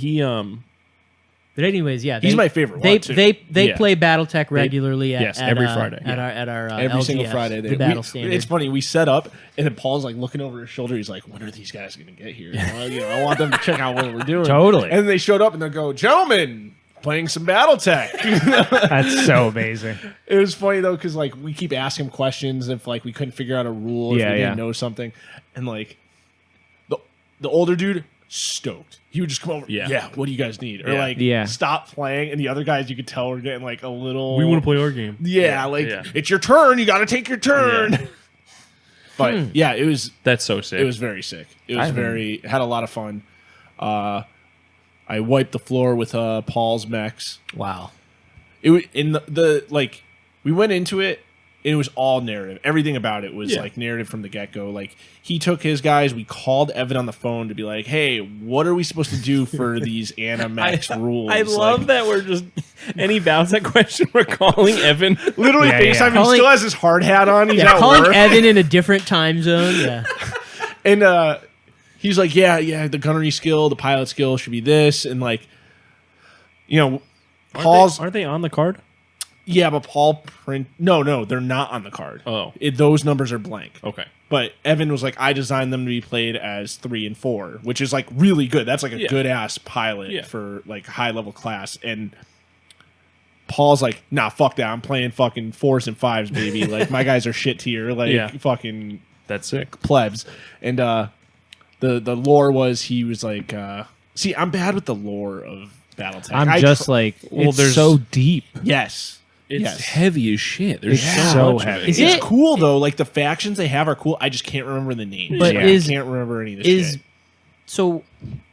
Speaker 3: But anyways, yeah,
Speaker 4: He's my favorite
Speaker 3: They
Speaker 4: one, too.
Speaker 3: they
Speaker 2: Yeah.
Speaker 3: play BattleTech regularly.
Speaker 2: yes,
Speaker 3: at
Speaker 2: every Friday.
Speaker 3: at
Speaker 2: Yeah.
Speaker 3: our
Speaker 4: Every
Speaker 3: LGS,
Speaker 4: single Friday.
Speaker 3: the battle standard.
Speaker 4: It's funny. We set up, and then Paul's like looking over his shoulder. He's like, "When are these guys going to get here? I want them to check out what we're doing."
Speaker 1: Totally.
Speaker 4: And they showed up, and they go, "Gentlemen, playing some BattleTech.
Speaker 1: That's so amazing.
Speaker 4: It was funny though, because like we keep asking him questions if like we couldn't figure out a rule, if we didn't know something, and like the older dude stoked. He would just come over. Yeah. What do you guys need? Or like stop playing, and the other guys you could tell were getting like a little.
Speaker 2: We want to play our game.
Speaker 4: Yeah, it's your turn. You got to take your turn. Yeah. But it was.
Speaker 2: That's so sick.
Speaker 4: It was very sick. It was had a lot of fun. I wiped the floor with Paul's mechs.
Speaker 3: Wow.
Speaker 4: It was in the like we went into it. It was all narrative. Everything about it was like narrative from the get-go. Like he took his guys. We called Evan on the phone to be like, "Hey, what are we supposed to do for these Animax rules?"
Speaker 2: I love that we're just any BattleTech question we're calling Evan.
Speaker 4: Literally FaceTime. He still has his hard hat on. He's at
Speaker 3: calling
Speaker 4: work.
Speaker 3: Evan in a different time zone. Yeah,
Speaker 4: and he's like, "Yeah, the gunnery skill, the pilot skill should be this," and like, Paul's
Speaker 2: Aren't they on the card?
Speaker 4: Yeah, but Paul No, they're not on the card.
Speaker 2: Oh.
Speaker 4: Those numbers are blank.
Speaker 2: Okay.
Speaker 4: But Evan was like, I designed them to be played as 3 and 4, which is like really good. That's like a good ass pilot for like high level class. And Paul's like, nah, fuck that. I'm playing fucking 4s and 5s, baby. Like my guys are shit tier. Like fucking
Speaker 2: that's sick.
Speaker 4: Plebs. And the lore was he was like, see, I'm bad with the lore of BattleTech.
Speaker 1: It's so deep.
Speaker 4: Yes.
Speaker 2: It's heavy as shit. There's
Speaker 1: so
Speaker 2: much
Speaker 1: heavy.
Speaker 2: of it.
Speaker 4: It's cool though. Like the factions they have are cool. I just can't remember the names.
Speaker 3: But
Speaker 4: I can't remember any of this shit.
Speaker 3: So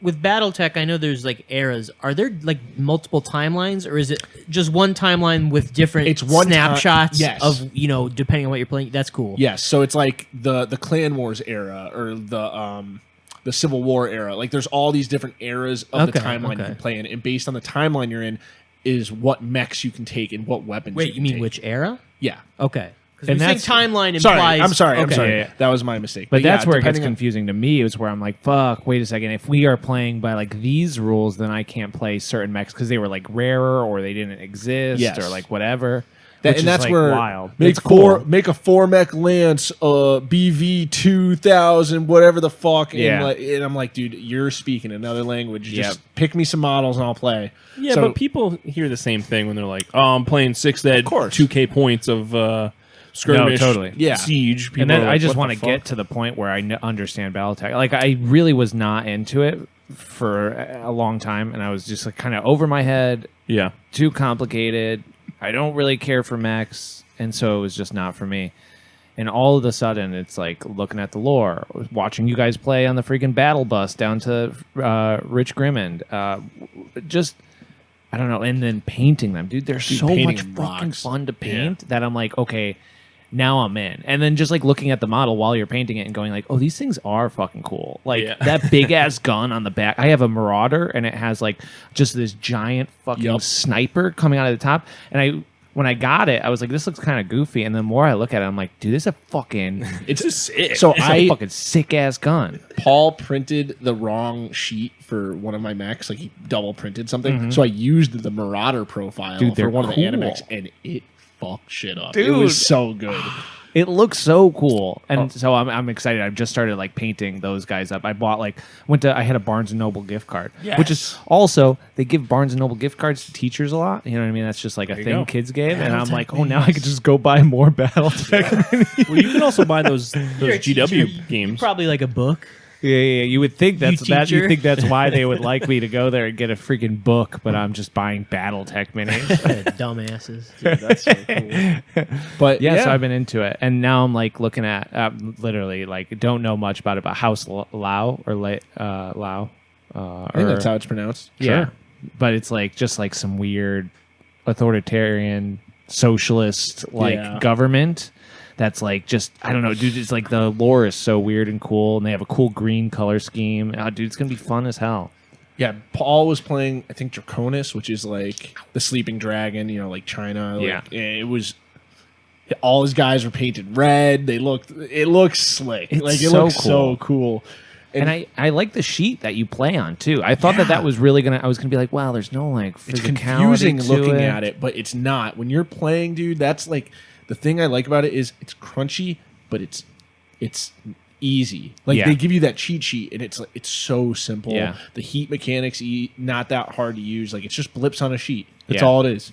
Speaker 3: with BattleTech, I know there's like eras. Are there like multiple timelines, or is it just one timeline with different snapshots of depending on what you're playing? That's cool.
Speaker 4: Yes. So it's like the Clan Wars era or the Civil War era. Like there's all these different eras of the timeline you can play in, and based on the timeline you're in is what mechs you can take and what weapons.
Speaker 3: Wait, you mean
Speaker 4: take.
Speaker 3: Which era?
Speaker 4: Yeah.
Speaker 3: Okay. Because that's timeline implies.
Speaker 4: I'm sorry.
Speaker 1: Yeah.
Speaker 4: That was my mistake.
Speaker 1: But that's where it gets confusing to me. Is where I'm like, fuck. Wait a second. If we are playing by like these rules, then I can't play certain mechs because they were like rarer or they didn't exist or like whatever.
Speaker 4: And that's like where
Speaker 1: wild.
Speaker 4: Make a 4-mech lance, BV 2000, whatever the fuck. And I'm like, dude, you're speaking another language. Just pick me some models and I'll play.
Speaker 2: Yeah, but people hear the same thing when they're like, "Oh, I'm playing 6 dead, 2K points of skirmish, siege."
Speaker 1: People and then I just want to get to the point where I understand BattleTech. Like I really was not into it for a long time, and I was just like kind of over my head.
Speaker 2: Yeah,
Speaker 1: too complicated. I don't really care for mechs, and so it was just not for me. And all of a sudden, it's like looking at the lore, watching you guys play on the freaking battle bus down to Rich Grimmond. Just, I don't know. And then painting them. Dude, they're so much fucking fun to paint that I'm like, okay, now I'm in. And then just like looking at the model while you're painting it and going like, oh, these things are fucking cool. Like that big ass gun on the back. I have a Marauder and it has like just this giant fucking sniper coming out of the top. And when I got it, I was like, this looks kind of goofy. And the more I look at it, I'm like, dude, this is a fucking...
Speaker 2: It's a sick.
Speaker 4: So
Speaker 1: it's a fucking sick-ass gun.
Speaker 4: Paul printed the wrong sheet for one of my mechs. Like, he double printed something. So I used the Marauder profile for one of the Animax, and it fucked shit up. Dude. It was so good.
Speaker 1: It looks so cool, and so I'm excited. I've just started like painting those guys up. I bought I had a Barnes and Noble gift card, which is also they give Barnes and Noble gift cards to teachers a lot. You know what I mean? That's just like a thing kids gave, and I'm like, oh, now I could just go buy more BattleTech.
Speaker 2: Well, you can also buy those GW games.
Speaker 3: Probably like a book.
Speaker 1: Yeah. You would think that's you think that's why they would like me to go there and get a freaking book, but I'm just buying BattleTech minis.
Speaker 3: Dumbasses.
Speaker 4: Dude, that's so cool. But
Speaker 1: so I've been into it, and now I'm like looking at literally like don't know much about it, but House Lao or Lao.
Speaker 4: I think that's how it's pronounced.
Speaker 1: Yeah, but it's like just like some weird authoritarian socialist government. That's like just I don't know, dude. It's like the lore is so weird and cool, and they have a cool green color scheme. Dude, it's gonna be fun as hell.
Speaker 4: Yeah, Paul was playing I think Draconis, which is like the sleeping dragon. Like China. It was. All his guys were painted red. It looks slick. It looks so cool.
Speaker 1: And I like the sheet that you play on too. I thought that was really I was gonna be like, wow, there's no like
Speaker 4: it's confusing looking at it, but it's not. When you're playing, dude, that's like. The thing I like about it is it's crunchy, but it's easy. Like
Speaker 1: Yeah.
Speaker 4: they give you that cheat sheet, and it's so simple.
Speaker 1: Yeah.
Speaker 4: The heat mechanics not that hard to use. Like it's just blips on a sheet. That's
Speaker 1: Yeah.
Speaker 4: all it is.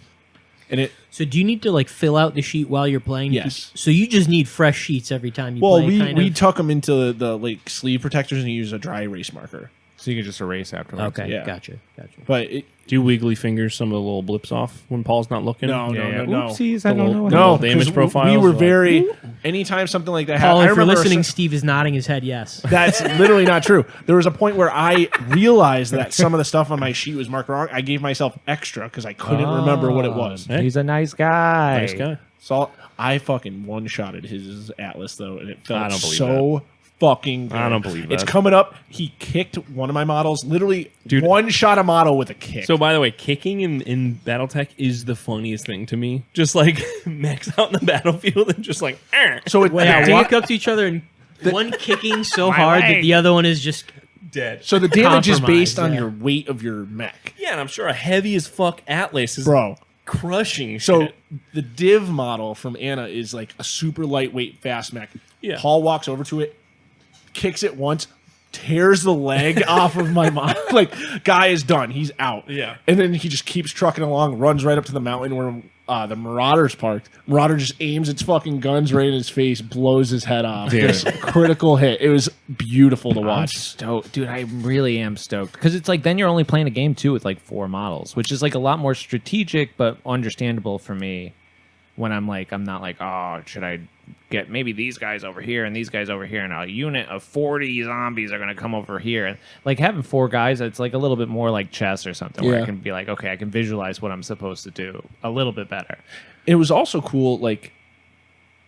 Speaker 4: And it
Speaker 3: So do you need to like fill out the sheet while you're playing?
Speaker 4: Yes.
Speaker 3: So you just need fresh sheets every time you
Speaker 4: well,
Speaker 3: play.
Speaker 4: we tuck them into the like sleeve protectors and use a dry erase marker.
Speaker 1: So you can just erase afterwards.
Speaker 3: Okay,
Speaker 4: Yeah.
Speaker 3: gotcha.
Speaker 4: But it,
Speaker 2: Do you wiggly fingers some of the little blips off when Paul's not looking?
Speaker 4: no.
Speaker 1: Oopsies,
Speaker 2: The
Speaker 1: I don't
Speaker 2: little-
Speaker 1: know. what
Speaker 2: the
Speaker 4: No,
Speaker 2: little damage
Speaker 4: 'cause
Speaker 2: profiles.
Speaker 4: we were
Speaker 2: like-
Speaker 4: very. Anytime something like that
Speaker 3: Paul,
Speaker 4: happened, I
Speaker 3: if you're
Speaker 4: remember
Speaker 3: listening, Steve is nodding his head yes.
Speaker 4: That's literally not true. There was a point where I realized that some of the stuff on my sheet was marked wrong. I gave myself extra because I couldn't remember what it was.
Speaker 2: Hey.
Speaker 1: He's a nice guy.
Speaker 2: Nice guy.
Speaker 4: So I fucking one-shotted his Atlas though, and it felt
Speaker 2: I don't believe
Speaker 4: so fucking good.
Speaker 2: I don't believe
Speaker 4: It's
Speaker 2: that.
Speaker 4: coming up. He kicked one of my models. Literally,
Speaker 2: Dude.
Speaker 4: one shot a model with a kick.
Speaker 2: So, by the way, kicking in BattleTech is the funniest thing to me. Just like max out in the battlefield and just like.
Speaker 4: so it,
Speaker 3: Yeah,
Speaker 4: the
Speaker 3: walk up to each other and one kicking so
Speaker 1: My
Speaker 3: hard that
Speaker 1: leg.
Speaker 3: the other one is just
Speaker 2: Dead.
Speaker 4: so the damage is
Speaker 3: Compromise,
Speaker 4: based on
Speaker 3: yeah.
Speaker 4: your weight of your mech,
Speaker 2: Yeah, and I'm sure a heavy as fuck Atlas is
Speaker 4: bro.
Speaker 2: crushing
Speaker 4: So
Speaker 2: shit.
Speaker 4: the div model from Anna is like a super lightweight fast mech.
Speaker 2: Yeah.
Speaker 4: Paul walks over to it, kicks it once, tears the leg off of my model. Like, guy is done. He's out.
Speaker 2: Yeah.
Speaker 4: And then he just keeps trucking along, runs right up to the mountain where the Marauder's parked. Marauder just aims its fucking guns right in his face, blows his head off.
Speaker 1: Dude.
Speaker 4: Just critical hit. It was beautiful to
Speaker 1: I'm
Speaker 4: watch.
Speaker 1: stoked, dude. I really am stoked because it's like then you're only playing a game too with like 4 models, which is like a lot more strategic but understandable for me. When I'm not like, oh, should I get maybe these guys over here and these guys over here, and a unit of 40 zombies are gonna come over here, and like having 4 guys, it's like a little bit more like chess or something where
Speaker 4: Yeah.
Speaker 1: I can be like, okay, I can visualize what I'm supposed to do a little bit better.
Speaker 4: It was also cool, like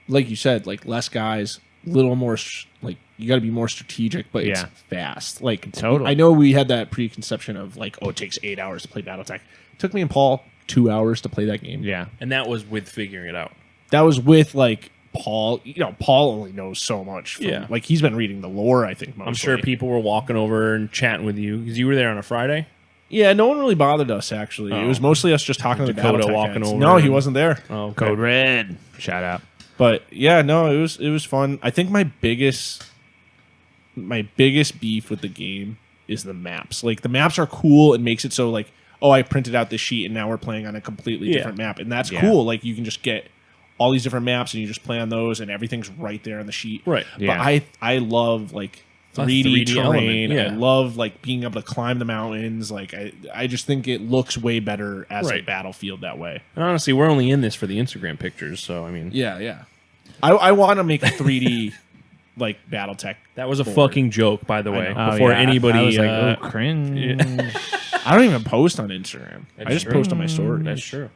Speaker 4: you said, like less guys, little more like you got to be more strategic, but it's
Speaker 1: Yeah.
Speaker 4: fast. Like
Speaker 1: Totally.
Speaker 4: I know we had that preconception of like, oh, it takes 8 hours to play BattleTech. It took me and Paul 2 hours to play that game.
Speaker 1: Yeah,
Speaker 2: And that was with figuring it out.
Speaker 4: That was with like Paul. You know, Paul only knows so much. From,
Speaker 2: Yeah.
Speaker 4: like he's been reading the lore. I think mostly.
Speaker 2: I'm sure people were walking over and chatting with you because you were there on a Friday.
Speaker 4: Yeah, no one really bothered us actually.
Speaker 2: Oh.
Speaker 4: It was mostly us just talking to the
Speaker 2: Dakota
Speaker 4: BattleTech
Speaker 2: walking
Speaker 4: heads.
Speaker 2: over
Speaker 4: No, he
Speaker 2: and-
Speaker 4: wasn't there.
Speaker 2: Oh, okay.
Speaker 1: Code Red, shout out.
Speaker 4: But yeah, no, it was fun. I think my biggest beef with the game is the maps. Like the maps are cool and makes it so like, oh, I printed out this sheet and now we're playing on a completely
Speaker 2: Yeah.
Speaker 4: different map, and that's
Speaker 1: Yeah.
Speaker 4: cool. Like you can just get all these different maps and you just play on those, and everything's right there on the sheet.
Speaker 2: Right.
Speaker 1: Yeah.
Speaker 4: But I love like 3D,
Speaker 2: 3D
Speaker 4: terrain.
Speaker 2: element, yeah.
Speaker 4: I love like being able to climb the mountains. Like I just think it looks way better as a
Speaker 2: Right.
Speaker 4: battlefield that way.
Speaker 2: And honestly, we're only in this for the Instagram pictures. So, I mean,
Speaker 4: Yeah, yeah. I want to make a 3D like BattleTech.
Speaker 2: that was a
Speaker 4: board.
Speaker 2: fucking joke, by the way.
Speaker 1: Oh,
Speaker 2: Before
Speaker 1: yeah.
Speaker 2: anybody.
Speaker 1: I was like, oh, cringe.
Speaker 4: I don't even post on Instagram. I just
Speaker 2: true.
Speaker 4: post on my stories.
Speaker 2: That's true.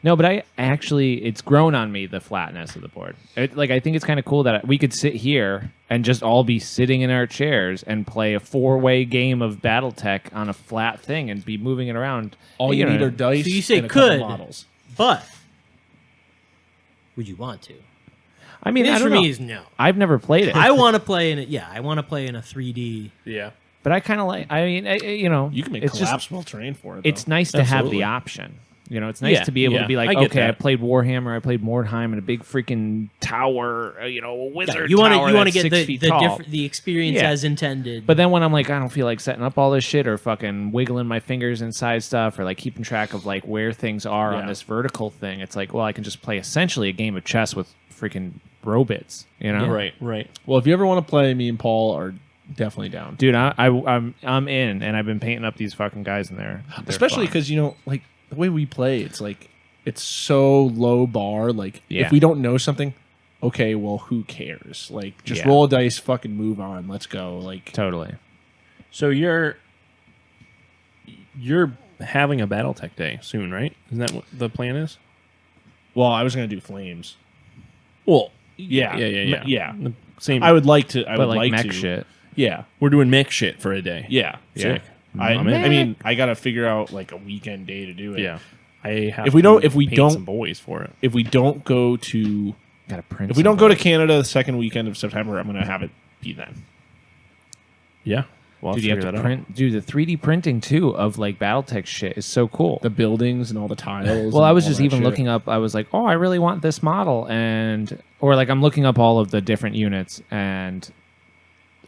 Speaker 1: No, but I actually, it's grown on me, the flatness of the board. Like, I think it's kind of cool that we could sit here and just all be sitting in our chairs and play a 4-way game of BattleTech on a flat thing and be moving it around.
Speaker 4: All you
Speaker 1: know,
Speaker 4: need are dice.
Speaker 3: So you say
Speaker 4: and a couple
Speaker 3: could.
Speaker 4: models.
Speaker 3: But would you want to?
Speaker 1: I mean,
Speaker 3: This
Speaker 1: I
Speaker 3: for
Speaker 1: don't know.
Speaker 3: me is no.
Speaker 1: I've never played it.
Speaker 3: I want to play in it. Yeah, I want to play in a 3D.
Speaker 2: Yeah.
Speaker 1: But I kind of like, I mean, you know.
Speaker 4: You can make
Speaker 1: it's just-
Speaker 4: collapsible terrain for it.
Speaker 1: It's
Speaker 4: though.
Speaker 1: nice to have
Speaker 2: Absolutely.
Speaker 1: the option. You know, it's nice
Speaker 2: Yeah,
Speaker 1: to be able
Speaker 2: yeah,
Speaker 1: to be like,
Speaker 2: I get
Speaker 1: okay, I
Speaker 2: that.
Speaker 1: played Warhammer, I played Mordheim, and a big freaking tower, a wizard
Speaker 3: You want
Speaker 1: tower
Speaker 3: to
Speaker 1: that's
Speaker 3: get
Speaker 1: 6
Speaker 3: the
Speaker 1: feet
Speaker 3: the
Speaker 1: tall.
Speaker 3: different the experience
Speaker 1: Yeah.
Speaker 3: as intended.
Speaker 1: But then when I'm like, I don't feel like setting up all this shit or fucking wiggling my fingers inside stuff or like keeping track of like where things are on
Speaker 4: Yeah.
Speaker 1: this vertical thing, it's like, well, I can just play essentially a game of chess with freaking robits, you know?
Speaker 2: Right, right.
Speaker 4: Well, if you ever want to play, me and Paul are definitely down.
Speaker 1: Dude, I'm in, and I've been painting up these fucking guys in there. They're
Speaker 4: Especially
Speaker 1: fun.
Speaker 4: because like the way we play, it's like it's so low bar. Like
Speaker 1: Yeah.
Speaker 4: if we don't know something, okay, well, who cares? Like just
Speaker 1: Yeah.
Speaker 4: roll a dice, fucking move on. Let's go. Like
Speaker 1: Totally.
Speaker 2: So you're having a BattleTech day soon, right? Isn't that what the plan is?
Speaker 4: well, I was gonna do flames.
Speaker 2: Well,
Speaker 4: Yeah,
Speaker 2: yeah. The same.
Speaker 4: I would like to. I
Speaker 1: But
Speaker 4: would
Speaker 1: like
Speaker 4: like
Speaker 1: mech
Speaker 4: to.
Speaker 1: shit.
Speaker 4: Yeah,
Speaker 2: We're doing mech shit for a day.
Speaker 4: yeah,
Speaker 2: Sick.
Speaker 4: I
Speaker 2: in.
Speaker 4: mean, I gotta figure out like a weekend day to do it.
Speaker 2: Yeah. I have
Speaker 4: If we
Speaker 2: to
Speaker 4: don't- if we
Speaker 2: paint
Speaker 4: don't-
Speaker 2: some boys for it.
Speaker 4: If we don't go to
Speaker 1: Got to print.
Speaker 4: If we don't go to Canada the second weekend of September, I'm going to have it be then.
Speaker 2: Yeah. Well,
Speaker 1: Dude, you have to print. Dude, the 3D printing too of like BattleTech shit is so cool.
Speaker 4: The buildings and all the tiles.
Speaker 1: Well,
Speaker 4: and
Speaker 1: I was
Speaker 4: all
Speaker 1: just
Speaker 4: that
Speaker 1: even
Speaker 4: shit.
Speaker 1: looking up. I was like, oh, I really want this model, or like I'm looking up all of the different units, and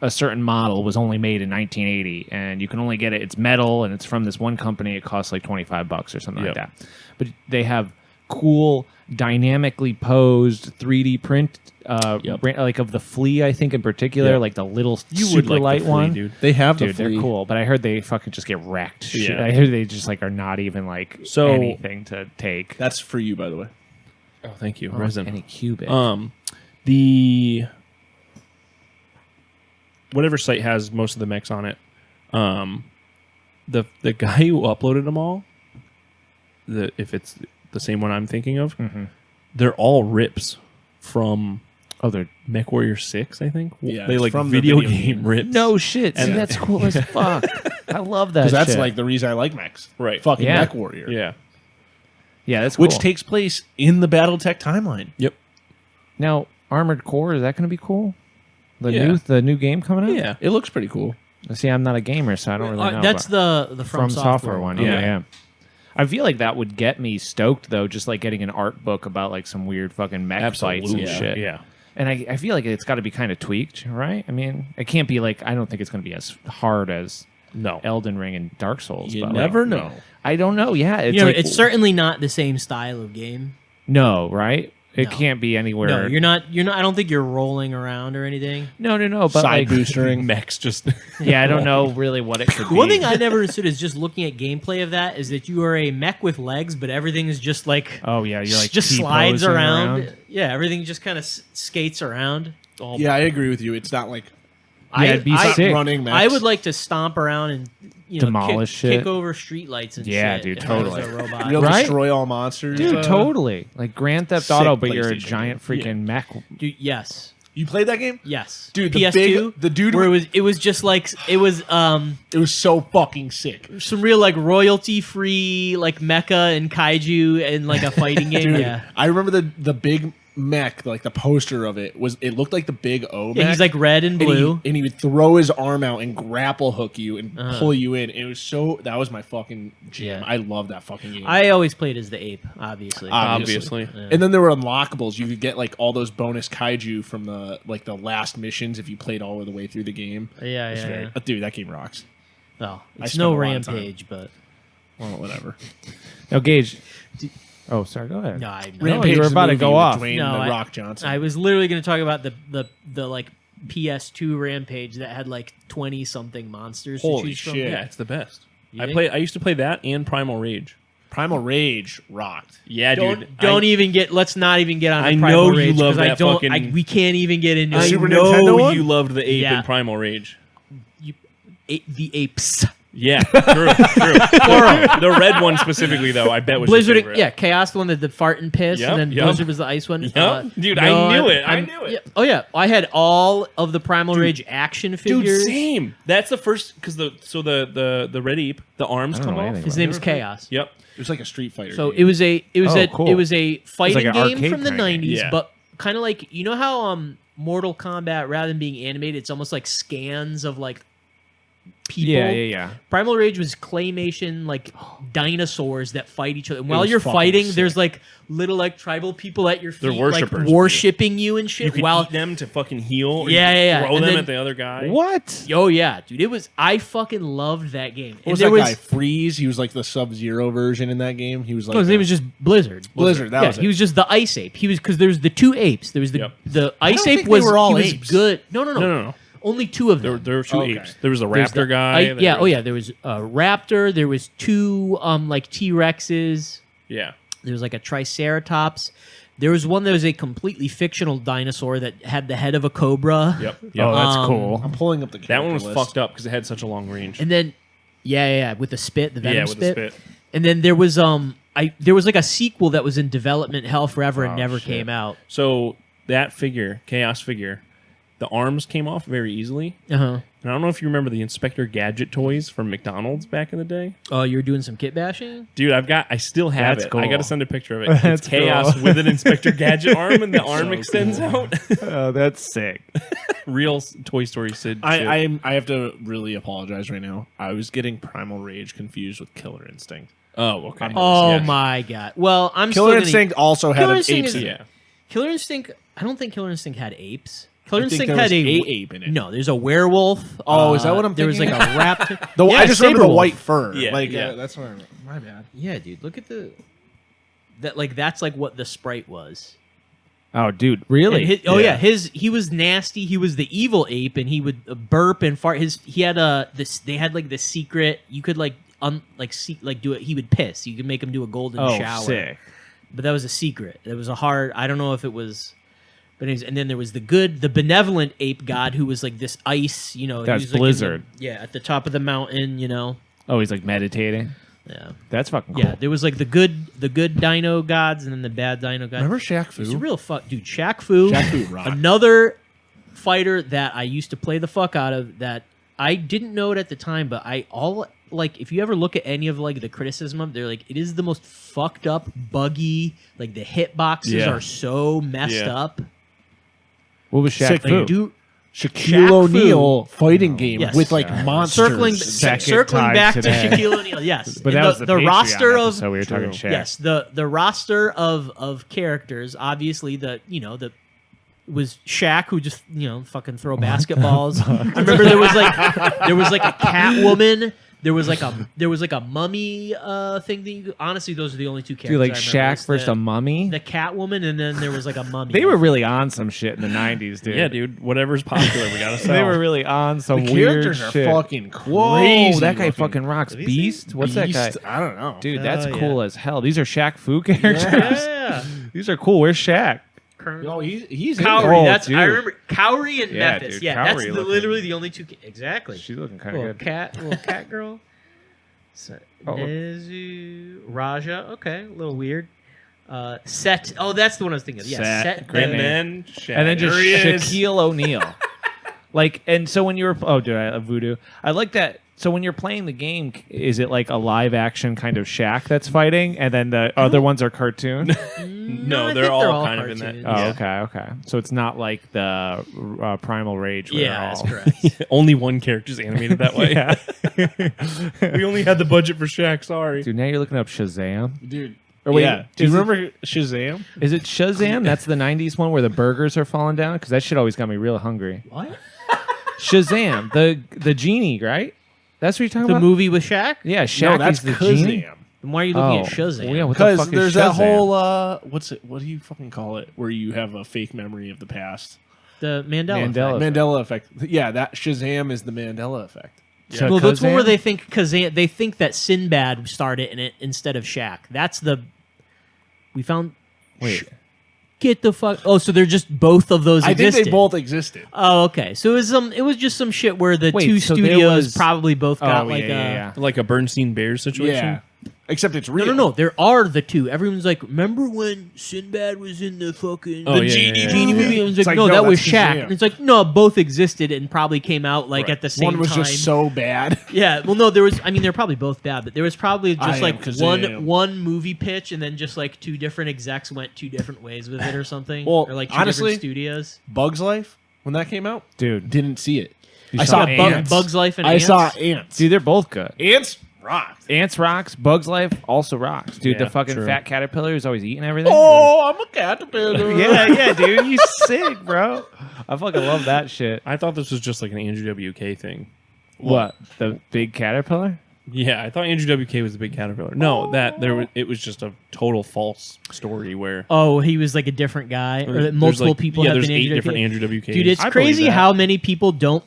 Speaker 1: a certain model was only made in 1980, and you can only get it. It's metal, and it's from this one company. It costs like $25 or something like that. But they have cool, dynamically posed 3D print, like of the flea, I think in particular, like the little super light one.
Speaker 2: Dude.
Speaker 4: They have
Speaker 1: Dude,
Speaker 4: the flea.
Speaker 1: they're cool, but I heard they fucking just get wrecked.
Speaker 2: Yeah.
Speaker 1: I heard they just like are not even like anything to take.
Speaker 4: That's for you, by the way.
Speaker 2: Oh, thank you, resin.
Speaker 1: Any cubic.
Speaker 2: The whatever site has most of the mechs on it. The guy who uploaded them all, if it's the same one I'm thinking of, they're all rips from
Speaker 1: they're
Speaker 2: MechWarrior 6, I think.
Speaker 4: Yeah,
Speaker 2: they
Speaker 4: it's
Speaker 2: like
Speaker 4: from the
Speaker 2: video
Speaker 4: video
Speaker 2: game
Speaker 4: game.
Speaker 2: rips.
Speaker 1: no shit. See,
Speaker 2: And-
Speaker 1: that's cool as fuck. I love that.
Speaker 4: Because that's
Speaker 1: shit.
Speaker 4: like the reason I like mechs.
Speaker 2: Right.
Speaker 4: Fucking
Speaker 1: Yeah.
Speaker 4: Mech Warrior.
Speaker 2: Yeah.
Speaker 1: yeah, that's cool.
Speaker 4: Which takes place in the BattleTech timeline.
Speaker 2: Yep.
Speaker 1: Now, Armored Core, is that going to be cool?
Speaker 2: Yeah.
Speaker 1: The new game coming out?
Speaker 2: Yeah.
Speaker 4: It looks pretty cool.
Speaker 1: See, I'm not a gamer, so I don't really know.
Speaker 3: That's
Speaker 1: about
Speaker 3: the
Speaker 1: From Software one.
Speaker 2: Okay.
Speaker 1: Yeah. I feel like that would get me stoked, though, just like getting an art book about like some weird fucking mech fights and shit.
Speaker 2: Yeah.
Speaker 1: And I feel like it's got to be kind of tweaked, right? I mean, it can't be like, I don't think it's going to be as hard as
Speaker 2: No.
Speaker 1: Elden Ring and Dark Souls.
Speaker 4: You
Speaker 1: but
Speaker 4: never
Speaker 1: like,
Speaker 4: know.
Speaker 1: I don't know. Yeah. It's
Speaker 3: You know,
Speaker 1: like,
Speaker 3: it's certainly not the same style of game.
Speaker 1: no, right? It
Speaker 3: No.
Speaker 1: can't be anywhere.
Speaker 3: No, you're not. I don't think you're rolling around or anything.
Speaker 1: No. But
Speaker 4: Side
Speaker 1: like,
Speaker 4: boostering.
Speaker 2: Mechs just.
Speaker 1: yeah, I don't know really what it could be.
Speaker 3: One thing I never understood is just looking at gameplay of that is that you are a mech with legs, but everything is just like
Speaker 1: Oh yeah, you're like
Speaker 3: just
Speaker 1: T-posing
Speaker 3: slides around. Yeah, everything just kind of skates around.
Speaker 2: all
Speaker 4: Yeah, I agree with you. It's not like
Speaker 1: Yeah, it'd be
Speaker 3: I,
Speaker 1: sick.
Speaker 4: running mechs.
Speaker 3: I would like to stomp around and
Speaker 1: Demolish shit.
Speaker 3: kick over streetlights and
Speaker 1: Yeah,
Speaker 3: shit.
Speaker 1: dude,
Speaker 3: if I was
Speaker 1: totally.
Speaker 3: a robot.
Speaker 4: You'll
Speaker 1: Right?
Speaker 4: destroy all monsters.
Speaker 1: Dude, totally. Like Grand Theft
Speaker 4: Sick
Speaker 1: Auto, but you're a
Speaker 4: PlayStation
Speaker 1: giant freaking mech.
Speaker 3: Dude, yes,
Speaker 4: You played that game?
Speaker 3: yes,
Speaker 4: Dude, the
Speaker 3: PS2,
Speaker 4: the dude
Speaker 3: where it was just like it was
Speaker 4: it was so fucking sick.
Speaker 3: some real like royalty free like mecha and kaiju and like a fighting game.
Speaker 4: Dude,
Speaker 3: Yeah.
Speaker 4: I remember the big mech, like the poster of it looked like the big O mech.
Speaker 3: Yeah, he's like red and blue.
Speaker 4: And he would throw his arm out and grapple hook you and
Speaker 3: Uh-huh.
Speaker 4: pull you in. It was that was my fucking jam.
Speaker 3: Yeah.
Speaker 4: I love that fucking game.
Speaker 3: I always played as the ape, obviously.
Speaker 2: Obviously.
Speaker 3: Yeah.
Speaker 4: And then there were unlockables. You could get like all those bonus kaiju from the last missions if you played all the way through the game.
Speaker 3: Yeah,
Speaker 4: It's
Speaker 3: yeah,
Speaker 4: very-
Speaker 3: yeah.
Speaker 4: Dude, that game rocks.
Speaker 3: Well,
Speaker 4: I
Speaker 3: it's
Speaker 4: spent
Speaker 3: no
Speaker 4: a lot of time.
Speaker 3: Rampage, but
Speaker 4: Well, whatever.
Speaker 1: Now, Gage. Oh, sorry. Go ahead.
Speaker 3: no, I know.
Speaker 1: Rampage you were
Speaker 4: is the
Speaker 1: about to
Speaker 4: movie
Speaker 1: go
Speaker 4: with
Speaker 1: off.
Speaker 4: Dwayne
Speaker 3: No,
Speaker 4: the Rock Johnson.
Speaker 3: I was literally going to talk about the like PS2 Rampage that had like 20 something monsters.
Speaker 4: Holy
Speaker 3: to choose from.
Speaker 4: shit.
Speaker 2: Yeah, it's the best.
Speaker 3: You
Speaker 2: I
Speaker 3: think?
Speaker 2: used to play that and Primal Rage.
Speaker 4: Primal Rage rocked.
Speaker 2: Yeah, dude.
Speaker 3: Don't even get. Let's not even get on. The
Speaker 2: I
Speaker 3: Primal
Speaker 2: know you
Speaker 3: Rage,
Speaker 2: love
Speaker 3: 'cause I
Speaker 2: that
Speaker 3: don't.
Speaker 2: fucking-
Speaker 3: we can't even get into
Speaker 2: I
Speaker 3: it.
Speaker 4: Super
Speaker 2: know
Speaker 4: Nintendo one?
Speaker 2: you loved the ape
Speaker 3: Yeah.
Speaker 2: in Primal Rage.
Speaker 3: The apes.
Speaker 2: Yeah, true. The red one specifically, though, I bet was your
Speaker 3: Blizzard,
Speaker 2: favorite.
Speaker 3: yeah, Chaos the one that the fart and piss,
Speaker 2: Yep,
Speaker 3: and then
Speaker 2: yep.
Speaker 3: Blizzard was the ice one.
Speaker 2: Yep. Dude, I knew it. I knew it.
Speaker 3: Yeah. Oh yeah, I had all of the Primal Rage action
Speaker 2: Dude,
Speaker 3: figures.
Speaker 2: same. That's the first because the red ape, the arms
Speaker 1: I don't
Speaker 2: come
Speaker 1: know
Speaker 2: off.
Speaker 1: anything
Speaker 3: His
Speaker 1: about
Speaker 3: name is Chaos.
Speaker 2: Yep.
Speaker 4: It was like a Street Fighter.
Speaker 3: So
Speaker 4: game.
Speaker 3: it was a
Speaker 1: cool.
Speaker 3: it was a fighting
Speaker 1: an
Speaker 3: game
Speaker 1: arcade
Speaker 3: from the
Speaker 1: kinda game.
Speaker 3: 90s,
Speaker 2: Yeah.
Speaker 3: but kind of like you know how Mortal Kombat rather than being animated, it's almost like scans of like people.
Speaker 1: Yeah.
Speaker 3: Primal Rage was claymation like dinosaurs that fight each other. And while
Speaker 4: was
Speaker 3: you're
Speaker 4: fucking
Speaker 3: fighting,
Speaker 4: sick.
Speaker 3: there's like little like tribal people at your feet,
Speaker 2: They're worshippers.
Speaker 3: like worshipping you and shit.
Speaker 2: You could
Speaker 3: while
Speaker 2: eat them to fucking heal. Or
Speaker 3: Yeah,
Speaker 2: you could
Speaker 3: yeah, yeah.
Speaker 2: Throw
Speaker 3: And
Speaker 2: them
Speaker 3: then-
Speaker 2: at the other guy.
Speaker 1: What?
Speaker 3: oh yeah, dude, it was. I fucking loved that game.
Speaker 4: What was that guy? Freeze. He was like the Sub-Zero version in that game. He was like
Speaker 3: No, his name was just Blizzard.
Speaker 4: Blizzard. That
Speaker 3: Yeah,
Speaker 4: was it.
Speaker 3: he was just the ice ape. He was because there was the two apes. There was the
Speaker 2: Yep.
Speaker 3: the ice
Speaker 4: don't
Speaker 3: ape
Speaker 4: think they
Speaker 3: was
Speaker 4: were all
Speaker 3: he was
Speaker 4: apes.
Speaker 3: good. No.
Speaker 2: No.
Speaker 3: Only two of
Speaker 2: There,
Speaker 3: them.
Speaker 2: there were two
Speaker 4: Okay.
Speaker 2: apes. There was a
Speaker 3: There's
Speaker 2: raptor
Speaker 3: the-
Speaker 2: guy. there
Speaker 3: yeah.
Speaker 2: was-
Speaker 3: Oh yeah. There was a raptor. There was two like T-Rexes.
Speaker 2: Yeah.
Speaker 3: There was like a Triceratops. There was one that was a completely fictional dinosaur that had the head of a cobra.
Speaker 2: Yep.
Speaker 1: Oh, that's
Speaker 3: Um,
Speaker 1: cool.
Speaker 4: I'm pulling up the
Speaker 2: That one was
Speaker 4: character list.
Speaker 2: fucked up because it had such a long range.
Speaker 3: And then, yeah, with the spit, the venom
Speaker 2: Yeah, with the
Speaker 3: spit.
Speaker 2: spit.
Speaker 3: And then there was there was like a sequel that was in development hell forever and
Speaker 1: Oh,
Speaker 3: never
Speaker 1: shit.
Speaker 3: came out.
Speaker 2: So that figure, Chaos figure, the arms came off very easily.
Speaker 3: Uh-huh.
Speaker 2: And I don't know if you remember the Inspector Gadget toys from McDonald's back in the day.
Speaker 3: Oh, you were doing some kit bashing?
Speaker 2: Dude, I still have
Speaker 1: That's
Speaker 2: it.
Speaker 1: cool.
Speaker 2: I got to send a picture of it.
Speaker 1: That's
Speaker 2: It's Chaos
Speaker 1: cool.
Speaker 2: with an Inspector Gadget arm, and the arm
Speaker 4: So
Speaker 2: extends out.
Speaker 1: Oh, that's sick.
Speaker 2: Real Toy Story Sid. shit.
Speaker 4: I have to really apologize right now. I was getting Primal Rage confused with Killer Instinct.
Speaker 2: Oh, okay.
Speaker 3: Oh
Speaker 2: Yeah.
Speaker 3: my god. Well, I'm
Speaker 4: Killer
Speaker 3: still
Speaker 4: Instinct also had
Speaker 3: Killer
Speaker 4: an
Speaker 3: Instinct
Speaker 4: apes
Speaker 3: is-
Speaker 4: in it.
Speaker 2: Yeah.
Speaker 3: Killer Instinct. I don't think Killer Instinct had apes. Killer
Speaker 4: I think
Speaker 3: Instinct
Speaker 4: there
Speaker 3: had
Speaker 4: was
Speaker 3: a
Speaker 4: ape in it.
Speaker 3: No, there's a werewolf.
Speaker 4: Oh, is that what I'm
Speaker 3: There was like
Speaker 4: thinking?
Speaker 3: a raptor.
Speaker 4: No,
Speaker 3: Yeah,
Speaker 4: I just remember the
Speaker 3: Saberwolf.
Speaker 4: white fur.
Speaker 2: Yeah,
Speaker 4: Like,
Speaker 2: yeah.
Speaker 4: that's what I remember. My bad.
Speaker 3: Yeah, dude. Look at that's like what the sprite was.
Speaker 1: Oh, dude, really?
Speaker 3: And he was nasty. He was the evil ape, and he would burp and fart. He had they had like this secret. You could like do it. He would piss. You could make him do a golden shower.
Speaker 1: Sick.
Speaker 3: But that was a secret. It was a hard. I don't know if it was. But anyways, and then there was the benevolent ape god who was like this ice. You know,
Speaker 1: That's
Speaker 3: he was, like,
Speaker 1: Blizzard.
Speaker 3: At the top of the mountain. You know.
Speaker 1: Oh, he's like meditating.
Speaker 3: Yeah.
Speaker 1: That's fucking cool.
Speaker 3: Yeah, there was like the good dino gods and then the bad dino gods.
Speaker 4: Remember Shaq Fu?
Speaker 3: It's a real dude. Shaq Fu.
Speaker 4: Shaq Fu rocked.
Speaker 3: Another fighter that I used to play the fuck out of that I didn't know it at the time, but if you ever look at any of like the criticism of, they're like, it is the most fucked up, buggy. Like the hitboxes are so messed up.
Speaker 1: What was Shaq
Speaker 4: Sick,
Speaker 1: Fu?
Speaker 3: Dude,
Speaker 4: Shaquille
Speaker 3: Shaq
Speaker 4: O'Neal fighting game
Speaker 3: Yes.
Speaker 4: with like monsters.
Speaker 3: circling
Speaker 1: time
Speaker 3: back
Speaker 1: today.
Speaker 3: to Shaquille O'Neal. Yes,
Speaker 1: But
Speaker 3: And
Speaker 1: that was the Patreon
Speaker 3: roster of
Speaker 1: episode we were talking Shaq.
Speaker 3: yes, the roster of characters. Obviously, the was Shaq who just fucking throw basketballs. I remember there was like a Catwoman. There was like a mummy thing that honestly those are the only two characters.
Speaker 1: Dude, like
Speaker 3: I remember.
Speaker 1: Shaq versus a mummy?
Speaker 3: The Catwoman, and then there was like a mummy.
Speaker 1: They were really on some shit in the 90s, dude.
Speaker 2: Yeah, dude. Whatever's popular, we gotta sell.
Speaker 1: They were really on some
Speaker 4: The
Speaker 1: weird
Speaker 4: characters are
Speaker 1: shit.
Speaker 4: fucking
Speaker 1: Whoa,
Speaker 4: crazy.
Speaker 1: that guy
Speaker 4: looking.
Speaker 1: fucking rocks. Beast? What's that guy?
Speaker 4: I don't know.
Speaker 1: Dude, that's
Speaker 3: Oh,
Speaker 1: cool as hell. These are Shaq Fu characters.
Speaker 3: Yeah.
Speaker 1: These are cool. Where's Shaq?
Speaker 4: Yo, he's in
Speaker 3: Cowrie,
Speaker 4: there.
Speaker 1: Oh,
Speaker 3: that's
Speaker 1: dude.
Speaker 3: I remember Cowrie and
Speaker 1: Yeah,
Speaker 3: Memphis.
Speaker 1: dude,
Speaker 3: Yeah,
Speaker 1: Cowrie
Speaker 3: that's
Speaker 1: looking-
Speaker 3: literally the only two. Exactly.
Speaker 1: She's looking kind of
Speaker 3: Little
Speaker 1: good.
Speaker 3: little cat girl.
Speaker 1: Oh.
Speaker 3: Nezu Raja. Okay, a little weird. Set. Oh, that's the one I was thinking of. Yeah,
Speaker 1: Set.
Speaker 3: Set.
Speaker 1: Great
Speaker 2: And
Speaker 1: name.
Speaker 2: then Shaq.
Speaker 1: And then just
Speaker 2: There he is.
Speaker 1: Shaquille O'Neal. And so when you were, dude, I love Voodoo. I like that. So when you're playing the game, is it like a live action kind of Shaq that's fighting, and then the other ones are cartoon?
Speaker 2: No,
Speaker 3: I
Speaker 2: they're
Speaker 3: think
Speaker 2: all kind of in
Speaker 3: cartoons.
Speaker 2: that.
Speaker 1: Oh, okay. So it's not like the Primal Rage. Where
Speaker 3: Yeah, that's
Speaker 1: they're all-
Speaker 3: correct.
Speaker 2: Only one character's animated that way. We only had the budget for Shaq. Sorry.
Speaker 1: Dude, now you're looking up Shazam.
Speaker 4: Dude.
Speaker 1: Or wait,
Speaker 4: yeah. Do you
Speaker 1: is it-
Speaker 4: remember Shazam?
Speaker 1: Is it Shazam? That's the '90s one where the burgers are falling down. Because that shit always got me real hungry.
Speaker 3: What?
Speaker 1: Shazam, the genie, right? That's what you're talking
Speaker 3: The
Speaker 1: about.
Speaker 3: movie with Shaq?
Speaker 1: Yeah, Shaq
Speaker 4: that's
Speaker 1: is the genie.
Speaker 4: Kazam.
Speaker 3: Then why are you looking
Speaker 1: Oh,
Speaker 3: at Shazam?
Speaker 1: well, yeah, what the
Speaker 4: Because
Speaker 1: fuck is
Speaker 4: there's that
Speaker 1: Shazam?
Speaker 4: whole what do you fucking call it? Where you have a fake memory of the past.
Speaker 3: The Mandela.
Speaker 1: Mandela.
Speaker 3: Effect.
Speaker 4: Mandela effect. Yeah, that Shazam is the Mandela effect.
Speaker 1: So
Speaker 3: Well, that's one
Speaker 1: Kazam?
Speaker 3: where they think Kazam. They think that Sinbad started in it instead of Shaq. That's the. We found.
Speaker 1: Wait.
Speaker 3: Get the fuck. Oh, so they're just both of those.
Speaker 4: I think
Speaker 3: existed.
Speaker 4: they both existed.
Speaker 3: Oh, okay. So it was just some shit where the
Speaker 1: Wait,
Speaker 3: two
Speaker 1: so there
Speaker 3: studios
Speaker 1: was-
Speaker 3: probably both got
Speaker 1: Oh,
Speaker 3: like
Speaker 1: yeah.
Speaker 2: Like a Bernstein Bears situation.
Speaker 4: Yeah. Except it's real.
Speaker 3: No. There are the two. Everyone's like, remember when Sinbad was in the fucking
Speaker 2: Oh,
Speaker 3: the
Speaker 2: yeah,
Speaker 3: genie
Speaker 2: yeah, yeah.
Speaker 3: genie movie? And it's
Speaker 4: It's
Speaker 3: like,
Speaker 4: like,
Speaker 3: no,
Speaker 4: no,
Speaker 3: that was
Speaker 4: that's
Speaker 3: Shaq.
Speaker 4: Shazam.
Speaker 3: And it's like, no, both existed and probably came out like at the same
Speaker 4: One was
Speaker 3: time.
Speaker 4: just so bad.
Speaker 3: Yeah, well, no, there was. I mean, they're probably both bad, but there was probably
Speaker 4: I
Speaker 3: just
Speaker 4: am
Speaker 3: like
Speaker 4: Kazam.
Speaker 3: one movie pitch, and then just like two different execs went two different ways with it, or something.
Speaker 4: Well,
Speaker 3: or like two
Speaker 4: honestly-
Speaker 3: different studios.
Speaker 4: Bugs Life, when that came out,
Speaker 1: Dude,
Speaker 4: didn't see it.
Speaker 1: You
Speaker 4: I
Speaker 1: saw
Speaker 4: saw
Speaker 1: Ants?
Speaker 3: Bugs Life and
Speaker 4: I
Speaker 3: Ants.
Speaker 4: saw Ants.
Speaker 1: dude, they're both good.
Speaker 4: Ants rocked.
Speaker 1: Ants rocks. Bugs Life also rocks. Dude,
Speaker 2: Yeah,
Speaker 1: the fucking
Speaker 2: true.
Speaker 1: fat caterpillar who's always eating everything.
Speaker 4: Oh, I'm a caterpillar.
Speaker 1: yeah, dude. You sick, bro. I fucking love that shit.
Speaker 2: I thought this was just like an Andrew WK thing.
Speaker 1: What? The big caterpillar?
Speaker 2: Yeah, I thought Andrew WK was the big caterpillar. No, it was just a total false story where
Speaker 3: Oh, he was like a different guy, or that
Speaker 2: there's
Speaker 3: multiple
Speaker 2: like,
Speaker 3: people
Speaker 2: yeah,
Speaker 3: have
Speaker 2: there's
Speaker 3: been
Speaker 2: 8
Speaker 3: Andrew
Speaker 2: different
Speaker 3: WK.
Speaker 2: Andrew WKs.
Speaker 3: Dude, it's
Speaker 1: I believe
Speaker 3: crazy
Speaker 1: that.
Speaker 3: how many people don't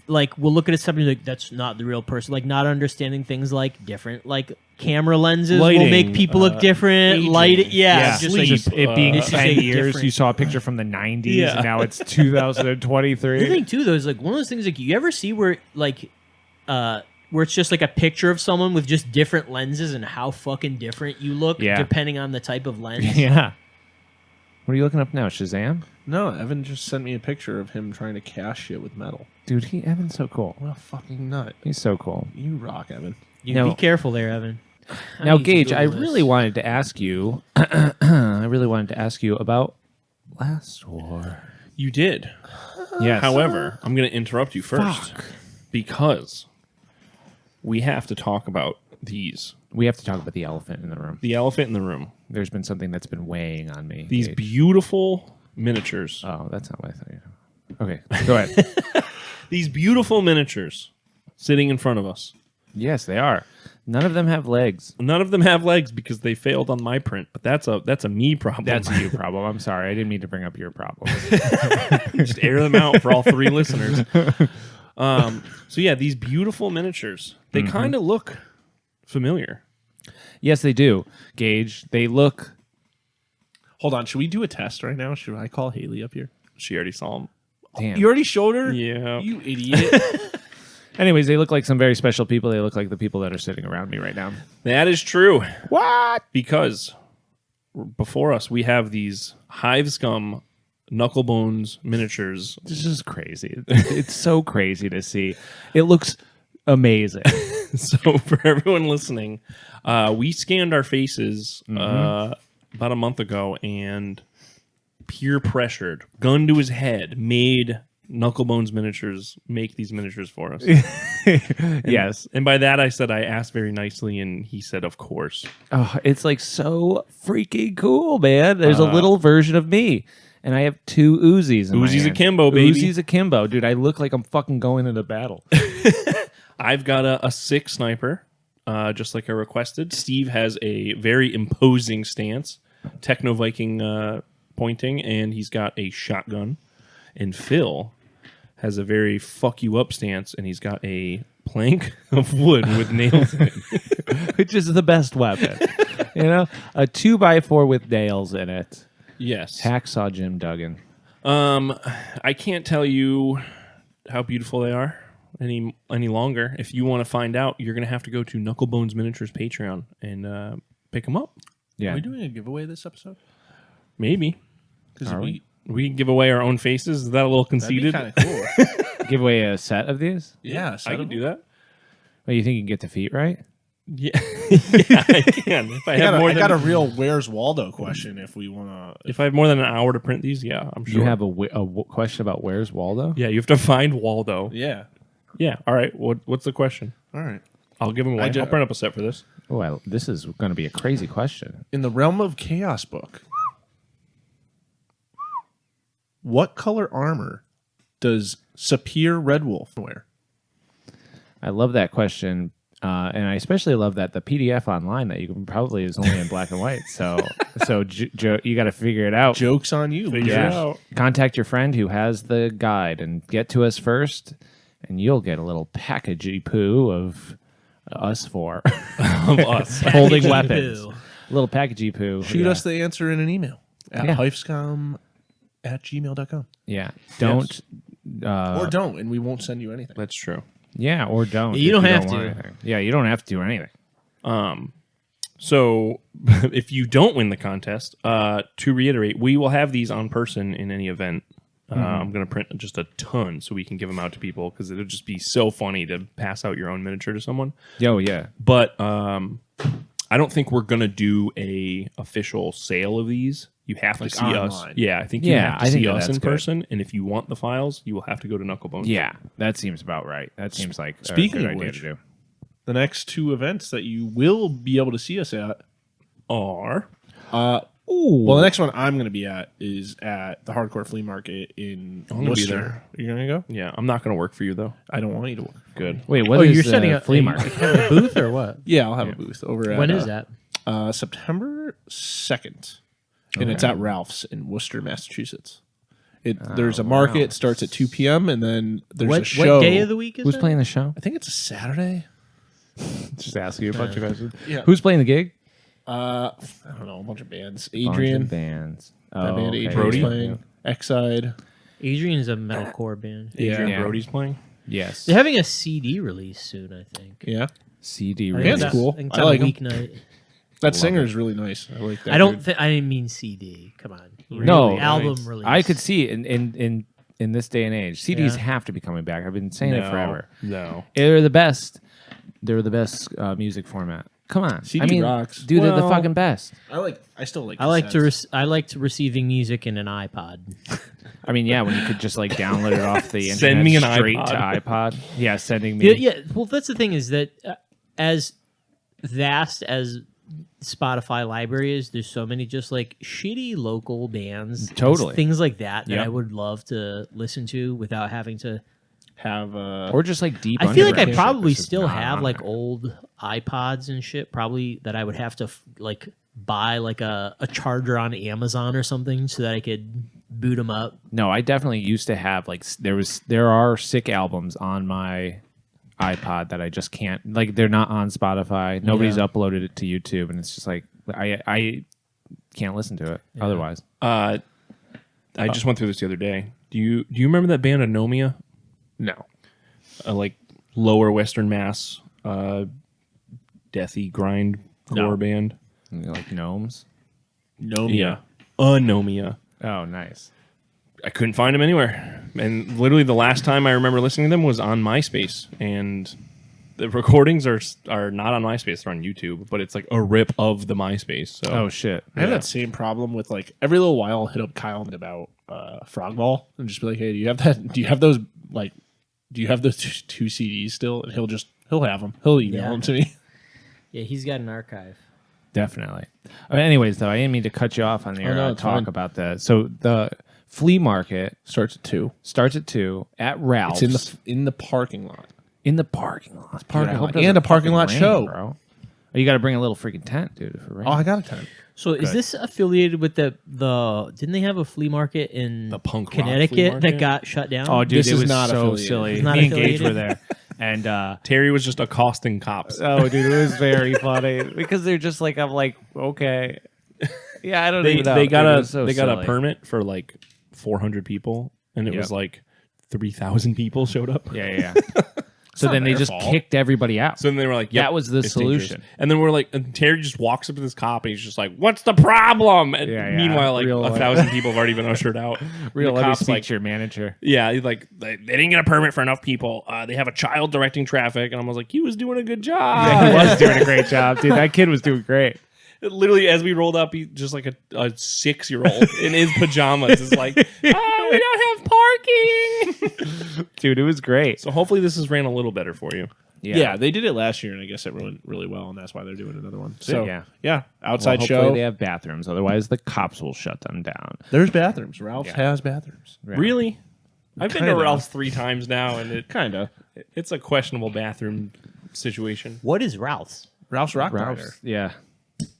Speaker 3: like. Will look at something like that's not the real person. Like not understanding things like different, like camera lenses will
Speaker 2: Lighting,
Speaker 3: make people look different.
Speaker 4: aging.
Speaker 3: Light, yeah, just like
Speaker 1: just it being
Speaker 3: this is
Speaker 1: 10
Speaker 3: a
Speaker 1: years.
Speaker 3: different-
Speaker 1: You saw a picture from the 90s,
Speaker 2: Yeah.
Speaker 1: and now it's
Speaker 3: The
Speaker 1: 2023.
Speaker 3: thing too, though, is like one of those things like you ever see where like, where it's just like a picture of someone with just different lenses and how fucking different you look
Speaker 1: Yeah.
Speaker 3: depending on the type of lens.
Speaker 1: Yeah. What are you looking up now? Shazam?
Speaker 4: No, Evan just sent me a picture of him trying to cast shit with metal.
Speaker 1: Dude, Evan's so cool.
Speaker 4: What a fucking nut.
Speaker 1: He's so cool.
Speaker 4: You rock, Evan.
Speaker 3: You
Speaker 1: No.
Speaker 3: be careful there, Evan.
Speaker 1: Now,
Speaker 3: need to
Speaker 1: Gage, I
Speaker 3: Google this.
Speaker 1: really wanted to ask you. I really wanted to ask you about Last War.
Speaker 2: you did.
Speaker 1: Yes.
Speaker 2: However, I'm going to interrupt you first
Speaker 1: Fuck.
Speaker 2: because we have to talk about these.
Speaker 1: We have to talk about the elephant in the room.
Speaker 2: The elephant in the room.
Speaker 1: There's been something that's been weighing on me.
Speaker 2: These
Speaker 1: Gage.
Speaker 2: beautiful miniatures.
Speaker 1: Oh, that's not what I thought. Okay, go ahead.
Speaker 2: These beautiful miniatures sitting in front of us.
Speaker 1: Yes, they are. None of them have legs.
Speaker 2: None of them have legs because they failed on my print, but that's a me problem.
Speaker 1: That's a you problem. I'm sorry. I didn't mean to bring up your problem.
Speaker 2: Just air them out for all 3 listeners. So yeah, these beautiful miniatures. They kind of look familiar.
Speaker 1: Yes, they do. Gage, they look...
Speaker 4: Hold on. Should we do a test right now? Should I call Haley up here?
Speaker 2: She already saw them.
Speaker 1: Damn.
Speaker 4: You already showed her?
Speaker 2: Yeah.
Speaker 4: You idiot.
Speaker 1: Anyways, they look like some very special people. They look like the people that are sitting around me right now.
Speaker 2: That is true.
Speaker 1: What?
Speaker 2: Because before us, we have these Hive Scum Knucklebones miniatures.
Speaker 1: This is crazy. It's so crazy to see. It looks amazing.
Speaker 2: So for everyone listening, we scanned our faces about a month ago and peer pressured, gun to his head, made Knucklebones Miniatures make these miniatures for us.
Speaker 1: Yes.
Speaker 2: And by that I said I asked very nicely, and he said, of course.
Speaker 1: Oh, it's like so freaking cool, man. There's a little version of me. And I have 2 Uzis in my
Speaker 2: Uzis
Speaker 1: hand.
Speaker 2: akimbo, baby.
Speaker 1: Uzis akimbo. Dude, I look like I'm fucking going into battle.
Speaker 2: I've got a 6 sniper, just like I requested. Steve has a very imposing stance, Techno Viking pointing, and he's got a shotgun. And Phil has a very fuck you up stance, and he's got a plank of wood with nails in it.
Speaker 1: Which is the best weapon. You know? A 2x4 with nails in it.
Speaker 2: Yes.
Speaker 1: Hacksaw Jim Duggan.
Speaker 2: I can't tell you how beautiful they are any longer. If you want to find out, you're going to have to go to Knucklebones Miniatures Patreon and pick them up.
Speaker 1: Yeah.
Speaker 4: Are we doing a giveaway this episode?
Speaker 2: Maybe.
Speaker 4: Because
Speaker 1: Are
Speaker 4: we
Speaker 2: We can give away our own faces. Is that a little
Speaker 4: that'd be
Speaker 2: conceited?
Speaker 4: kind of cool.
Speaker 1: Give away a set of these?
Speaker 4: Yeah,
Speaker 2: I can do that.
Speaker 1: Well, you think you can get the feet right?
Speaker 2: Yeah, yeah, I can. If I have more
Speaker 4: I
Speaker 2: than
Speaker 4: got a real "Where's Waldo" question. If we want to,
Speaker 2: if I have more than an hour to print these, yeah, I'm sure.
Speaker 1: You have a question about where's Waldo?
Speaker 2: Yeah, you have to find Waldo.
Speaker 4: yeah.
Speaker 2: Yeah. All right. What's the question?
Speaker 4: All right.
Speaker 2: I'll give him away. I'll print up a set for this.
Speaker 1: Well, this is going to be a crazy question.
Speaker 4: In the Realm of Chaos book, what color armor does Sapir Red Wolf wear?
Speaker 1: I love that question. And I especially love that the PDF online that you can probably is only in black and white. So you got to figure it out.
Speaker 4: Joke's on you.
Speaker 2: Figure
Speaker 1: Yeah.
Speaker 2: it out.
Speaker 1: Contact your friend who has the guide and get to us first, and you'll get a little packagey poo of us four
Speaker 2: Of us.
Speaker 1: holding
Speaker 3: Packagey
Speaker 1: weapons.
Speaker 3: poo.
Speaker 1: A little packagey poo.
Speaker 4: Shoot
Speaker 1: Yeah.
Speaker 4: us the answer in an email at
Speaker 1: Yeah.
Speaker 4: hifescom@gmail.com.
Speaker 1: Yeah. Don't.
Speaker 4: Or don't, and we won't send you anything.
Speaker 2: That's true.
Speaker 1: Yeah, or don't.
Speaker 3: You
Speaker 1: if
Speaker 3: don't have
Speaker 1: want
Speaker 3: to.
Speaker 1: anything. Yeah, you don't have to do anything.
Speaker 2: So if you don't win the contest, to reiterate, we will have these on person in any event. I'm going to print just a ton so we can give them out to people because it'll just be so funny to pass out your own miniature to someone.
Speaker 1: Oh, yeah.
Speaker 2: But I don't think we're going to do a official sale of these. You have to see us.
Speaker 4: online.
Speaker 2: Yeah, I think you
Speaker 1: Yeah,
Speaker 2: have to
Speaker 1: I think
Speaker 2: see
Speaker 1: that
Speaker 2: us
Speaker 1: that's
Speaker 2: in
Speaker 1: good.
Speaker 2: person. And if you want the files, you will have to go to Knucklebones.
Speaker 1: Yeah, that seems about right. That seems like
Speaker 4: Speaking
Speaker 1: a good
Speaker 4: of
Speaker 1: idea
Speaker 4: which-
Speaker 1: to do.
Speaker 4: The next 2 events that you will be able to see us at.
Speaker 2: Are
Speaker 4: Well, the next one I'm going to be at is at the Hardcore Flea Market in
Speaker 2: I'm gonna be
Speaker 4: Worcester.
Speaker 2: there.
Speaker 4: You're going to go?
Speaker 2: yeah, I'm not going to work for you though.
Speaker 4: I don't want you to work.
Speaker 2: Good.
Speaker 1: Wait, what is
Speaker 3: you're setting up
Speaker 1: flea market?
Speaker 3: a booth or what?
Speaker 4: Yeah, I'll have a booth over at...
Speaker 3: When is that?
Speaker 4: September 2nd. And it's at Ralph's in Worcester, Massachusetts. There's a market, starts at 2 p.m., and then there's a show.
Speaker 3: What day of the week is
Speaker 1: Who's
Speaker 3: it?
Speaker 1: playing the show?
Speaker 4: I think it's a Saturday.
Speaker 1: Just ask you a bunch of questions.
Speaker 4: Yeah.
Speaker 1: Who's playing the gig?
Speaker 4: I don't know, a bunch of bands.
Speaker 1: Bunch of
Speaker 4: Adrian.
Speaker 1: bands.
Speaker 4: That band
Speaker 1: okay.
Speaker 4: Adrian's
Speaker 2: Brody?
Speaker 4: playing. Exide.
Speaker 3: Adrian's a metalcore band.
Speaker 2: Adrian
Speaker 1: Yeah.
Speaker 2: Brody's playing.
Speaker 1: Yes.
Speaker 3: They're having a CD release soon, I think.
Speaker 4: Yeah.
Speaker 1: CD
Speaker 3: I think
Speaker 4: Band's
Speaker 3: it's
Speaker 4: cool.
Speaker 3: I think it's
Speaker 4: I
Speaker 3: on
Speaker 4: like
Speaker 3: a
Speaker 4: 'em.
Speaker 3: weeknight.
Speaker 4: That singer is really nice. I like that.
Speaker 3: I don't
Speaker 4: dude.
Speaker 3: think I didn't mean CD. Come on.
Speaker 1: No,
Speaker 3: album
Speaker 2: nice.
Speaker 3: release.
Speaker 1: I could see in this day and age, CDs
Speaker 3: Yeah.
Speaker 1: have to be coming back. I've been saying it forever.
Speaker 2: No.
Speaker 1: They're the best. They're the best music format. Come on,
Speaker 4: CD
Speaker 1: I mean,
Speaker 4: rocks.
Speaker 1: dude, they're the
Speaker 2: Well-
Speaker 1: fucking best.
Speaker 4: I still like
Speaker 3: I like to
Speaker 4: cassettes.
Speaker 3: I liked receiving music in an iPod.
Speaker 1: I mean, yeah, when you could just like download it off the internet
Speaker 2: Send me an
Speaker 1: straight
Speaker 2: iPod.
Speaker 1: to iPod. Yeah, sending me.
Speaker 3: Yeah. Well, that's the thing is that as vast as Spotify library is, there's so many just like shitty local bands,
Speaker 1: Totally.
Speaker 3: things like that
Speaker 1: Yep.
Speaker 3: I would love to listen to without having to.
Speaker 4: Have
Speaker 1: or just like deep.
Speaker 3: I feel like I
Speaker 1: underground shit
Speaker 3: probably
Speaker 1: that's just
Speaker 3: still
Speaker 1: not
Speaker 3: have
Speaker 1: on
Speaker 3: like
Speaker 1: there.
Speaker 3: old iPods and shit, probably that I would have to like buy like a charger on Amazon or something so that I could boot them up.
Speaker 1: No, I definitely used to have like there are sick albums on my iPod that I just can't, like, they're not on Spotify. Nobody's
Speaker 3: Yeah.
Speaker 1: uploaded it to YouTube, and it's just like I can't listen to it otherwise.
Speaker 2: I just went through this the other day. Do you remember that band Anomia?
Speaker 1: No.
Speaker 2: Like lower Western Mass, deathy grind core band.
Speaker 1: Like gnomes.
Speaker 2: Anomia.
Speaker 1: Oh, nice.
Speaker 2: I couldn't find them anywhere. And literally the last time I remember listening to them was on MySpace. And the recordings are not on MySpace, they're on YouTube, but it's like a rip of the MySpace. So
Speaker 1: Oh shit.
Speaker 4: I have that same problem with like every little while I'll hit up Kyle about Frogball and just be like, hey, do you have that? Do you have those like? Do you have those two CDs still? And he'll have them. He'll email them to me.
Speaker 3: Yeah, he's got an archive.
Speaker 1: Definitely. Anyways, though, I didn't mean to cut you off on your
Speaker 4: no, it's
Speaker 1: talk
Speaker 4: fine.
Speaker 1: about that. So the flea market
Speaker 4: Starts at 2.
Speaker 1: starts at 2 at Ralph's.
Speaker 4: It's in the parking lot.
Speaker 1: in the parking lot.
Speaker 4: Parking
Speaker 1: Dude, I hope
Speaker 4: lot.
Speaker 1: it doesn't
Speaker 4: And a parking
Speaker 1: fucking
Speaker 4: lot
Speaker 1: rain,
Speaker 4: show.
Speaker 1: bro. Oh, you got to bring a little freaking tent, dude. If it rains.
Speaker 4: Oh, I got a 10.
Speaker 3: So is this affiliated with the didn't they have a flea market in
Speaker 2: The punk rock flea
Speaker 3: Connecticut
Speaker 2: market?
Speaker 3: that got shut down?
Speaker 1: Oh, dude,
Speaker 4: This
Speaker 1: it
Speaker 4: is
Speaker 1: was
Speaker 4: not
Speaker 1: so
Speaker 4: affiliated.
Speaker 1: silly.
Speaker 3: It's not
Speaker 1: Me and Gage
Speaker 3: affiliated?
Speaker 1: were there, and
Speaker 2: Terry was just accosting cops.
Speaker 1: oh, dude, it was very funny because they're just like, I'm like, okay, yeah, I don't
Speaker 2: They
Speaker 1: even know.
Speaker 2: got
Speaker 1: Dude, it
Speaker 2: a
Speaker 1: was so
Speaker 2: they got a
Speaker 1: silly.
Speaker 2: permit for like 400 people, and it
Speaker 1: Yep.
Speaker 2: was like 3,000 people showed up.
Speaker 1: Yeah. So then they
Speaker 4: their
Speaker 1: just
Speaker 4: fault.
Speaker 1: kicked everybody out.
Speaker 2: So then they were like, yep,
Speaker 1: That was the
Speaker 2: it's dangerous.
Speaker 1: solution.
Speaker 2: And then we're like, and Terry just walks up to this cop and he's just like, what's the problem? And
Speaker 1: Yeah.
Speaker 2: meanwhile, like
Speaker 1: Real,
Speaker 2: 1,000 people have already been ushered out.
Speaker 1: Real,
Speaker 2: the
Speaker 1: let me
Speaker 2: cop's
Speaker 1: speak
Speaker 2: like,
Speaker 1: to your manager.
Speaker 2: yeah, he's like, they didn't get a permit for enough people. They have a child directing traffic. And I was like, he was doing a good job.
Speaker 1: Yeah, he was doing a great job, dude. That kid was doing great.
Speaker 2: Literally, as we rolled up, he just like a 6-year-old in his pajamas is like, we don't have parking.
Speaker 1: Dude, it was great.
Speaker 2: So hopefully this has ran a little better for you.
Speaker 4: Yeah, they did it last year, and I guess it went really well, and that's why they're doing another one. So
Speaker 1: Yeah.
Speaker 4: outside
Speaker 1: Well,
Speaker 4: show.
Speaker 1: hopefully they have bathrooms. Otherwise, the cops will shut them down.
Speaker 4: There's bathrooms. Ralph's has bathrooms.
Speaker 2: Really? I've been to
Speaker 4: Kinda.
Speaker 2: Ralph's 3 times now, and
Speaker 4: Kinda.
Speaker 2: it's a questionable bathroom situation.
Speaker 3: What is Ralph's?
Speaker 4: Ralph's Rock Diner.
Speaker 1: Ralph's, yeah.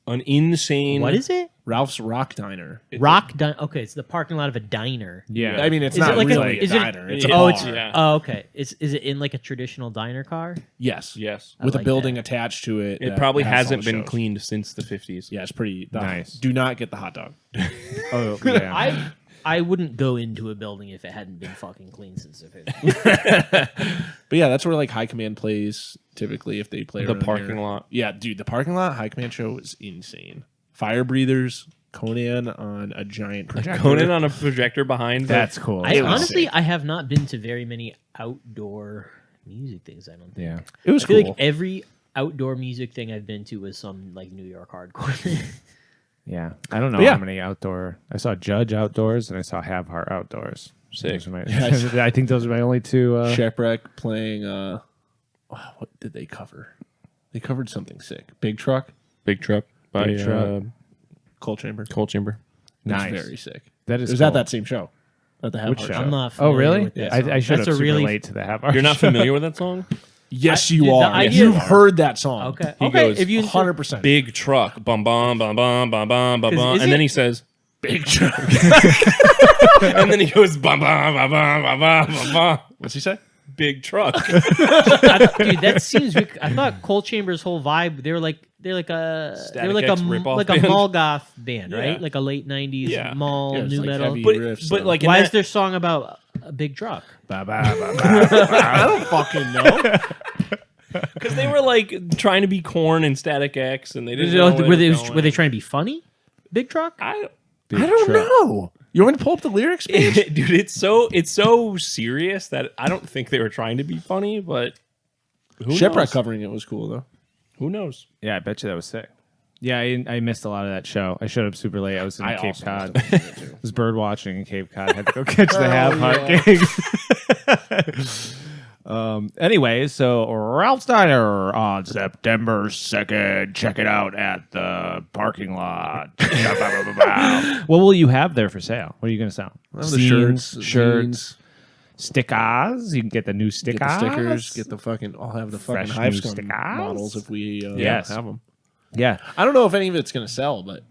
Speaker 2: An insane.
Speaker 3: What is it?
Speaker 4: Ralph's Rock Diner.
Speaker 3: Okay, it's the parking lot of a diner.
Speaker 1: Yeah.
Speaker 4: I mean, it's
Speaker 3: Is
Speaker 4: not
Speaker 3: it like
Speaker 4: really a
Speaker 3: is it-
Speaker 4: diner. It's a
Speaker 3: oh,
Speaker 4: bar.
Speaker 3: it's
Speaker 2: Yeah.
Speaker 3: oh, okay. Is it in like a traditional diner car?
Speaker 4: Yes.
Speaker 2: Yes.
Speaker 4: With
Speaker 3: like
Speaker 4: a building
Speaker 3: that.
Speaker 4: attached to it.
Speaker 2: It
Speaker 4: that
Speaker 2: probably
Speaker 4: has all
Speaker 2: hasn't
Speaker 4: the
Speaker 2: been
Speaker 4: shows.
Speaker 2: cleaned since the 50s.
Speaker 4: Yeah, it's pretty
Speaker 1: Nice.
Speaker 4: Do not get the hot dog.
Speaker 1: Oh, yeah.
Speaker 3: I wouldn't go into a building if it hadn't been fucking clean since the 50s.
Speaker 4: But yeah, that's where like High Command plays typically if they play
Speaker 2: The
Speaker 4: around
Speaker 2: parking
Speaker 4: here.
Speaker 2: lot.
Speaker 4: Yeah, dude, the parking lot High Command show is insane. Fire breathers, Conan on a giant projector.
Speaker 2: Conan on a projector behind.
Speaker 1: That's cool.
Speaker 3: I
Speaker 4: was
Speaker 3: honestly
Speaker 4: sick.
Speaker 3: I have not been to very many outdoor music things. I don't think.
Speaker 1: Yeah.
Speaker 4: It was
Speaker 3: I feel
Speaker 4: cool.
Speaker 3: like every outdoor music thing I've been to was some like New York hardcore thing.
Speaker 1: Yeah. I don't know
Speaker 4: But yeah.
Speaker 1: how many outdoor. I saw Judge outdoors and I saw Have Heart outdoors.
Speaker 2: Sick.
Speaker 1: Those are my- I think those are my only two.
Speaker 4: Shipwreck playing what did they cover? They covered something sick. Big Truck,
Speaker 2: Big Truck by
Speaker 1: Big Truck.
Speaker 4: Cold Chamber.
Speaker 2: Cold Chamber.
Speaker 1: Nice.
Speaker 4: It's very sick.
Speaker 1: That is
Speaker 4: It was
Speaker 1: cool.
Speaker 4: at that same show. At the Have
Speaker 1: Which
Speaker 4: Heart
Speaker 1: show?
Speaker 3: I'm not.
Speaker 1: Oh,
Speaker 3: familiar
Speaker 1: really?
Speaker 3: with that
Speaker 1: I
Speaker 3: song.
Speaker 1: should
Speaker 3: That's
Speaker 1: have
Speaker 3: a
Speaker 1: super
Speaker 3: really
Speaker 1: late to the Have Heart.
Speaker 2: You're not
Speaker 1: show.
Speaker 2: familiar with that song?
Speaker 4: Yes,
Speaker 3: I-
Speaker 4: you
Speaker 3: dude, the
Speaker 4: are.
Speaker 3: idea-
Speaker 4: You've heard that song.
Speaker 3: Okay.
Speaker 2: He
Speaker 3: Okay.
Speaker 2: goes,
Speaker 3: If you
Speaker 4: 100%.
Speaker 2: Big Truck. Bum bum bum bum bum bum bum bum.
Speaker 3: Is
Speaker 2: And then
Speaker 3: it-
Speaker 2: he says,
Speaker 4: Big Truck.
Speaker 2: and then he goes, bum bum bum bum bum bum bum bum.
Speaker 4: What's he say?
Speaker 2: Big Truck.
Speaker 3: dude, that seems. I thought Cold Chamber's whole vibe. They're like a
Speaker 2: Static X ripoff
Speaker 3: like a
Speaker 2: band.
Speaker 3: mall goth band,
Speaker 2: Yeah.
Speaker 3: right? Like a late '90s
Speaker 2: Yeah.
Speaker 3: mall
Speaker 4: Yeah, it's
Speaker 3: new
Speaker 4: like
Speaker 3: metal.
Speaker 4: heavy
Speaker 2: but
Speaker 4: riffs,
Speaker 2: but
Speaker 4: though.
Speaker 2: like in
Speaker 3: Why
Speaker 2: that,
Speaker 3: is their song about a big truck?
Speaker 4: I don't fucking know.
Speaker 2: because they were like trying to be Korn and Static X, and they didn't. know where
Speaker 3: Were
Speaker 2: they
Speaker 3: they
Speaker 2: were
Speaker 3: were they trying to be funny? Big truck?
Speaker 2: I
Speaker 4: I don't know. You want me to pull up the lyrics page?
Speaker 2: dude, it's so serious that I don't think they were trying to be funny, but who
Speaker 4: Shipwreck
Speaker 2: knows?
Speaker 4: covering it was cool though.
Speaker 2: Who knows?
Speaker 1: Yeah, I bet you that was sick. Yeah, I missed a lot of that show. I showed up super late. I was in
Speaker 4: I
Speaker 1: Cape
Speaker 4: also
Speaker 1: Cod.
Speaker 4: missed
Speaker 1: I
Speaker 4: it too.
Speaker 1: was bird watching in Cape Cod. Had to go catch the Have Heart gigs. Anyway, so Ralph's Diner on September 2nd. Check it out at the parking lot. What will you have there for sale? What are you going to sell?
Speaker 4: Well, the shirts,
Speaker 1: shirts, stickers. You can get the new stickers.
Speaker 4: get the stickers, get the fucking. I'll have the fucking
Speaker 1: Fresh
Speaker 4: Hive
Speaker 1: new
Speaker 4: Scum
Speaker 1: stickers.
Speaker 4: models if we
Speaker 1: Yes.
Speaker 4: have them.
Speaker 1: Yeah.
Speaker 4: I don't know if any of it's gonna sell, but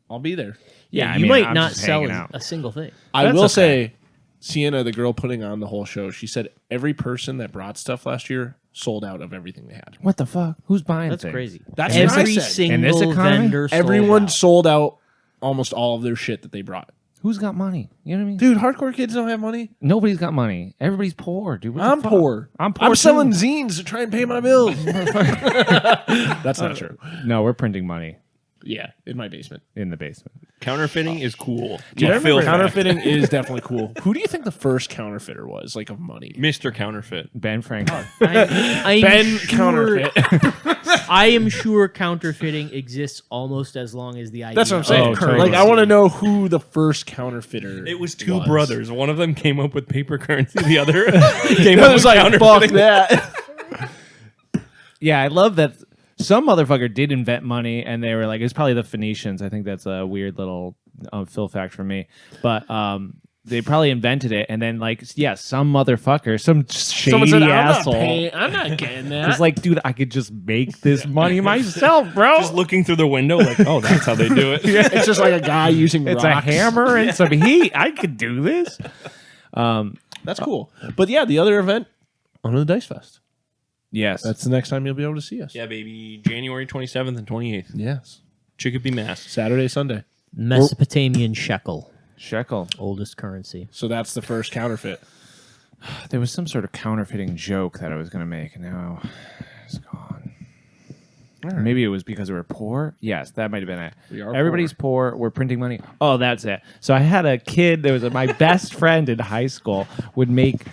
Speaker 4: I'll be there.
Speaker 3: Yeah,
Speaker 1: I
Speaker 3: you
Speaker 1: mean,
Speaker 3: might
Speaker 1: I'm
Speaker 3: not
Speaker 1: just
Speaker 3: sell
Speaker 1: hanging out.
Speaker 3: a single thing.
Speaker 4: I
Speaker 1: That's
Speaker 4: will
Speaker 1: okay.
Speaker 4: say, Sienna, the girl putting on the whole show, she said every person that brought stuff last year sold out of everything they had.
Speaker 1: What the fuck? Who's buying
Speaker 3: That's
Speaker 1: things?
Speaker 3: crazy.
Speaker 4: That's what I
Speaker 3: Every
Speaker 4: said.
Speaker 1: In this
Speaker 3: single
Speaker 1: economy,
Speaker 3: vendor sold
Speaker 4: Everyone
Speaker 3: out.
Speaker 4: sold out almost all of their shit that they brought.
Speaker 1: Who's got money? You know what I mean?
Speaker 4: Dude, hardcore kids don't have money.
Speaker 1: Nobody's got money. Everybody's poor, dude. What the
Speaker 4: I'm
Speaker 1: fuck?
Speaker 4: poor.
Speaker 1: I'm poor.
Speaker 4: I'm
Speaker 1: too.
Speaker 4: selling zines to try and pay my bills. That's not true.
Speaker 1: No, we're printing money
Speaker 4: Yeah, in my basement.
Speaker 1: in the basement.
Speaker 2: Counterfeiting is cool.
Speaker 4: Dude, I
Speaker 2: Phil
Speaker 4: remember
Speaker 2: fact.
Speaker 4: counterfeiting is definitely cool. Who do you think the first counterfeiter was, like, of money?
Speaker 2: Mr. Counterfeit.
Speaker 1: Ben Franklin.
Speaker 3: I'm
Speaker 4: Ben
Speaker 3: sure-
Speaker 4: Counterfeit.
Speaker 3: I am sure counterfeiting exists almost as long as the idea.
Speaker 4: That's what I'm saying.
Speaker 1: Oh, totally.
Speaker 4: Like, I want to know who the first counterfeiter
Speaker 2: It was two brothers. One of them came up with paper currency. The other came
Speaker 4: It
Speaker 2: up
Speaker 4: was
Speaker 2: with
Speaker 4: like, fuck
Speaker 2: counterfeiting.
Speaker 4: that.
Speaker 1: Yeah, I love that some motherfucker did invent money, and they were like, it's probably the Phoenicians. I think that's a weird little Phil fact for me. But they probably invented it, and then, like, yeah, some motherfucker, some
Speaker 4: Someone
Speaker 1: shady
Speaker 4: said,
Speaker 1: asshole
Speaker 4: I'm not getting that.
Speaker 1: was like, dude, I could just make this money myself, bro.
Speaker 2: Just looking through the window, like, oh, that's how they do it.
Speaker 4: It's just like a guy using
Speaker 1: It's
Speaker 4: rocks.
Speaker 1: a hammer and some heat. I could do this.
Speaker 4: That's cool. But yeah, the other event, Under the Dice Fest.
Speaker 1: Yes.
Speaker 4: That's the next time you'll be able to see us.
Speaker 2: Yeah, baby. January 27th and 28th.
Speaker 4: Yes.
Speaker 2: Chicopee, Mass.
Speaker 4: Saturday, Sunday.
Speaker 3: Mesopotamian shekel,
Speaker 1: shekel.
Speaker 3: oldest currency.
Speaker 4: So that's the first counterfeit.
Speaker 1: There was some sort of counterfeiting joke that I was going to make, and now it's gone. Maybe it was because we were poor. Yes, that might have been it.
Speaker 4: We are
Speaker 1: Everybody's poor. We're printing money. Oh, that's it. So I had a kid. There was my best friend in high school would make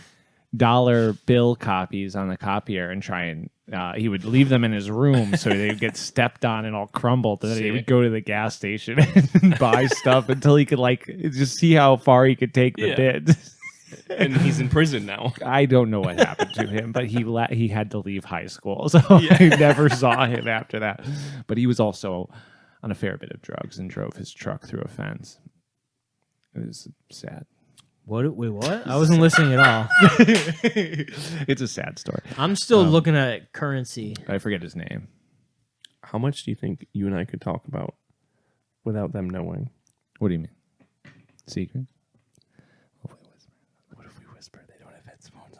Speaker 1: dollar bill copies on the copier and try and he would leave them in his room so they would get stepped on and all crumbled. And then he would go to the gas station and buy stuff until he could like just see how far he could take the
Speaker 2: Yeah.
Speaker 1: bid.
Speaker 2: And he's in prison now.
Speaker 1: I don't know what happened to him, but he had to leave high school, so I never saw him after that. But he was also on a fair bit of drugs and drove his truck through a fence. It was sad.
Speaker 3: What? Wait, what? I wasn't listening at all.
Speaker 1: It's a sad story.
Speaker 3: I'm still looking at currency.
Speaker 1: I forget his name.
Speaker 2: How much do you think you and I could talk about without them knowing?
Speaker 1: What do you mean? Secret?
Speaker 2: What if we whisper they don't have headphones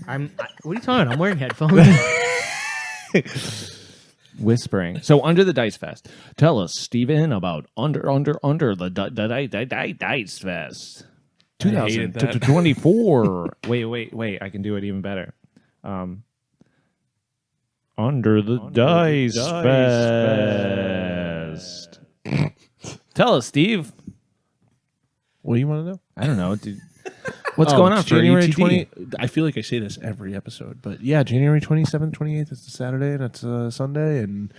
Speaker 2: on?
Speaker 3: What are you talking about? I'm wearing headphones.
Speaker 1: Whispering. So under the Dice Fest, tell us, Steven, about under the Dice Fest.
Speaker 2: hated that.
Speaker 1: 2024. Wait. I can do it even better. Under the Dice Fest. Tell us, Steve.
Speaker 4: What do you want to know?
Speaker 1: I don't know. Dude. What's going on
Speaker 4: it's
Speaker 1: for
Speaker 4: January
Speaker 1: UTD?
Speaker 4: 20? I feel like I say this every episode, but yeah, January 27th, 28th is a Saturday and it's a Sunday, and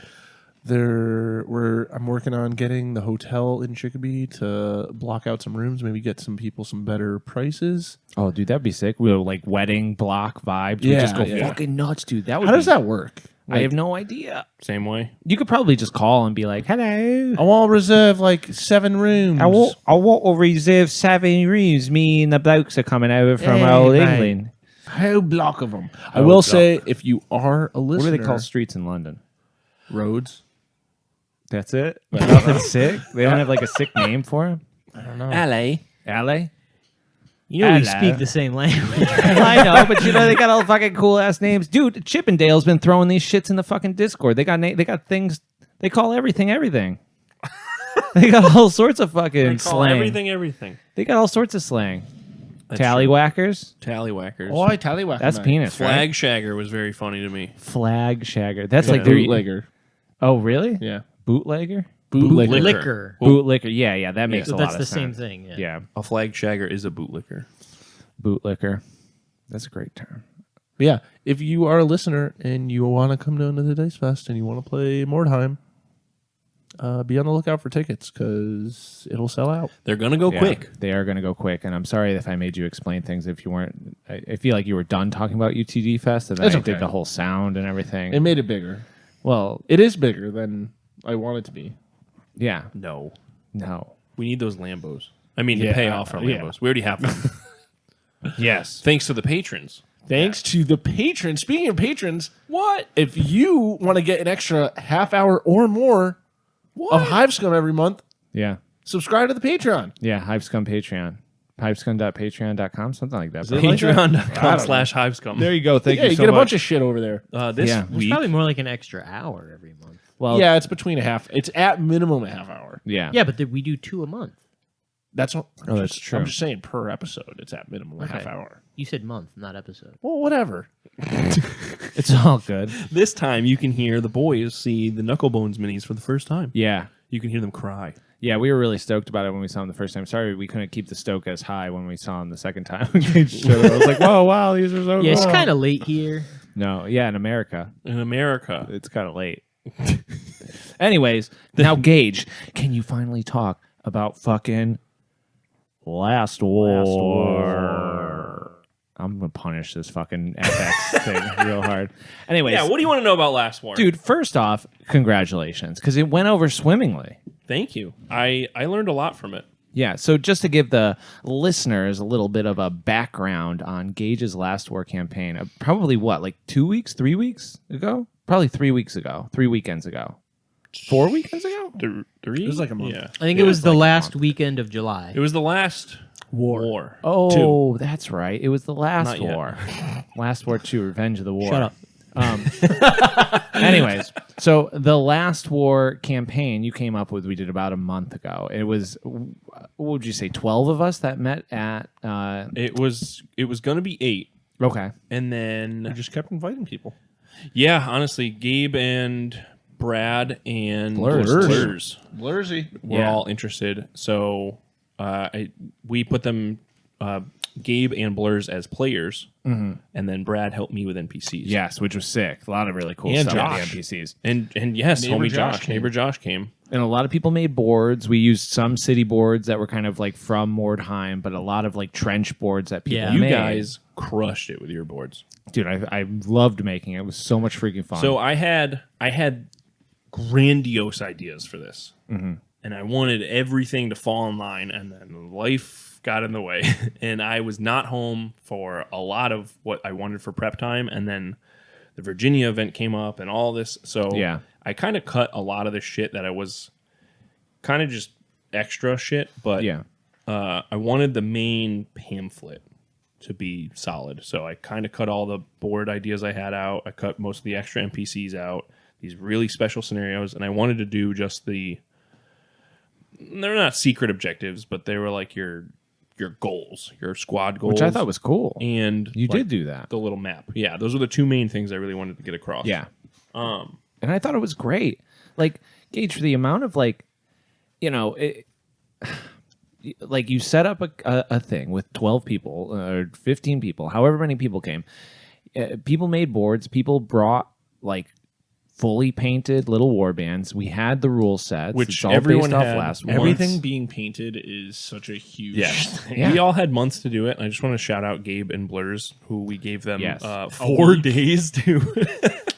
Speaker 4: I'm working on getting the hotel in Chicopee to block out some rooms, maybe get some people some better prices.
Speaker 1: Oh, dude, that'd be sick. We were like wedding block vibes. We
Speaker 4: Yeah,
Speaker 1: just go
Speaker 4: yeah.
Speaker 1: fucking nuts, dude. That would
Speaker 4: How does
Speaker 1: be-
Speaker 4: that work?
Speaker 1: I have no idea.
Speaker 2: Same way.
Speaker 1: You could probably just call and be like, "Hello,
Speaker 4: I want to reserve like 7 rooms.
Speaker 1: I want to reserve 7 rooms. Me and the blokes are coming over from
Speaker 4: Hey,
Speaker 1: old
Speaker 4: mate.
Speaker 1: England."
Speaker 4: whole block of them. I
Speaker 1: Whole
Speaker 4: will
Speaker 1: block.
Speaker 4: say, if you are a
Speaker 1: What
Speaker 4: listener,
Speaker 1: do they call streets in London?
Speaker 4: roads?
Speaker 1: That's it. Nothing sick. They don't have like a sick name for him.
Speaker 2: LA.
Speaker 1: Alley.
Speaker 3: You know we
Speaker 1: Hello.
Speaker 3: speak the same language.
Speaker 1: I know, but you know they got all fucking cool ass names, dude. Chippendale's been throwing these shits in the fucking Discord. They got things. They call everything everything. They got all sorts of fucking slang.
Speaker 2: Everything.
Speaker 1: They got all sorts of slang. Tallywhackers.
Speaker 2: Tallywhackers.
Speaker 4: Oh, I tallywhack.
Speaker 1: That's penis,
Speaker 2: Flag
Speaker 1: right?
Speaker 2: shagger was very funny to me.
Speaker 1: Flag shagger. That's
Speaker 4: Like
Speaker 1: like their
Speaker 4: bootlegger.
Speaker 1: Oh, really?
Speaker 4: Yeah.
Speaker 1: Bootlegger.
Speaker 4: Bootlegger.
Speaker 3: Liquor.
Speaker 1: Bootlicker. Yeah, that makes
Speaker 3: So
Speaker 1: a
Speaker 3: that's
Speaker 1: lot
Speaker 3: the
Speaker 1: of
Speaker 3: same
Speaker 1: sense.
Speaker 3: thing. Yeah.
Speaker 1: Yeah,
Speaker 2: A flag shagger is a bootlicker.
Speaker 1: bootlicker. That's a great term.
Speaker 4: But yeah, if you are a listener and you want to come down to the Dice Fest and you want to play Mordheim, be on the lookout for tickets because it'll sell out.
Speaker 2: They're gonna go
Speaker 1: Yeah,
Speaker 2: quick.
Speaker 1: They are going to go quick, and I'm sorry if I made you explain things. If you weren't, I feel like you were done talking about UTD Fest, and then
Speaker 4: That's
Speaker 1: I
Speaker 4: okay.
Speaker 1: did the whole sound and everything.
Speaker 4: It made it bigger.
Speaker 1: Well,
Speaker 4: It is bigger than I want it to be.
Speaker 1: yeah,
Speaker 2: No,
Speaker 1: no,
Speaker 2: we need those Lambos. I mean, to
Speaker 4: Yeah,
Speaker 2: pay off our
Speaker 4: yeah.
Speaker 2: Lambos. We already have them.
Speaker 1: yes,
Speaker 2: Thanks to the patrons.
Speaker 4: Thanks to the patrons. Speaking of patrons,
Speaker 2: What?
Speaker 4: if you want to get an extra half hour or more of Hive Scum every month,
Speaker 1: yeah,
Speaker 4: subscribe to the Patreon.
Speaker 1: yeah. Hivescum Patreon, hivescum.patreon.com, something like that. bro.
Speaker 2: Patreon.com/Hivescum.
Speaker 1: There you go. Thank
Speaker 4: Yeah,
Speaker 1: you
Speaker 4: you
Speaker 1: so
Speaker 4: get a
Speaker 1: much.
Speaker 4: bunch of shit over there.
Speaker 2: This
Speaker 1: Yeah.
Speaker 3: It's
Speaker 2: week.
Speaker 3: probably more like an extra hour every month.
Speaker 1: Well,
Speaker 4: Yeah, it's between a half. It's at minimum a half hour.
Speaker 1: yeah,
Speaker 3: Yeah, but we do 2 a month.
Speaker 4: That's what.
Speaker 1: Oh, that's true.
Speaker 4: I'm just saying per episode, it's at minimum a half
Speaker 3: Okay.
Speaker 4: hour.
Speaker 3: You said month, not episode.
Speaker 4: Well, whatever.
Speaker 1: It's all good.
Speaker 2: This time you can hear the boys see the Knucklebones minis for the first time.
Speaker 1: Yeah.
Speaker 2: You can hear them cry.
Speaker 1: Yeah, we were really stoked about it when we saw him the first time. Sorry, we couldn't keep the stoke as high when we saw him the second time. Gage showed up. I was like, "Whoa, wow, these are so
Speaker 3: Yeah, it's
Speaker 1: cool."
Speaker 3: kind of late here.
Speaker 1: No, yeah, in America,
Speaker 2: In America.
Speaker 1: it's kind of late. Anyways, now Gage, can you finally talk about fucking Last War? I'm gonna punish this fucking FX thing real hard. Anyways,
Speaker 2: Yeah, what do you want to know about Last War?
Speaker 1: dude, first off, congratulations, because it went over swimmingly.
Speaker 2: Thank you. I learned a lot from it.
Speaker 1: Yeah, so just to give the listeners a little bit of a background on Gage's Last War campaign, probably what, like 2 weeks, 3 weeks ago? Probably 3 weeks ago, 3 weekends ago, 4 weekends ago?
Speaker 2: Three?
Speaker 4: It was like a month.
Speaker 2: Yeah.
Speaker 3: I think it was the last weekend of July.
Speaker 2: It was the last war.
Speaker 1: Oh, that's right. It was the last
Speaker 2: Not yet.
Speaker 1: war. Last War 2, Revenge of the War.
Speaker 3: Shut up.
Speaker 1: Anyways, so the Last War campaign you came up with, we did about a month ago. It was, what would you say, 12 of us that met at...
Speaker 2: It was going to be 8.
Speaker 1: okay.
Speaker 2: And
Speaker 4: I
Speaker 2: then,
Speaker 4: just kept inviting people.
Speaker 2: yeah, honestly, Gabe and Brad and
Speaker 1: Blurs.
Speaker 4: Blursy.
Speaker 2: were
Speaker 1: Yeah.
Speaker 2: all interested. So we put them, Gabe and Blurs as players, and then Brad helped me with NPCs.
Speaker 1: Yes, which was sick. A lot of really cool
Speaker 4: And
Speaker 1: stuff
Speaker 4: Josh.
Speaker 1: with the NPCs.
Speaker 2: And yes,
Speaker 4: Neighbor
Speaker 2: homie
Speaker 4: Josh
Speaker 2: Josh,
Speaker 4: came.
Speaker 2: neighbor Josh came.
Speaker 1: And a lot of people made boards. We used some city boards that were kind of like from Mordheim, but a lot of like trench boards that people
Speaker 3: Yeah.
Speaker 2: You
Speaker 1: made.
Speaker 2: guys crushed it with your boards.
Speaker 1: Dude, I loved making it. It was so much freaking fun.
Speaker 2: So I had grandiose ideas for this, and I wanted everything to fall in line, and then life got in the way, and I was not home for a lot of what I wanted for prep time, and then the Virginia event came up, and all this. So
Speaker 1: Yeah.
Speaker 2: I kind of cut a lot of the shit that I was kind of just extra shit, but
Speaker 1: yeah.
Speaker 2: I wanted the main pamphlet to be solid. So I kind of cut all the board ideas I had out. I cut most of the extra NPCs out, these really special scenarios, and I wanted to do just they're not secret objectives, but they were like your goals, your squad goals.
Speaker 1: Which I thought was cool.
Speaker 2: and
Speaker 1: You
Speaker 2: like,
Speaker 1: did do that.
Speaker 2: the little map. Yeah, those were the two main things I really wanted to get across.
Speaker 1: Yeah. And I thought it was great. Like, Gage, for the amount of like, like you set up a thing with 12 people or 15 people, however many people came. People made boards. People brought like fully painted little war bands. We had the rule sets,
Speaker 2: Which
Speaker 1: it's all
Speaker 2: everyone
Speaker 1: based off
Speaker 2: had.
Speaker 1: Last War.
Speaker 4: Everything being painted is such a huge
Speaker 2: Yeah.
Speaker 4: thing.
Speaker 1: Yeah.
Speaker 2: We all had months to do it. And I just want to shout out Gabe and Blurs, who we gave them
Speaker 1: Yes.
Speaker 2: 4 days to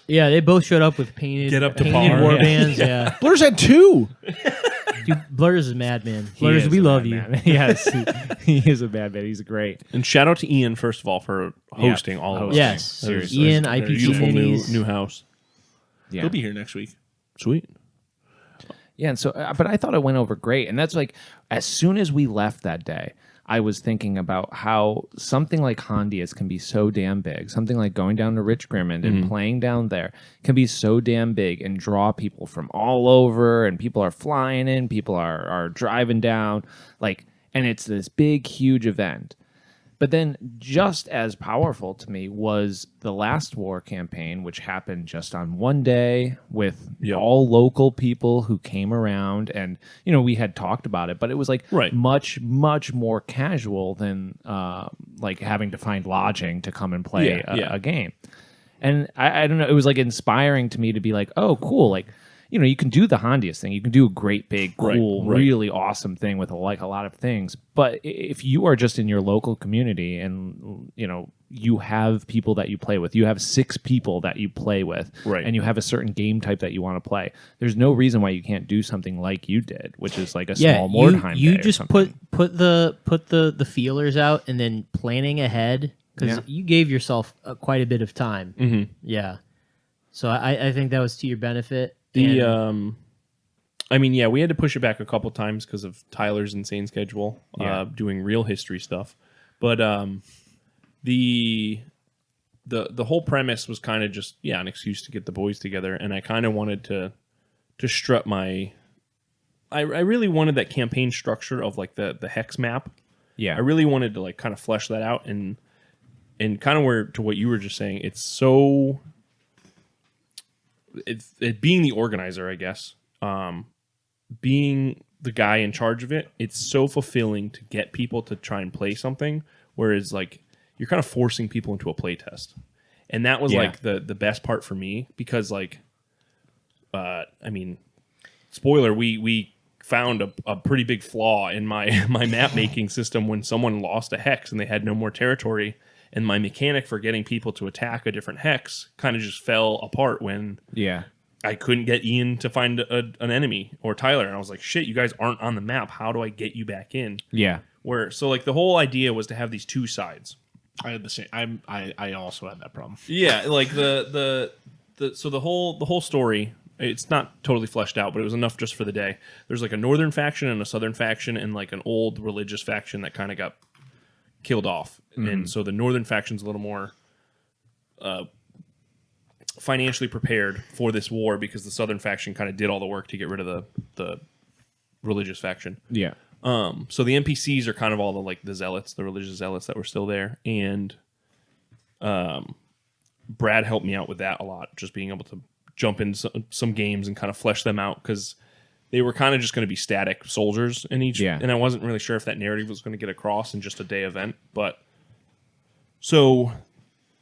Speaker 3: Yeah, they both showed up with painted,
Speaker 2: Get up to
Speaker 3: painted
Speaker 2: par.
Speaker 3: war
Speaker 2: Yeah.
Speaker 3: bands. Yeah,
Speaker 4: Blurs had 2.
Speaker 3: dude, Blurs is a madman.
Speaker 1: He
Speaker 3: Blurs,
Speaker 1: is
Speaker 3: we
Speaker 1: a
Speaker 3: love you.
Speaker 1: madman. Yes, he is a bad man. He's great.
Speaker 2: And shout out to Ian, first of all, for hosting all of us.
Speaker 3: Yes,
Speaker 1: Seriously.
Speaker 3: Ian,
Speaker 4: Very
Speaker 3: IPC
Speaker 2: Beautiful
Speaker 3: minis.
Speaker 2: new house.
Speaker 1: Yeah.
Speaker 4: He'll be here next week.
Speaker 2: Sweet.
Speaker 1: Yeah, and so, but I thought it went over great. And that's like, as soon as we left that day, I was thinking about how something like Hondius can be so damn big. Something like going down to Rich Grimond and playing down there can be so damn big and draw people from all over. And people are flying in, people are driving down. Like, and it's this big, huge event. But then just as powerful to me was the Last War campaign, which happened just on one day with
Speaker 2: Yep.
Speaker 1: all local people who came around. And, we had talked about it, but it was like
Speaker 2: Right.
Speaker 1: much, much more casual than like having to find lodging to come and play
Speaker 2: Yeah, yeah.
Speaker 1: a game. And I don't know, it was like inspiring to me to be like, oh, cool. Like, you can do the Hondiest thing. You can do a great, big, cool,
Speaker 2: Right.
Speaker 1: really awesome thing with a lot of things. But if you are just in your local community and, you have people that you play with, you have 6 people that you play with,
Speaker 2: Right.
Speaker 1: and you have a certain game type that you want to play, there's no reason why you can't do something like you did, which is like a small Mordheim
Speaker 3: you
Speaker 1: day or
Speaker 3: just
Speaker 1: something.
Speaker 3: put the feelers out and then planning ahead because
Speaker 1: Yeah.
Speaker 3: you gave yourself quite a bit of time.
Speaker 2: Mm-hmm.
Speaker 3: Yeah, so I think that was to your benefit.
Speaker 2: We
Speaker 3: And-
Speaker 2: had to push it back a couple times because of Tyler's insane schedule,
Speaker 1: Yeah.
Speaker 2: doing real history stuff. But the whole premise was kind of just an excuse to get the boys together, and I kind of wanted to strut my. I really wanted that campaign structure of like the hex map.
Speaker 1: Yeah.
Speaker 2: I really wanted to like kind of flesh that out and kind of where to what you were just saying. It's so. It being the organizer, I guess, being the guy in charge of it, it's so fulfilling to get people to try and play something. Whereas, like, you're kind of forcing people into a play test, and that was like the best part for me because, like, spoiler, we found a pretty big flaw in my map making system when someone lost a hex and they had no more territory. And my mechanic for getting people to attack a different hex kind of just fell apart when I couldn't get Ian to find an enemy or Tyler. And I was like, shit, you guys aren't on the map. How do I get you back in?
Speaker 1: Yeah.
Speaker 2: So like the whole idea was to have these 2 sides.
Speaker 4: I had the same. I also had that problem.
Speaker 2: Yeah, like the whole story, it's not totally fleshed out, but it was enough just for the day. There's like a northern faction and a southern faction and like an old religious faction that kind of got killed off. And so the northern faction's a little more financially prepared for this war because the southern faction kind of did all the work to get rid of the religious faction.
Speaker 1: Yeah.
Speaker 2: So the NPCs are kind of all the zealots, the religious zealots that were still there. And Brad helped me out with that a lot, just being able to jump in some games and kind of flesh them out because they were kind of just going to be static soldiers in each.
Speaker 1: Yeah.
Speaker 2: And I wasn't really sure if that narrative was going to get across in just a day event. But so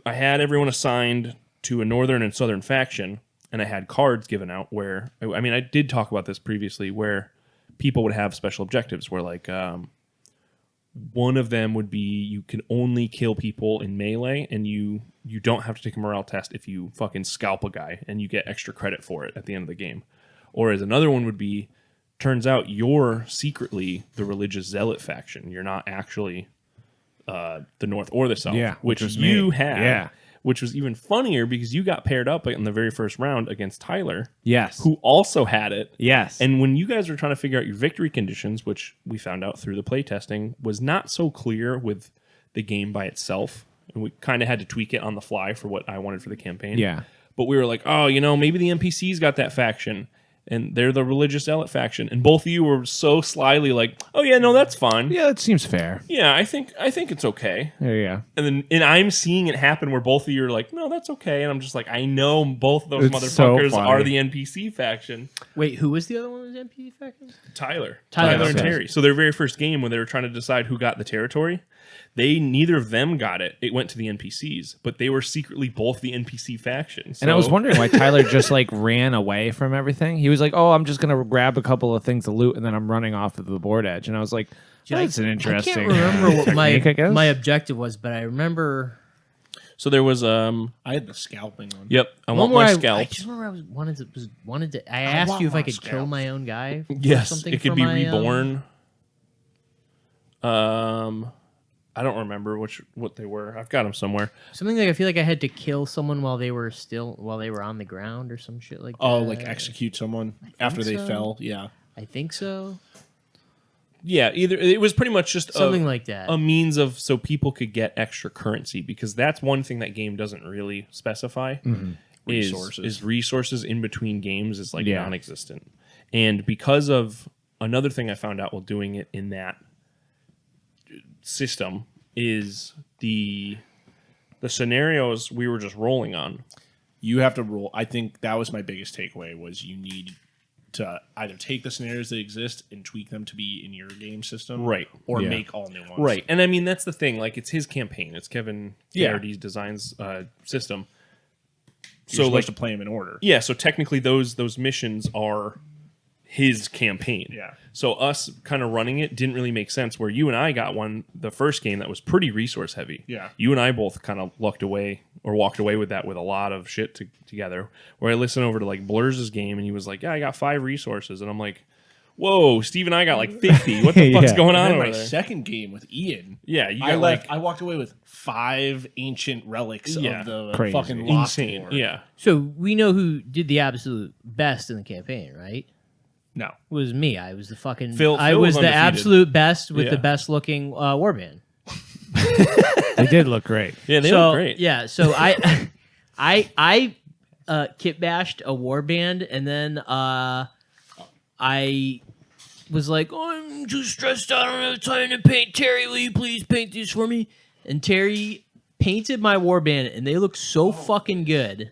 Speaker 2: I had everyone assigned to a northern and southern faction, and I had cards given out where, I did talk about this previously, where people would have special objectives where like one of them would be you can only kill people in melee and you don't have to take a morale test if you fucking scalp a guy and you get extra credit for it at the end of the game. Or as another one would be, turns out you're secretly the religious zealot faction. You're not actually the North or the South,
Speaker 1: Yeah,
Speaker 2: which
Speaker 1: was
Speaker 2: you
Speaker 1: me.
Speaker 2: had.
Speaker 1: Yeah.
Speaker 2: Which was even funnier because you got paired up in the very first round against Tyler,
Speaker 1: Yes.
Speaker 2: who also had it.
Speaker 1: Yes.
Speaker 2: And when you guys were trying to figure out your victory conditions, which we found out through the playtesting, was not so clear with the game by itself. And we kind of had to tweak it on the fly for what I wanted for the campaign.
Speaker 1: Yeah.
Speaker 2: But we were like, oh, maybe the NPCs got that faction. And they're the religious zealot faction. And both of you were so slyly like, oh, yeah, no, that's fine.
Speaker 1: Yeah, that seems fair.
Speaker 2: Yeah, I think it's okay.
Speaker 1: Yeah.
Speaker 2: And I'm seeing it happen where both of you are like, no, that's okay. And I'm just like, I know both of those
Speaker 1: It's so
Speaker 2: motherfuckers
Speaker 1: funny.
Speaker 2: are the NPC faction.
Speaker 3: Wait, who was the other one? Was NPC faction?
Speaker 2: Tyler
Speaker 3: Tyler,
Speaker 2: and
Speaker 3: okay.
Speaker 2: Terry. So their very first game when they were trying to decide who got the territory, neither of them got it. It went to the NPCs, but they were secretly both the NPC faction. So,
Speaker 1: And I was wondering why Tyler just like ran away from everything. He was like, "Oh, I'm just gonna grab a couple of things to loot, and then I'm running off to the board edge." And I was like, "That's an interesting."
Speaker 3: I can't remember what
Speaker 1: technique, I guess.
Speaker 3: my objective was, but I remember
Speaker 2: So there was
Speaker 4: I had the scalping one.
Speaker 2: Yep, I
Speaker 3: one
Speaker 2: want
Speaker 3: where
Speaker 2: my
Speaker 3: I
Speaker 2: scalps.
Speaker 3: just remember I wanted to. I asked
Speaker 4: want
Speaker 3: you if I
Speaker 4: my
Speaker 3: could kill
Speaker 4: scalps.
Speaker 3: my own guy. Or
Speaker 2: Yes,
Speaker 3: something
Speaker 2: it could
Speaker 3: for
Speaker 2: be
Speaker 3: my,
Speaker 2: reborn. I don't remember what they were. I've got them somewhere.
Speaker 3: something like I feel like I had to kill someone while they were on the ground or some shit like that.
Speaker 4: Oh, like execute someone after they
Speaker 3: so.
Speaker 4: fell. Yeah.
Speaker 3: I think so.
Speaker 2: Yeah, either it was pretty much just
Speaker 3: Something like that.
Speaker 2: a means of so people could get extra currency because that's one thing that game doesn't really specify.
Speaker 4: Resources.
Speaker 2: Is resources in between games is like
Speaker 1: Yeah.
Speaker 2: non-existent, and because of another thing I found out while doing it in that system is the scenarios we were just rolling on.
Speaker 4: You have to roll. I think that was my biggest takeaway was you need to either take the scenarios that exist and tweak them to be in your game system,
Speaker 2: Right.
Speaker 4: or
Speaker 1: Yeah.
Speaker 4: make all new ones.
Speaker 2: Right. And I mean, that's the thing. Like, it's his campaign. It's Kevin
Speaker 4: Yeah.
Speaker 2: Garrity's designs system.
Speaker 4: You're supposed
Speaker 2: like
Speaker 4: to play them in order.
Speaker 2: yeah, so technically those missions are his campaign.
Speaker 4: Yeah.
Speaker 2: So us kind of running it didn't really make sense. Where you and I got the first game that was pretty resource heavy.
Speaker 4: Yeah.
Speaker 2: You and I both kind of walked away with that with a lot of shit together. Where I listened over to like Blur's game and he was like, "Yeah, I got 5 resources," and I'm like, "Whoa, Steve and I got like 50. What the fuck's going on
Speaker 4: And then
Speaker 2: over
Speaker 4: my
Speaker 2: there?"
Speaker 4: second game with Ian.
Speaker 2: Yeah, you
Speaker 4: I
Speaker 2: got
Speaker 4: I walked away with 5 ancient relics
Speaker 2: Yeah.
Speaker 4: of the
Speaker 1: Crazy.
Speaker 4: fucking Lost
Speaker 2: insane.
Speaker 4: War.
Speaker 2: Yeah.
Speaker 3: So we know who did the absolute best in the campaign, right?
Speaker 4: No.
Speaker 3: It was me. I was the fucking.
Speaker 2: Phil
Speaker 3: I
Speaker 2: was
Speaker 3: was the
Speaker 2: undefeated.
Speaker 3: absolute best with
Speaker 2: Yeah.
Speaker 3: the best looking warband.
Speaker 1: They did look great.
Speaker 2: Yeah, they
Speaker 3: So
Speaker 2: look great.
Speaker 3: yeah, so I kit bashed a warband, and then I was like, "Oh, I'm too stressed out. I don't have time to paint. Terry, will you please paint these for me?" And Terry painted my warband, and they look so fucking good.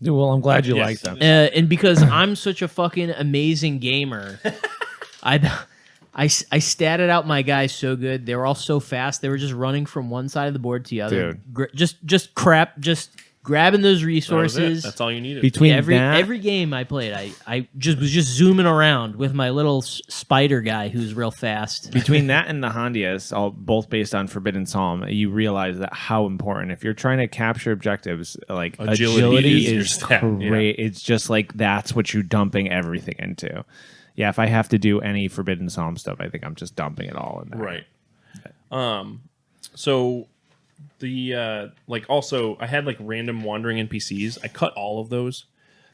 Speaker 1: Dude, well, I'm glad you
Speaker 2: Yes.
Speaker 1: like them.
Speaker 3: And because I'm such a fucking amazing gamer, I statted out my guys so good. They were all so fast. They were just running from one side of the board to the other. Just grabbing those
Speaker 2: That was it.
Speaker 3: resources.
Speaker 2: That's all you needed.
Speaker 1: Between
Speaker 3: every
Speaker 1: that,
Speaker 3: game I played, I was just zooming around with my little spider guy who's real fast.
Speaker 1: between that and the Hondias, all both based on Forbidden Psalm, you realize that how important. If you're trying to capture objectives, like agility
Speaker 2: is your
Speaker 1: is
Speaker 2: stat,
Speaker 1: great. It's just like that's what you're dumping everything into. Yeah, if I have to do any Forbidden Psalm stuff, I think I'm just dumping it all in there.
Speaker 2: Right. So the also I had like random wandering NPCs. I cut all of those.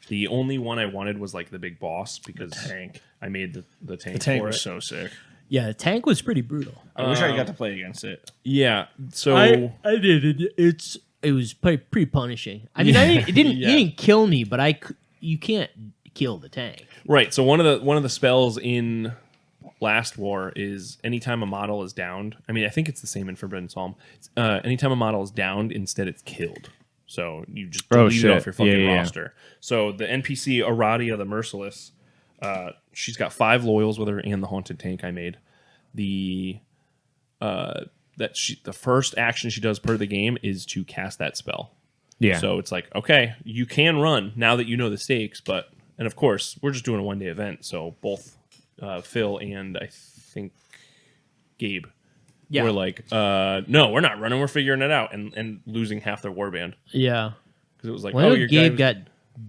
Speaker 2: The only one I wanted was like the big boss because
Speaker 4: tank.
Speaker 2: I made the tank.
Speaker 4: The tank
Speaker 2: for
Speaker 4: was
Speaker 2: it.
Speaker 4: so sick.
Speaker 3: Yeah, the tank was pretty brutal.
Speaker 4: I wish I got to play against it.
Speaker 2: Yeah. So
Speaker 3: I did it. It was pretty punishing. I mean, it didn't.
Speaker 2: Yeah.
Speaker 3: He didn't kill me, but you can't kill the tank.
Speaker 2: right. So one of the spells in Last War is anytime a model is downed. I mean, I think it's the same in Forbidden Psalm. Anytime a model is downed, instead it's killed. So you just delete it
Speaker 1: shit.
Speaker 2: off your fucking
Speaker 1: Yeah.
Speaker 2: roster. So the NPC Aradia the Merciless, she's got 5 loyals with her and the haunted tank I made. The first action she does per the game is to cast that spell.
Speaker 1: Yeah.
Speaker 2: So it's like, okay, you can run now that you know the stakes, and of course we're just doing a 1-day event, so both Phil and I think Gabe
Speaker 3: Yeah.
Speaker 2: were like, no, we're not running, we're figuring it out, and losing half their warband
Speaker 3: Yeah.
Speaker 2: because it was like,
Speaker 3: Well,
Speaker 2: your
Speaker 3: Gabe
Speaker 2: guy
Speaker 3: got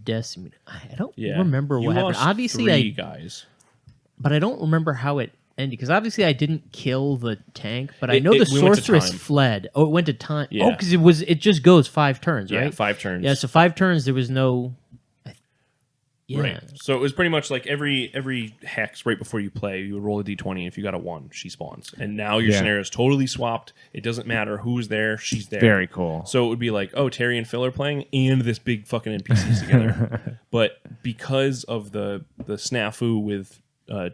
Speaker 3: decimated. I don't
Speaker 2: yeah.
Speaker 3: remember
Speaker 2: You
Speaker 3: what happened.
Speaker 2: lost
Speaker 3: Obviously,
Speaker 2: 3 guys.
Speaker 3: but I don't remember how it ended because obviously I didn't kill the tank, but I know
Speaker 2: We
Speaker 3: the
Speaker 2: went to
Speaker 3: sorceress
Speaker 2: time.
Speaker 3: fled. Oh, it went to time.
Speaker 2: Yeah.
Speaker 3: Oh, because it just goes 5 turns,
Speaker 2: Yeah,
Speaker 3: right?
Speaker 2: 5 turns.
Speaker 3: Yeah, so 5 turns. There was no. Yeah.
Speaker 2: Right. So it was pretty much like every hex right before you play, you would roll a d20, and if you got a 1, she spawns. And now your
Speaker 1: Yeah.
Speaker 2: scenario is totally swapped. It doesn't matter who's there, she's there.
Speaker 1: Very cool.
Speaker 2: So it would be like, oh, Terry and Phil are playing, and this big fucking NPCs together. But because of the snafu with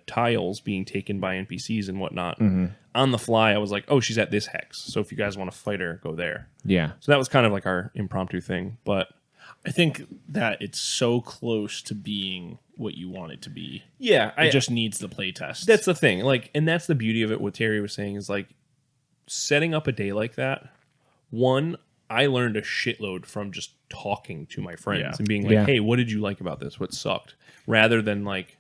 Speaker 2: tiles being taken by NPCs and whatnot, on the fly, I was like, oh, she's at this hex. So if you guys want to fight her, go there.
Speaker 1: Yeah.
Speaker 2: So that was kind of like our impromptu thing. But
Speaker 4: I think that it's so close to being what you want it to be.
Speaker 2: yeah,
Speaker 4: It just needs the playtest.
Speaker 2: that's the thing. Like, and that's the beauty of it. What Terry was saying is like setting up a day like that. One, I learned a shitload from just talking to my friends
Speaker 4: Yeah.
Speaker 2: and being like,
Speaker 1: Yeah.
Speaker 2: hey, what did you like about this? What sucked? Rather than like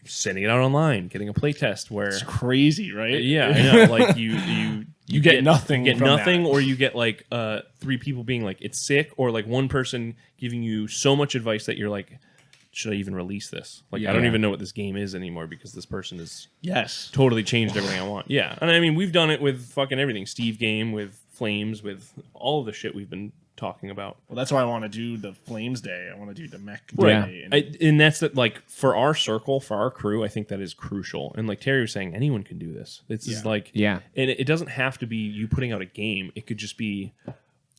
Speaker 2: sending it out online, getting a play test where
Speaker 4: it's crazy, right?
Speaker 2: yeah, I know. Like you
Speaker 4: get nothing
Speaker 2: you get
Speaker 4: from
Speaker 2: nothing,
Speaker 4: that.
Speaker 2: or you get like 3 people being like it's sick, or like one person giving you so much advice that you're like, should I even release this? Like I don't
Speaker 1: Yeah.
Speaker 2: even know what this game is anymore because this person is
Speaker 4: Yes.
Speaker 2: totally changed everything I want. Yeah, and I mean we've done it with fucking everything. Steve game with Flames, with all of the shit we've been talking about.
Speaker 4: Well, that's why I want to do the Flames Day. I want to do the mech
Speaker 1: Right.
Speaker 4: day. And
Speaker 2: And that's that. Like for our circle, for our crew, I think that is crucial. And like Terry was saying, anyone can do this. It's just like
Speaker 1: Yeah.
Speaker 2: and it doesn't have to be you putting out a game. It could just be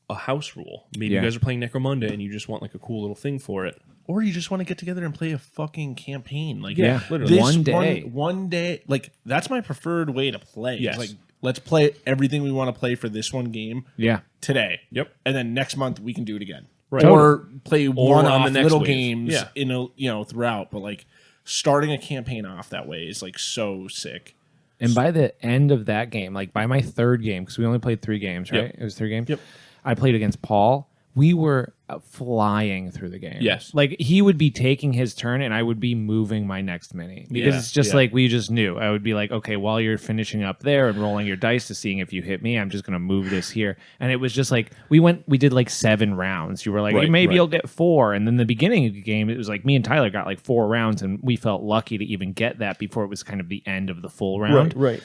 Speaker 2: a house rule. Maybe
Speaker 1: Yeah.
Speaker 2: you guys are playing Necromunda and you just want like a cool little thing for it.
Speaker 4: or you just want to get together and play a fucking campaign. Like
Speaker 1: Yeah,
Speaker 2: literally.
Speaker 4: this
Speaker 1: one day.
Speaker 4: one day. Like that's my preferred way to play. It's
Speaker 2: Yes.
Speaker 4: Like let's play everything we want to play for this one game
Speaker 1: Yeah.
Speaker 4: today.
Speaker 2: Yep.
Speaker 4: And then next month we can do it again.
Speaker 2: Right.
Speaker 4: Or play one
Speaker 2: on
Speaker 4: off
Speaker 2: the next
Speaker 4: little
Speaker 2: wave.
Speaker 4: games
Speaker 2: Yeah.
Speaker 4: in a throughout. But like starting a campaign off that way is like so sick.
Speaker 1: And by the end of that game, like by my 3rd game, because we only played 3 games, right?
Speaker 2: Yep.
Speaker 1: It was 3 games.
Speaker 2: Yep.
Speaker 1: I played against Paul. We were flying through the game.
Speaker 2: Yes.
Speaker 1: Like he would be taking his turn and I would be moving my next mini because
Speaker 2: Yeah,
Speaker 1: it's just
Speaker 2: yeah.
Speaker 1: like we just knew. I would be like, okay, while you're finishing up there and rolling your dice to seeing if you hit me, I'm just going to move this here. And it was just like we did like 7 rounds. You were like,
Speaker 2: Right,
Speaker 1: maybe
Speaker 2: right.
Speaker 1: you'll get 4. And then the beginning of the game, it was like me and Tyler got like 4 rounds and we felt lucky to even get that before it was kind of the end of the full round.
Speaker 2: Right.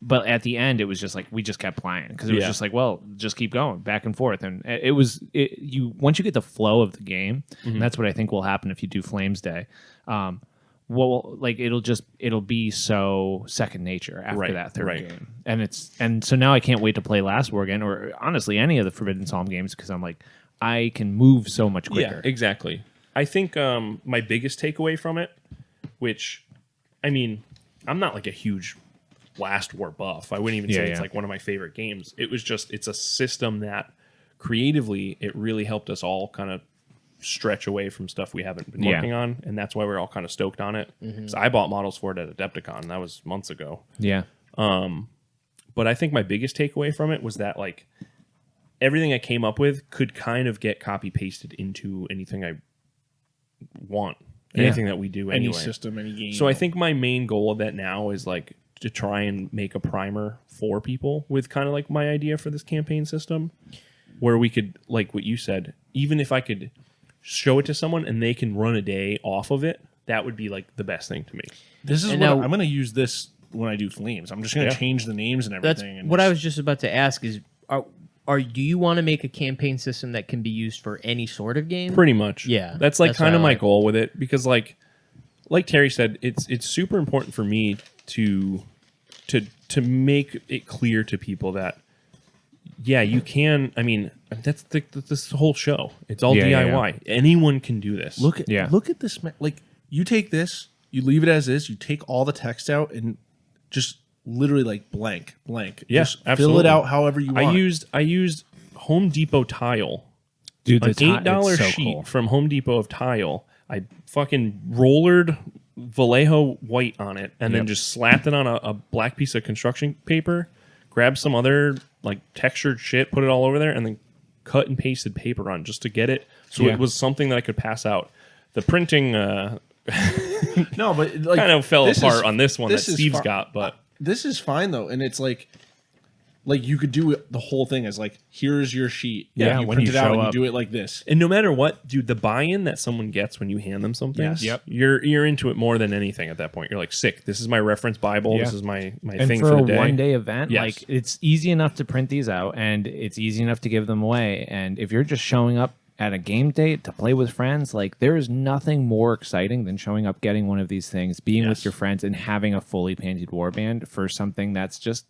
Speaker 1: But at the end, it was just like we just kept playing because it was
Speaker 2: Yeah.
Speaker 1: just like, well, just keep going back and forth, and once you get the flow of the game, and that's what I think will happen if you do Flames Day. It'll be so second nature after
Speaker 2: Right,
Speaker 1: that third
Speaker 2: right.
Speaker 1: game, and so now I can't wait to play Last War again, or honestly any of the Forbidden Psalm games because I'm like I can move so much quicker.
Speaker 2: Yeah, exactly. I think my biggest takeaway from it, which, I mean, I'm not like a huge Last War buff. I wouldn't even say it's like one of my favorite games. It was just, it's a system that creatively, it really helped us all kind of stretch away from stuff we haven't been working on. And that's why we're all kind of stoked on it. So I bought models for it at Adepticon. That was months ago.
Speaker 1: Yeah.
Speaker 2: But I think my biggest takeaway from it was that like everything I came up with could kind of get copy pasted into anything I want, anything that we do anyway.
Speaker 4: Any system, any game.
Speaker 2: So I think my main goal of that now is like to try and make a primer for people with kind of like my idea for this campaign system, where we could, like what you said, even if I could show it to someone and they can run a day off of it, that would be like the best thing to me.
Speaker 4: This is
Speaker 3: And
Speaker 4: what
Speaker 3: now-
Speaker 4: I'm going to use this when I do Flames. I'm just going to
Speaker 2: Yeah.
Speaker 4: change the names and
Speaker 3: That's
Speaker 4: everything. And
Speaker 3: what I was just about to ask. Is do you want to make a campaign system that can be used for any sort of game?
Speaker 2: Pretty much.
Speaker 3: Yeah,
Speaker 2: That's like
Speaker 3: that's
Speaker 2: kind
Speaker 3: what
Speaker 2: of
Speaker 3: I
Speaker 2: my
Speaker 3: like.
Speaker 2: goal with it, because like Terry said, it's super important for me to make it clear to people that you can. I mean, that's this whole show. It's all DIY. Anyone can do this.
Speaker 4: look at this. Like you take this, you leave it as is. You take all the text out and just literally like blank.
Speaker 2: Yeah,
Speaker 4: just fill
Speaker 2: absolutely.
Speaker 4: it out however you want.
Speaker 2: I used Home Depot tile.
Speaker 1: Dude,
Speaker 2: An
Speaker 1: it's
Speaker 2: $8
Speaker 1: so
Speaker 2: sheet
Speaker 1: cool.
Speaker 2: from Home Depot of tile. I fucking rollered Vallejo white on it and then just slapped it on a black piece of construction paper, grabbed some other like textured shit, put it all over there, and then cut and pasted paper on just to get it so
Speaker 1: Yeah.
Speaker 2: it was something that I could pass out. The printing
Speaker 4: No, but like,
Speaker 2: kind of fell
Speaker 4: this
Speaker 2: apart
Speaker 4: is-
Speaker 2: on this one
Speaker 4: this
Speaker 2: that
Speaker 4: is
Speaker 2: Steve's
Speaker 4: fi-
Speaker 2: got, but
Speaker 4: This is fine though, and it's like you could do it, the whole thing as like, here's your sheet.
Speaker 1: Yeah,
Speaker 4: you
Speaker 1: when
Speaker 4: print
Speaker 1: you
Speaker 4: it out
Speaker 1: show
Speaker 4: and
Speaker 1: up.
Speaker 4: you do it like this.
Speaker 2: and no matter what, dude, the buy-in that someone gets when you hand them something,
Speaker 4: Yes.
Speaker 1: Yep.
Speaker 2: you're into it more than anything at that point. You're like, sick. This is my reference Bible.
Speaker 1: Yeah.
Speaker 2: This is my
Speaker 1: And
Speaker 2: thing
Speaker 1: for
Speaker 2: for
Speaker 1: a
Speaker 2: the day.
Speaker 1: one-day event,
Speaker 2: Yes.
Speaker 1: like it's easy enough to print these out, and it's easy enough to give them away. And if you're just showing up at a game date to play with friends, like there is nothing more exciting than showing up, getting one of these things, being with
Speaker 4: Yes.
Speaker 1: your friends, and having a fully painted warband for something that's just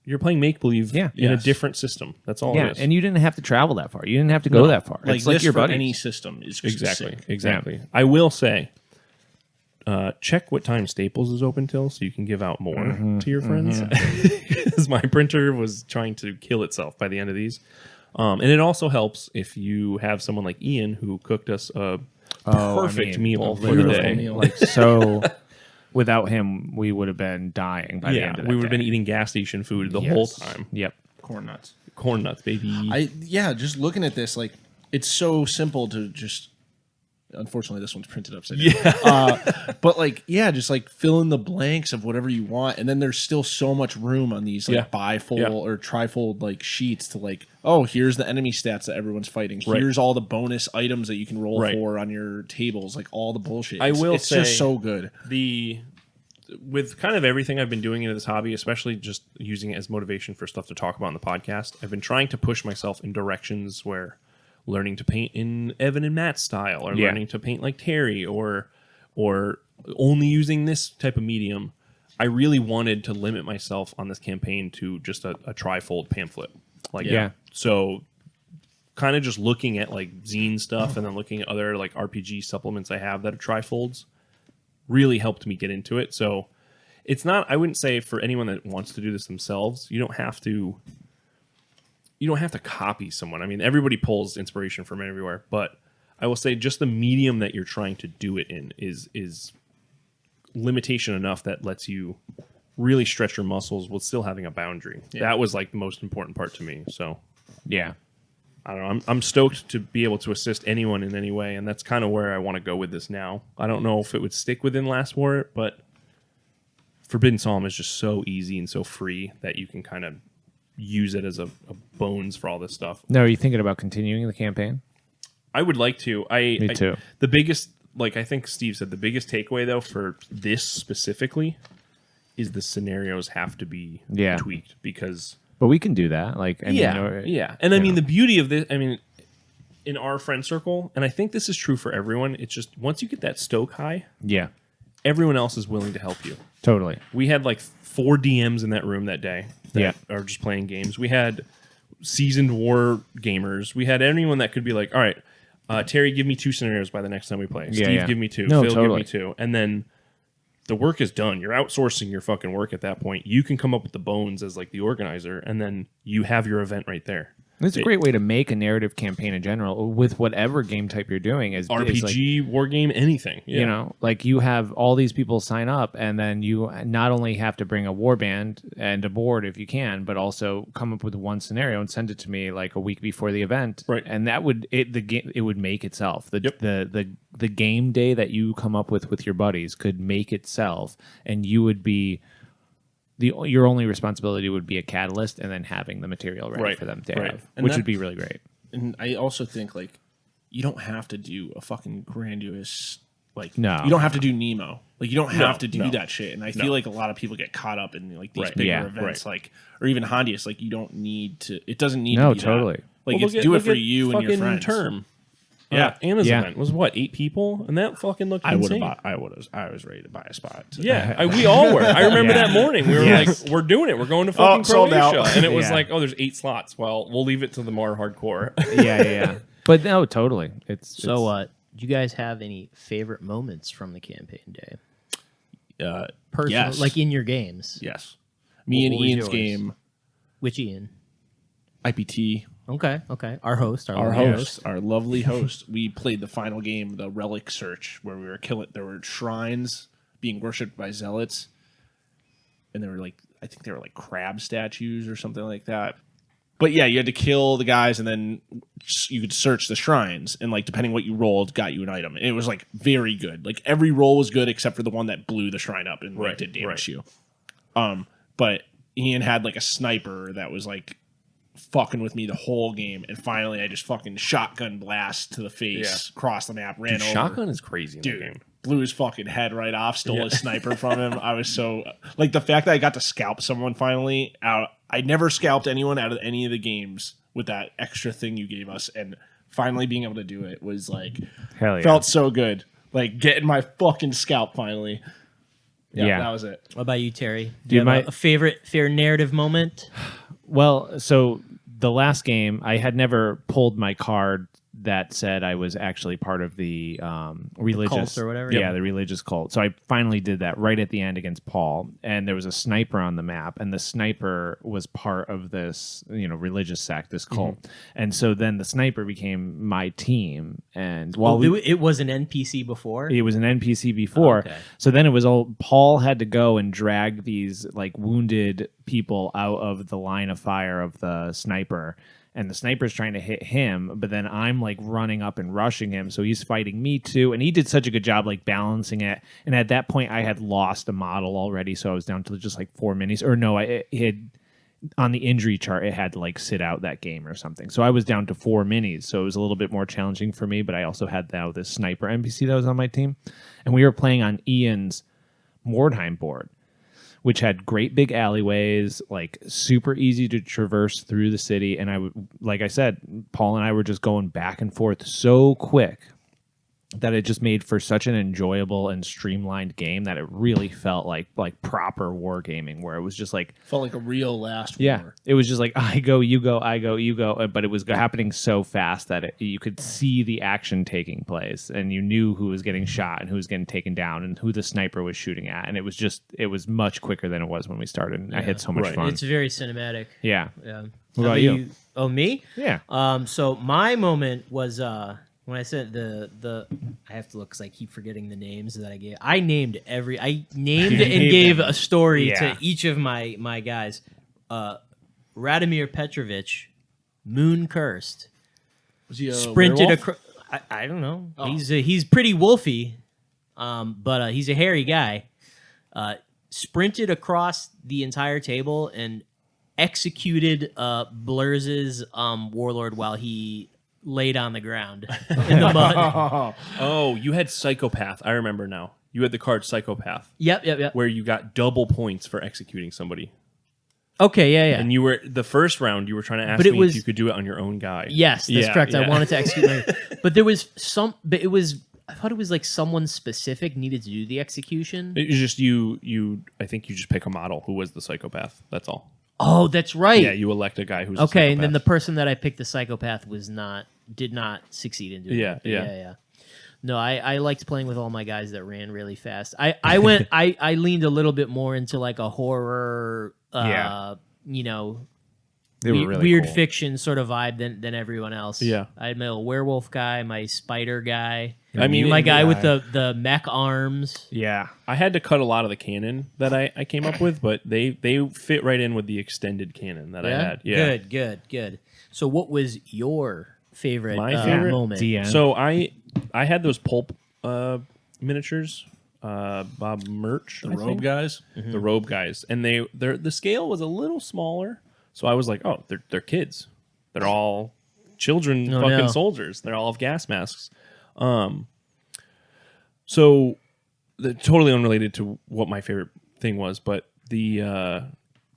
Speaker 2: You're playing make believe in a
Speaker 4: Yes.
Speaker 2: different system. That's all
Speaker 1: yeah.
Speaker 2: it is.
Speaker 1: And you didn't have to travel that far. You didn't have to go that far.
Speaker 4: Like
Speaker 1: It's like
Speaker 4: this
Speaker 1: your
Speaker 4: for
Speaker 1: buddies.
Speaker 4: any system is just
Speaker 2: exactly,
Speaker 4: sick.
Speaker 2: exactly. I will say, check what time Staples is open till, so you can give out more to your friends. Because my printer was trying to kill itself by the end of these. And it also helps if you have someone like Ian who cooked us a perfect meal for the
Speaker 1: Beautiful
Speaker 2: day.
Speaker 1: meal. Like so. Without him, we would have been dying by the
Speaker 2: Yeah,
Speaker 1: end of that
Speaker 2: we would have been
Speaker 1: day.
Speaker 2: eating gas station food the
Speaker 1: Yes.
Speaker 2: whole time.
Speaker 1: Yep.
Speaker 4: Corn nuts.
Speaker 2: Corn nuts, baby.
Speaker 4: Just looking at this, like it's so simple to just. Unfortunately, this one's printed upside down. Yeah, but like, just like fill in the blanks of whatever you want, and then there's still so much room on these like bifold or trifold like sheets to like, oh, here's the enemy stats that everyone's fighting.
Speaker 2: Right.
Speaker 4: Here's all the bonus items that you can roll
Speaker 2: Right.
Speaker 4: for on your tables, like all the bullshit.
Speaker 2: I will
Speaker 4: it's
Speaker 2: say-
Speaker 4: just so good.
Speaker 2: With kind of everything I've been doing into this hobby, especially just using it as motivation for stuff to talk about on the podcast, I've been trying to push myself in directions where learning to paint in Evan and Matt's style, or learning to paint like Terry, or only using this type of medium. I really wanted to limit myself on this campaign to just a trifold pamphlet. So kind of just looking at like zine stuff and then looking at other like RPG supplements I have that are trifolds really helped me get into it. So it's not, I wouldn't say for anyone that wants to do this themselves, you don't have to copy someone. I mean, everybody pulls inspiration from everywhere, but I will say just the medium that you're trying to do it in is limitation enough that lets you really stretch your muscles while still having a boundary. That was like the most important part to me. So
Speaker 1: Yeah.
Speaker 2: I don't know. I'm stoked to be able to assist anyone in any way, and that's kind of where I want to go with this now. I don't know if it would stick within Last War, but Forbidden Psalm is just so easy and so free that you can kind of use it as a bones for all this stuff.
Speaker 1: No, are you thinking about continuing the campaign?
Speaker 2: I would like to.
Speaker 1: Me too.
Speaker 2: The biggest, like I think Steve said, the biggest takeaway though for this specifically is the scenarios have to be tweaked because.
Speaker 1: But we can do that. Like, I mean,
Speaker 2: and I mean the beauty of this. I mean, in our friend circle, and I think this is true for everyone. It's just once you get that stoke high, everyone else is willing to help you.
Speaker 1: Totally.
Speaker 2: We had like 4 DMs in that room that day that are just playing games. We had seasoned war gamers. We had anyone that could be like, all right, Terry, give me 2 scenarios by the next time we play. Steve, give me 2.
Speaker 1: No,
Speaker 2: Phil,
Speaker 1: totally.
Speaker 2: give me 2. And then the work is done. You're outsourcing your fucking work at that point. You can come up with the bones as like the organizer, and then you have your event right there.
Speaker 1: It's a great way to make a narrative campaign in general with whatever game type you're doing. Is
Speaker 2: RPG, war game, anything.
Speaker 1: You know, like you have all these people sign up, and then you not only have to bring a war band and a board if you can, but also come up with one scenario and send it to me like a week before the event.
Speaker 2: Right.
Speaker 1: And that would it would make itself. The game day that you come up with your buddies could make itself, and you would be. Your only responsibility would be a catalyst and then having the material ready for them to have, which would be really great.
Speaker 4: And I also think, like, you don't have to do a fucking grandiose, like,
Speaker 1: No.
Speaker 4: you don't have to do Nemo. Like, you don't have to do that shit. And I feel like a lot of people get caught up in, like, these bigger events, like, or even Hondius. Like, you don't need to, it doesn't need to be
Speaker 1: totally.
Speaker 4: that. Like, do it for you and your friends.
Speaker 2: Term.
Speaker 4: Anna's
Speaker 2: event was what, 8 people, and that fucking looked insane.
Speaker 4: I was ready to buy a spot.
Speaker 2: We all were. I remember that morning. We were like, "We're doing it. We're going to fucking Croatia," and it was like, "Oh, there's 8 slots. Well, we'll leave it to the more hardcore."
Speaker 1: But no, totally.
Speaker 3: So, do you guys have any favorite moments from the campaign day? Personal,
Speaker 4: yes.
Speaker 3: like in your games.
Speaker 4: Yes. Me and
Speaker 3: What was
Speaker 4: Ian's
Speaker 3: yours?
Speaker 4: game,
Speaker 3: Which Ian?
Speaker 4: IPT.
Speaker 3: Okay. Our host.
Speaker 4: Our lovely host. We played the final game, the Relic Search, where we were killing. There were shrines being worshipped by zealots, and there were I think they were like crab statues or something like that. But yeah, you had to kill the guys, and then you could search the shrines, and like depending what you rolled, got you an item. And it was like very good. Like every roll was good except for the one that blew the shrine up and did damage you. But Ian had like a sniper that was like fucking with me the whole game, and finally I just fucking shotgun blast to the face, across the map, ran over.
Speaker 2: Shotgun is crazy in
Speaker 4: Dude,
Speaker 2: the game.
Speaker 4: Blew his fucking head right off, stole his sniper from him. I was so like the fact that I got to scalp someone finally out. I never scalped anyone out of any of the games with that extra thing you gave us, and finally being able to do it was like felt so good. Like getting my fucking scalp finally. Yeah, that was it.
Speaker 3: What about you, Terry? Do you have a favorite narrative moment?
Speaker 1: Well, so the last game, I had never pulled my card that said I was actually part of the religious
Speaker 3: cult or whatever.
Speaker 1: Yeah, the religious cult. So I finally did that right at the end against Paul, and there was a sniper on the map, and the sniper was part of this, religious sect, this cult. And so then the sniper became my team, and
Speaker 3: it was an NPC before.
Speaker 1: It was an NPC before.
Speaker 3: Okay.
Speaker 1: So then it was Paul had to go and drag these like wounded people out of the line of fire of the sniper. And the sniper's trying to hit him, but then I'm like running up and rushing him, so he's fighting me too. And he did such a good job like balancing it. And at that point, I had lost a model already, so I was down to just like 4 minis. Or no, it had on the injury chart, it had to like sit out that game or something. So I was down to 4 minis, so it was a little bit more challenging for me. But I also had now this sniper NPC that was on my team, and we were playing on Ian's Mordheim board, which had great big alleyways, like super easy to traverse through the city. And I would, like I said, Paul and I were just going back and forth so quick that it just made for such an enjoyable and streamlined game that it really felt like proper wargaming, where it was just like
Speaker 4: felt like a real last war.
Speaker 1: It was just like I go, you go, I go, you go, but it was happening so fast that you could see the action taking place, and you knew who was getting shot and who was getting taken down and who the sniper was shooting at, and it was much quicker than it was when we started. And I had so much fun.
Speaker 3: It's very cinematic.
Speaker 1: Yeah.
Speaker 3: Yeah.
Speaker 1: What about you?
Speaker 3: Oh, me?
Speaker 1: Yeah.
Speaker 3: So my moment was when I said the I have to look because I keep forgetting the names that I gave. I named and gave a story to each of my guys. Radomir Petrovich, Moon Cursed,
Speaker 4: Was he a
Speaker 3: sprinted
Speaker 4: werewolf?
Speaker 3: across. I don't know.
Speaker 4: Oh.
Speaker 3: He's pretty wolfy, but he's a hairy guy. Sprinted across the entire table and executed Blurz's warlord while he laid on the ground in the mud.
Speaker 2: Oh, you had Psychopath. I remember now. You had the card Psychopath,
Speaker 3: Yep.
Speaker 2: where you got double points for executing somebody.
Speaker 3: Okay, yeah.
Speaker 2: And you were the first round. You were trying to ask
Speaker 3: But it
Speaker 2: me
Speaker 3: was-
Speaker 2: if you could do it on your own guy.
Speaker 3: Yes, that's
Speaker 2: Yeah,
Speaker 3: correct.
Speaker 2: yeah.
Speaker 3: I wanted to execute my... But there was some... But it was... I thought it was like someone specific needed to do the execution.
Speaker 2: It was just you. I think you just pick a model who was the psychopath. That's all.
Speaker 3: Oh, that's right.
Speaker 2: Yeah, you elect a guy who's
Speaker 3: Okay,
Speaker 2: a
Speaker 3: and then the
Speaker 2: psychopath.
Speaker 3: person that I picked, the psychopath, did not succeed in doing
Speaker 2: Yeah,
Speaker 3: it.
Speaker 2: yeah.
Speaker 3: No, I liked playing with all my guys that ran really fast. I leaned a little bit more into like a horror, you know,
Speaker 1: They were really
Speaker 3: weird
Speaker 1: cool.
Speaker 3: fiction sort of vibe than everyone else.
Speaker 2: Yeah.
Speaker 3: I had my little werewolf guy, my spider guy.
Speaker 2: I mean,
Speaker 3: my guy
Speaker 1: yeah.
Speaker 3: with the mech arms.
Speaker 1: Yeah.
Speaker 2: I had to cut a lot of the canon that I came up with, but they fit right in with the extended canon that I had. Yeah.
Speaker 3: Good. So, what was your favorite,
Speaker 2: My favorite
Speaker 3: moment?
Speaker 1: DN.
Speaker 2: So I had those pulp miniatures, Bob Murch,
Speaker 4: The robe guys.
Speaker 2: the robe guys, and the scale was a little smaller, so I was like, oh, they're kids, they're all children,
Speaker 3: Oh,
Speaker 2: fucking
Speaker 3: no.
Speaker 2: soldiers, they're all have gas masks. So they're totally unrelated to what my favorite thing was, but the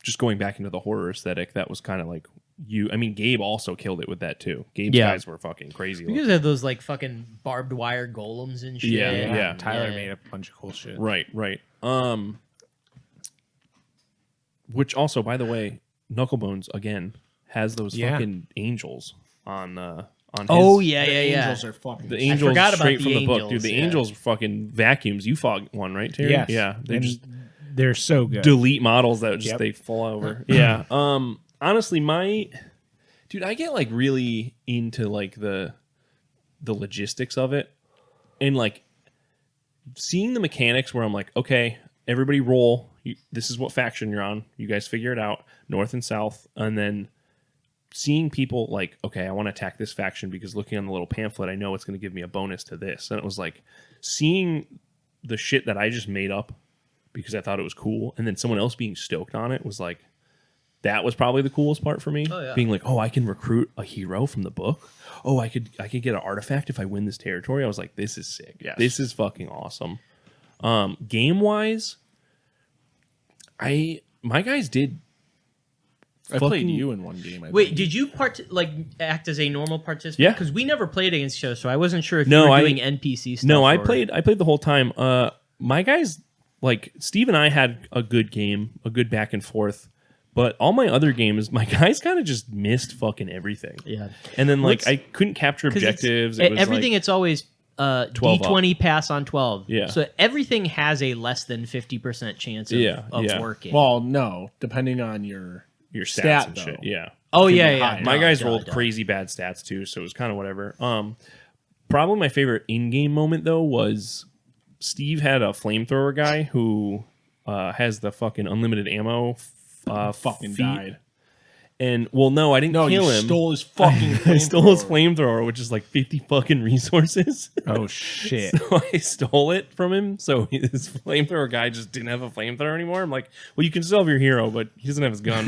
Speaker 2: just going back into the horror aesthetic, that was kind of like Gabe also killed it with that too. Gabe's
Speaker 3: Yeah.
Speaker 2: guys were fucking crazy.
Speaker 3: You guys have those like fucking barbed wire golems and shit.
Speaker 2: Yeah.
Speaker 1: Tyler made a bunch of cool shit.
Speaker 2: Right. Which also, by the way, Knucklebones again has those
Speaker 1: Yeah.
Speaker 2: fucking angels on his.
Speaker 3: Oh yeah.
Speaker 4: Angels are fucking.
Speaker 2: The angels
Speaker 3: forgot about
Speaker 2: straight
Speaker 3: the
Speaker 2: from the book, dude.
Speaker 3: angels,
Speaker 2: The
Speaker 3: yeah.
Speaker 2: angels are fucking vacuums. You fog one, right, Terry?
Speaker 1: Yes.
Speaker 2: Yeah. They
Speaker 1: And
Speaker 2: just
Speaker 1: they're so good.
Speaker 2: delete models that just
Speaker 1: Yep.
Speaker 2: they fall over. Yeah. Honestly, I get like really into like the logistics of it, and like seeing the mechanics where I'm like, okay, everybody roll. This is what faction you're on. You guys figure it out, north and south, and then seeing people like, okay, I want to attack this faction because looking on the little pamphlet, I know it's going to give me a bonus to this. And it was like seeing the shit that I just made up because I thought it was cool, and then someone else being stoked on it was like, that was probably the coolest part for me.
Speaker 3: Oh, yeah.
Speaker 2: Being like, oh, I can recruit a hero from the book. Oh, I could get an artifact if I win this territory. I was like, this is sick.
Speaker 4: Yes.
Speaker 2: This is fucking awesome. Game wise, my guys did.
Speaker 4: I
Speaker 2: fucking-
Speaker 4: played you in one game. I
Speaker 3: Wait,
Speaker 4: think.
Speaker 3: did you act as a normal participant?
Speaker 2: Yeah.
Speaker 3: Because we never played against each other, so I wasn't sure if
Speaker 2: No,
Speaker 3: you were
Speaker 2: I-
Speaker 3: doing NPC stuff.
Speaker 2: No, I
Speaker 3: or-
Speaker 2: played the whole time. My guys, like Steve and I had a good game, a good back and forth. But all my other games, my guys kind of just missed fucking everything.
Speaker 3: Yeah.
Speaker 2: And then like
Speaker 3: What's-
Speaker 2: I couldn't capture
Speaker 3: 'Cause it's-
Speaker 2: objectives. It was
Speaker 3: everything.
Speaker 2: like,
Speaker 3: It's always
Speaker 2: 12
Speaker 3: D20 pass on 12.
Speaker 2: Yeah.
Speaker 3: So everything has a less than 50% chance of,
Speaker 2: Yeah, yeah.
Speaker 3: working.
Speaker 4: Well, no, depending on your
Speaker 2: your stats
Speaker 4: stat,
Speaker 2: and
Speaker 4: though.
Speaker 2: shit. Yeah.
Speaker 3: oh
Speaker 4: can
Speaker 3: yeah,
Speaker 4: be
Speaker 3: yeah.
Speaker 4: high.
Speaker 2: My
Speaker 3: Duh,
Speaker 2: guys
Speaker 3: duh,
Speaker 2: rolled
Speaker 3: duh.
Speaker 2: crazy bad stats too, so it was kind of whatever. Probably my favorite in-game moment though was Steve had a flamethrower guy who has the fucking unlimited ammo.
Speaker 4: fucking
Speaker 2: feat.
Speaker 4: died.
Speaker 2: And well, no, I didn't
Speaker 4: No,
Speaker 2: kill
Speaker 4: you
Speaker 2: him.
Speaker 4: stole his fucking.
Speaker 2: I stole his flamethrower, which is like 50 fucking resources.
Speaker 1: Oh shit.
Speaker 2: So I stole it from him. So his flamethrower guy just didn't have a flamethrower anymore. I'm like, well, you can still have your hero, but he doesn't have his gun.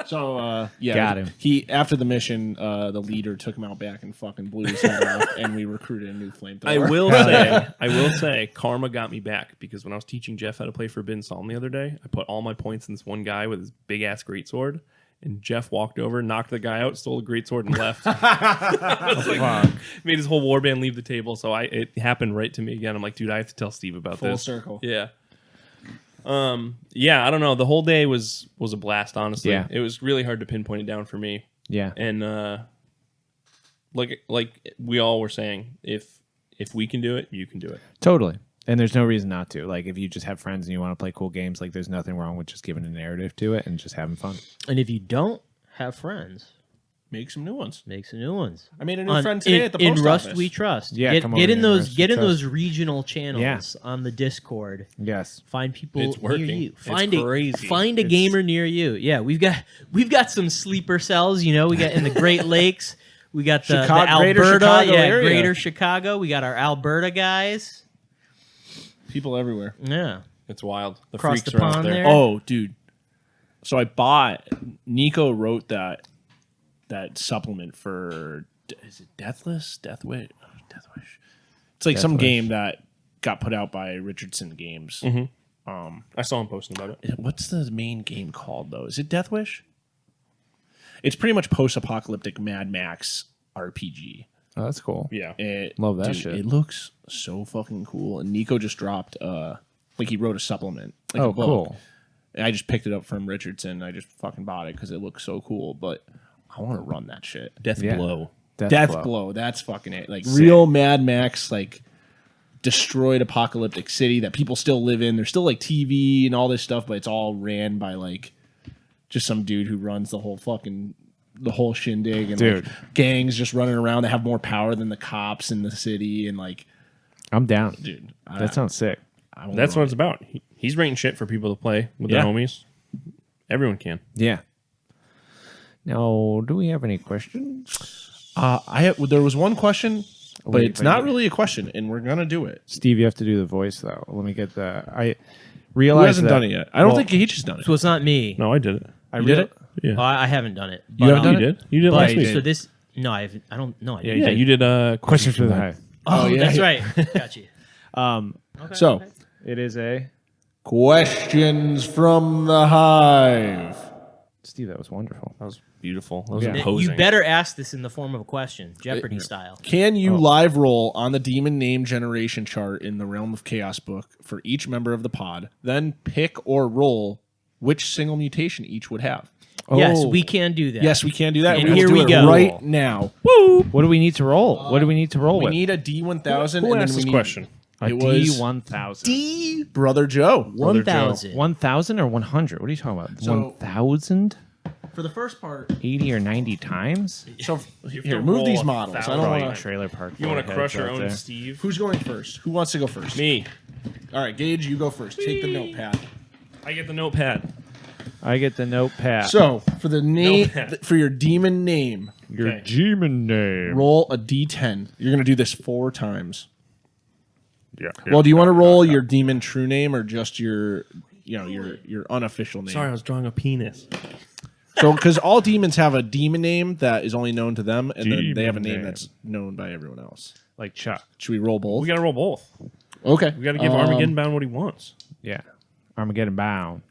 Speaker 4: So yeah,
Speaker 1: Got him.
Speaker 4: He after the mission, the leader took him out back and fucking blew his head off, and we recruited a new flamethrower.
Speaker 2: I will say, karma got me back because when I was teaching Jeff how to play Forbidden Psalm the other day, I put all my points in this one guy with his big ass greatsword, and Jeff walked over, knocked the guy out, stole the greatsword, and left. I was like, made his whole warband leave the table. So it happened right to me again. I'm like, dude, I have to tell Steve about
Speaker 4: Full
Speaker 2: this.
Speaker 4: circle.
Speaker 2: Yeah. Yeah, I don't know. The whole day was a blast, honestly.
Speaker 1: Yeah.
Speaker 2: It was really hard to pinpoint it down for me.
Speaker 1: Yeah.
Speaker 2: And like we all were saying, if we can do it, you can do it.
Speaker 1: Totally. And there's no reason not to. Like, if you just have friends and you want to play cool games, like, there's nothing wrong with just giving a narrative to it and just having fun.
Speaker 3: And if you don't have friends,
Speaker 4: Make some new ones.
Speaker 3: make some new ones.
Speaker 4: I made a new friend today at the
Speaker 3: in
Speaker 4: post
Speaker 3: Rust
Speaker 4: office.
Speaker 3: We Trust.
Speaker 1: Yeah, come
Speaker 3: get
Speaker 1: over
Speaker 3: in
Speaker 1: to
Speaker 3: those
Speaker 1: Rust We
Speaker 3: get in
Speaker 1: Trust.
Speaker 3: those regional channels
Speaker 1: Yeah.
Speaker 3: on the Discord.
Speaker 1: Yes.
Speaker 3: Find people
Speaker 2: It's working.
Speaker 3: near you.
Speaker 2: It's
Speaker 3: Find
Speaker 2: crazy.
Speaker 3: Find a gamer near you. Yeah, we've got some sleeper cells. You know, we got in the Great Lakes. We got the
Speaker 4: Greater
Speaker 3: Alberta,
Speaker 4: Chicago area.
Speaker 3: Greater Chicago. We got our Alberta guys.
Speaker 4: People everywhere.
Speaker 3: Yeah.
Speaker 2: It's wild. The
Speaker 3: Across
Speaker 2: freaks
Speaker 3: the
Speaker 2: are out
Speaker 3: pond
Speaker 2: there.
Speaker 3: there.
Speaker 4: Oh, dude. So I bought. Nico wrote that supplement for. Is it Deathless? Death Wish. It's like some game that got put out by Richardson Games.
Speaker 2: I saw him posting about it.
Speaker 4: What's the main game called though? Is it Death Wish? It's pretty much post-apocalyptic Mad Max RPG.
Speaker 1: Oh, that's cool.
Speaker 2: Yeah.
Speaker 1: Love that
Speaker 4: Dude,
Speaker 1: shit.
Speaker 4: It looks so fucking cool. And Nico just dropped like he wrote a supplement. Like
Speaker 1: Oh,
Speaker 4: a book.
Speaker 1: cool.
Speaker 4: And I just picked it up from Richardson. I just fucking bought it because it looks so cool. But I want to run that shit.
Speaker 2: Death
Speaker 1: Yeah.
Speaker 2: Blow.
Speaker 4: Death Blow. That's fucking it. Like real Mad Max, like destroyed apocalyptic city that people still live in. There's still like TV and all this stuff, but it's all ran by like just some dude who runs the whole shindig and
Speaker 1: Dude.
Speaker 4: like gangs just running around that have more power than the cops in the city and like
Speaker 1: I'm down.
Speaker 4: dude.
Speaker 1: That sounds sick.
Speaker 2: That's what it's about. He's writing shit for people to play with their homies. Everyone can.
Speaker 1: Yeah. Now, do we have any questions?
Speaker 4: there was one question, but
Speaker 1: Wait,
Speaker 4: it's not really a question, and we're gonna do it.
Speaker 1: Steve, you have to do the voice though. Let me get the. I
Speaker 4: Who
Speaker 1: realize
Speaker 4: hasn't
Speaker 1: that,
Speaker 4: done it yet? I don't
Speaker 1: well,
Speaker 4: think Gage has done it.
Speaker 3: So it's not me.
Speaker 2: No, I did it.
Speaker 1: I
Speaker 4: You did it?
Speaker 2: Yeah.
Speaker 3: Well, I haven't done it.
Speaker 4: You haven't done
Speaker 2: You did? You did
Speaker 3: But,
Speaker 2: last week.
Speaker 3: so this, no, I haven't. I don't know. I didn't.
Speaker 2: Yeah, you did
Speaker 1: Questions for the Hive.
Speaker 3: Oh,
Speaker 4: yeah,
Speaker 3: that's
Speaker 4: yeah.
Speaker 3: right. Got you.
Speaker 4: So,
Speaker 1: It is a
Speaker 4: questions from the Hive.
Speaker 1: Steve. That was wonderful.
Speaker 2: That was beautiful. That was
Speaker 1: Yeah.
Speaker 2: imposing.
Speaker 3: You better ask this in the form of a question, Jeopardy style.
Speaker 4: Can you live roll on the demon name generation chart in the Realm of Chaos book for each member of the pod, then pick or roll which single mutation each would have?
Speaker 3: Yes,
Speaker 1: Oh.
Speaker 3: we can do that.
Speaker 4: Yes, we can do that.
Speaker 3: And
Speaker 4: will
Speaker 3: here
Speaker 4: do
Speaker 3: we
Speaker 4: it
Speaker 3: go.
Speaker 4: right now.
Speaker 1: What do we need to roll? What do we need to roll
Speaker 4: We
Speaker 1: with?
Speaker 4: need a D1000.
Speaker 2: Who
Speaker 4: and
Speaker 2: asked
Speaker 4: then we
Speaker 2: this
Speaker 4: need
Speaker 2: question?
Speaker 1: a
Speaker 4: it was
Speaker 1: D1000.
Speaker 4: D Brother Joe.
Speaker 3: 1,000.
Speaker 1: 1,000 or 100? What are you talking about?
Speaker 4: So-
Speaker 1: 1,000?
Speaker 4: For the first part.
Speaker 1: 80 or 90 times?
Speaker 4: So
Speaker 2: have
Speaker 4: here,
Speaker 2: to
Speaker 4: move
Speaker 2: roll
Speaker 4: these
Speaker 2: 1,000.
Speaker 4: models. I don't
Speaker 1: Probably
Speaker 4: want to.
Speaker 1: trailer park.
Speaker 2: You want to
Speaker 1: boy
Speaker 2: crush
Speaker 1: heads
Speaker 2: your
Speaker 1: out
Speaker 2: own
Speaker 1: there.
Speaker 2: Steve?
Speaker 4: Who's going first? Who wants to go first?
Speaker 2: Me.
Speaker 4: All right, Gage, you go first. Take the notepad.
Speaker 2: I get the notepad.
Speaker 1: I get the notepad.
Speaker 4: So for the name,
Speaker 2: Notepad.
Speaker 4: for your demon name,
Speaker 1: Your
Speaker 2: Okay.
Speaker 1: demon name.
Speaker 4: roll a D10. You're gonna do this 4 times.
Speaker 1: Yeah.
Speaker 4: Well, do you want to roll your demon true name or just your, your unofficial name?
Speaker 2: Sorry, I was drawing a penis.
Speaker 4: So, because all demons have a demon name that is only known to them, and then they have a
Speaker 1: Demon
Speaker 4: name
Speaker 1: name.
Speaker 4: that's known by everyone else.
Speaker 1: Like Chuck.
Speaker 4: Should we roll both?
Speaker 2: We got to roll both.
Speaker 4: Okay.
Speaker 2: We got to give Armageddon Bound what he wants.
Speaker 1: Yeah. Armageddon bound.